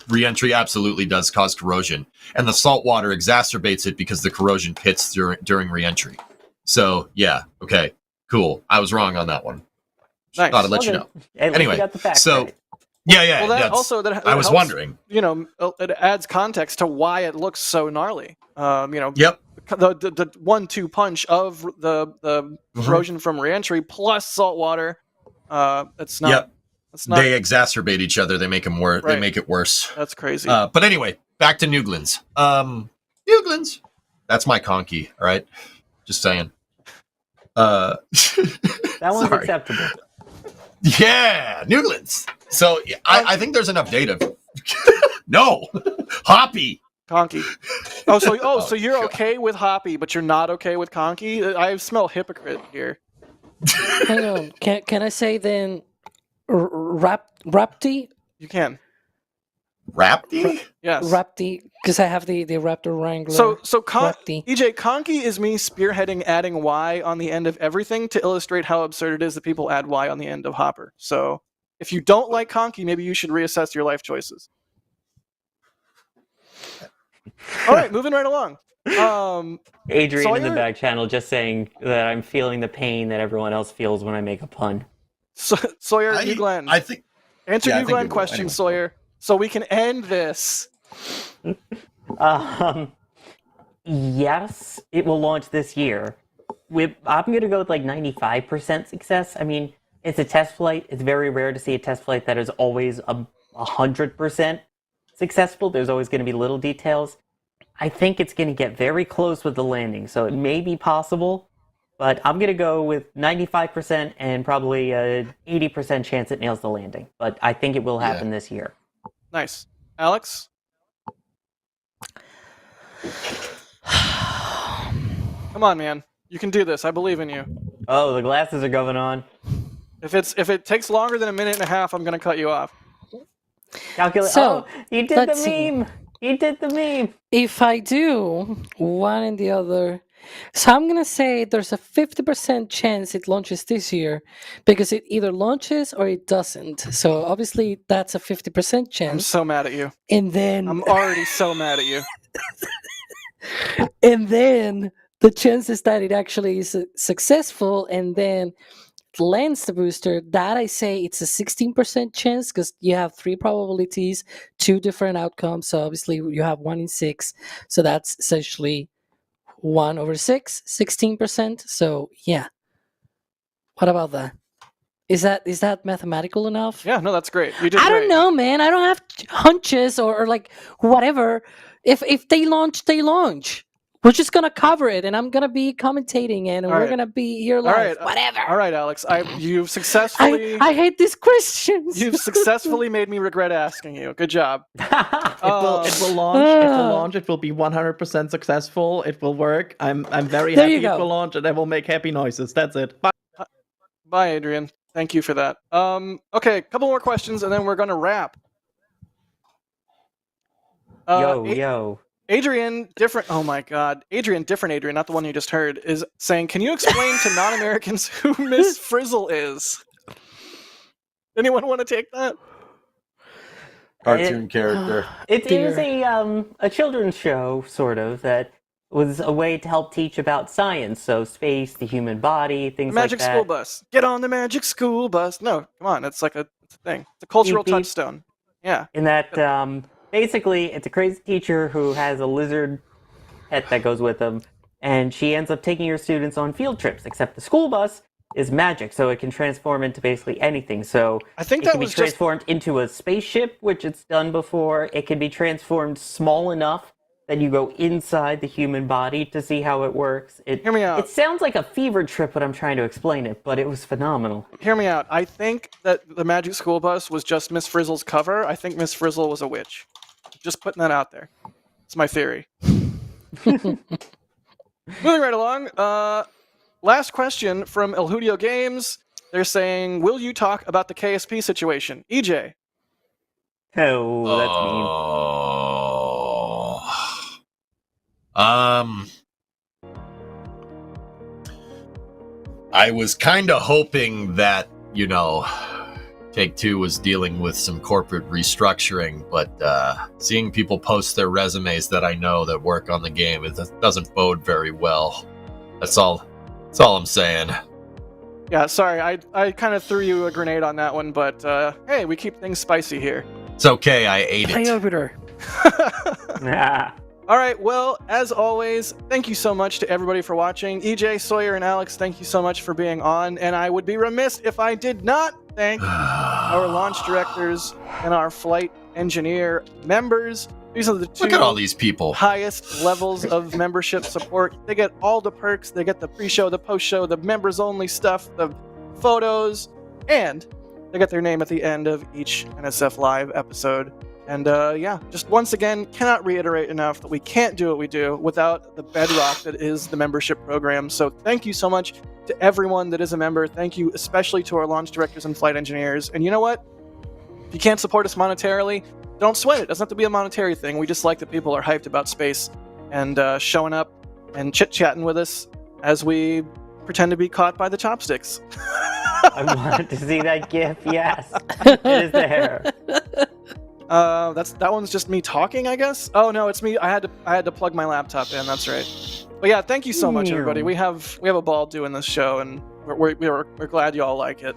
re-entry absolutely does cause corrosion, and the salt water exacerbates it because the corrosion pits during re-entry. So yeah, okay, cool. I was wrong on that one. Nice. Thought I'd let you know. At least Anyway, you got the facts so right. yeah. Well, that that's- also that I was helps, wondering. You know, it adds context to why it looks so gnarly. You know, Yep. the 1-2 punch of the corrosion from reentry plus salt water. It's not. Yep. It's not. They exacerbate each other. They make them worse. Right. They make it worse. That's crazy. But anyway, back to Nuglins. Nuglins. That's my conky. All right. Just saying. That one's sorry. acceptable. Yeah, Nuglins. So I think there's enough data. No, Hoppy. Conky. So you're God. okay with Hoppy, but you're not okay with Conky? I smell hypocrite here. Hang on. Can I say then? Rapti? You can. Rapti. Yes. Rapti, because I have the Raptor Wrangler. So Rapti. EJ, Conky is me spearheading adding Y on the end of everything to illustrate how absurd it is that people add Y on the end of Hopper. So if you don't like Conky, maybe you should reassess your life choices. All right, moving right along. Adrian in the Sawyer? back channel just saying that I'm feeling the pain that everyone else feels when I make a pun. Sawyer, New Glenn. I think. Answer yeah, I New think Glenn it will. question, Anyway. Sawyer, so we can end this. Yes, it will launch this year. I'm going to go with like 95% success. I mean, it's a test flight. It's very rare to see a test flight that is always 100% successful. There's always going to be little details. I think it's going to get very close with the landing, so it may be possible, but I'm going to go with 95% and probably a 80% chance it nails the landing. But I think it will happen this year. Nice. Alex? Come on, man. You can do this. I believe in you. Oh, the glasses are going on. If it takes longer than a minute and a half, I'm going to cut you off. Calculate. So, Oh, you did the let's see. meme. You did the meme. If I do one and the other, so I'm gonna say there's a 50% chance it launches this year because it either launches or it doesn't. So obviously that's a 50% I'm chance. so mad at you. And then I'm already so mad at you. and then the chances that it actually is successful and then lands the booster, that I say it's a 16% chance because you have 3 probabilities, 2 different outcomes. So obviously you have 1 in 6. So that's essentially 1 over 6, 16%. So yeah. What about that? Is that mathematical enough? Yeah, no, that's great. You did I great. don't know, man. I don't have hunches or like whatever. If they launch, they launch. We're just gonna cover it, and I'm gonna be commentating, and All we're right. gonna be here live. right, Whatever. All right, Alex. You've successfully I hate these questions. you've successfully made me regret asking you. Good job. It will launch. It will launch. It will be 100% successful. It will work. I'm very There happy you it go. will launch, and I will make happy noises. That's it. Bye. Bye, Adrian. Thank you for that. Okay, a couple more questions, and then we're gonna wrap. Yo. Adrian, different. Oh my God, Adrian, different Adrian, not the one you just heard, is saying, "Can you explain to non-Americans who Miss Frizzle is?" Anyone want to take that? Cartoon character. It is Dear. a children's show, sort of, that was a way to help teach about science, so space, the human body, things Magic like that. school bus. Get on the magic school bus. No, come on, it's like a It's a thing. It's a cultural Beep, beep. touchstone. Yeah. In that, basically, it's a crazy teacher who has a lizard pet that goes with him, and she ends up taking her students on field trips, except the school bus is magic, so it can transform into basically anything. So I think it that can be was just transformed into a spaceship, which it's done before. It can be transformed small enough that you go inside the human body to see how it works. Hear me out. It sounds like a fever trip when I'm trying to explain it, but it was phenomenal. Hear me out. I think that the Magic School Bus was just Miss Frizzle's cover. I think Miss Frizzle was a witch. Just putting that out there. It's my theory. Moving right along. Last question from El Hudio Games. They're saying, will you talk about the KSP situation? EJ. Oh, that's mean. I was kind of hoping that, Take-Two was dealing with some corporate restructuring, but seeing people post their resumes that I know that work on the game, it doesn't bode very well. That's all I'm saying. Yeah, sorry. I kind of threw you a grenade on that one, but hey, we keep things spicy here. It's okay, I ate Play it. over there. Ah. All right, well, as always, thank you so much to everybody for watching. EJ, Sawyer, and Alex, thank you so much for being on, and I would be remiss if I did not thank our launch directors and our flight engineer members. These are the two Look at all these people. highest levels of membership support. They get all the perks. They get the pre-show, the post-show, the members-only stuff, the photos, and they get their name at the end of each NSF Live episode. And yeah, just once again, cannot reiterate enough that we can't do what we do without the bedrock that is the membership program. So thank you so much to everyone that is a member. Thank you especially to our launch directors and flight engineers. And you know what? If you can't support us monetarily, don't sweat it. It doesn't have to be a monetary thing. We just like that people are hyped about space and showing up and chit-chatting with us as we pretend to be caught by the chopsticks. I wanted to see that GIF. Yes, it is there. That one's just me talking, I guess. Oh no, it's me. I had to plug my laptop in. That's right. But yeah, thank you so much, everybody. We have a ball doing this show, and we're glad you all like it.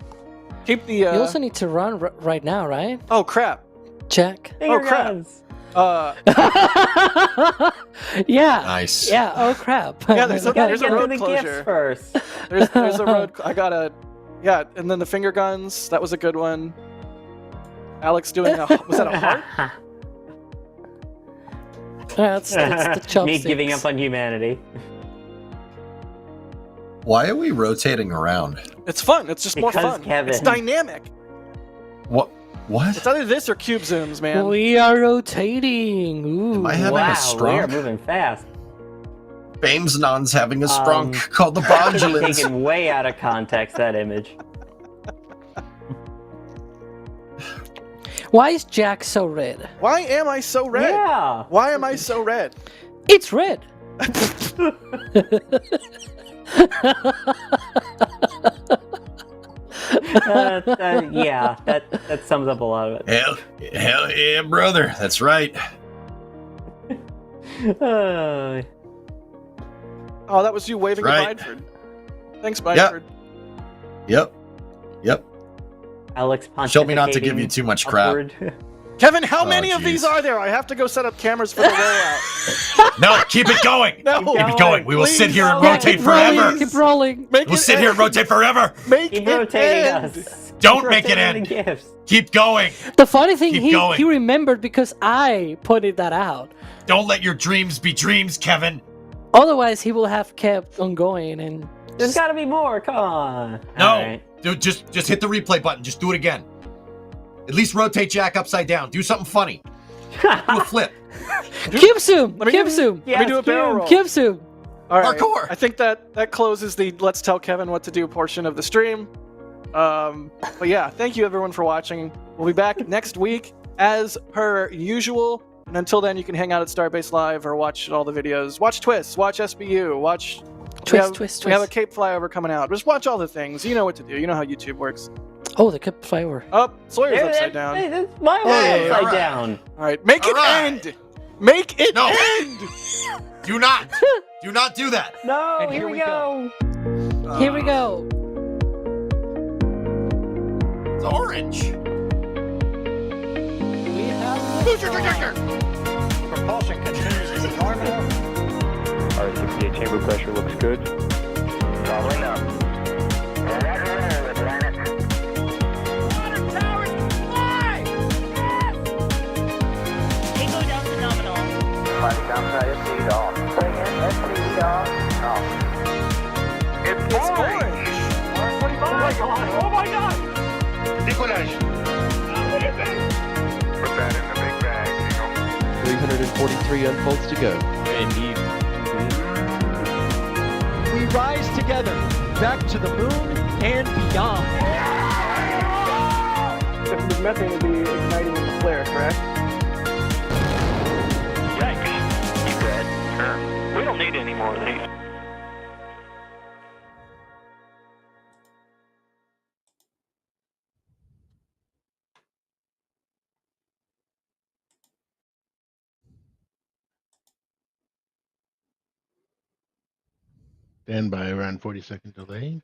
Keep the. You also need to run right now, right? Oh crap! Check. Finger crap. guns. Yeah. Nice. Yeah. Oh crap. Yeah, there's a Gotta get to road the closure. gifts first. There's a road. I gotta. Yeah, and then the finger guns. That was a good one. Alex doing was that a heart? That's the chopsticks. Me giving up on humanity. Why are we rotating around? It's fun. It's just more Because fun. Kevin. It's dynamic. What? It's either this or cube zooms, man. We are rotating. Ooh. Am I having Wow, a we are stroke? moving fast. Bamesnon's having a sprunk called the Bondulins. Taken way out of context, that image. Why is Jack so red? Why am I so red? Yeah. Why am I so red? It's red. Yeah, that sums up a lot of it. Hell yeah, brother. That's right. Oh, that was you waving Right. at Bideford. Thanks, Bideford. Yep. Alex pontificating. Show me not to give you too much crap. upward. Kevin, how Oh, many of these jeez. are there? I have to go set up cameras for the rollout. No, keep it going. No, Keep Keep it going. We will Please, sit here and no. rotate keep rolling, forever. keep rolling. Make We'll it sit here and end. rotate forever. Make Keep it rotating end. us. Don't Keep make it rotating end. the gifts. Keep going. The funny thing, Keep he going. remembered because I pointed that out. Don't let your dreams be dreams, Kevin. Otherwise, he will have kept on going and There's got to be more. Come on. No. All right. Dude, just hit the replay button. Just do it again. At least rotate Jack upside down. Do something funny. Do a flip. cube zoom. Let me Cube do- zoom. Let me do a barrel cube. roll. Cube zoom. All right. Parkour. I think that closes the Let's Tell Kevin What to Do portion of the stream. But yeah, thank you everyone for watching. We'll be back next week as per usual. And until then, you can hang out at Starbase Live or watch all the videos. Watch Twist, watch SBU, watch... Twist. We have a Cape Flyover coming out. Just watch all the things. You know what to do. You know how YouTube works. Oh, the kept flyover. Oh, Sawyer's Hey, upside down. Hey, that's my Hey, one upside alright. down. All right, make it All right. end. Make it No. end. Do not do that. No, And here here we we go. Here we go. It's orange. Booster trajector! Propulsion continues as normal. R68 chamber pressure looks good. Following up. Roger, with planet. Water towers, fly! Yes! Echo down to nominal. Fighting down to IFC off. Bring in SPD off. It's orange. Oh my god! Oh my god! Decollage. Put that in the big bag, 343 unfolds to go. Indeed. We rise together back to the moon and beyond. This methane will be igniting in the flare, correct? Yikes. You good? Sure. We don't need any more of these. Stand by around 40-second delay.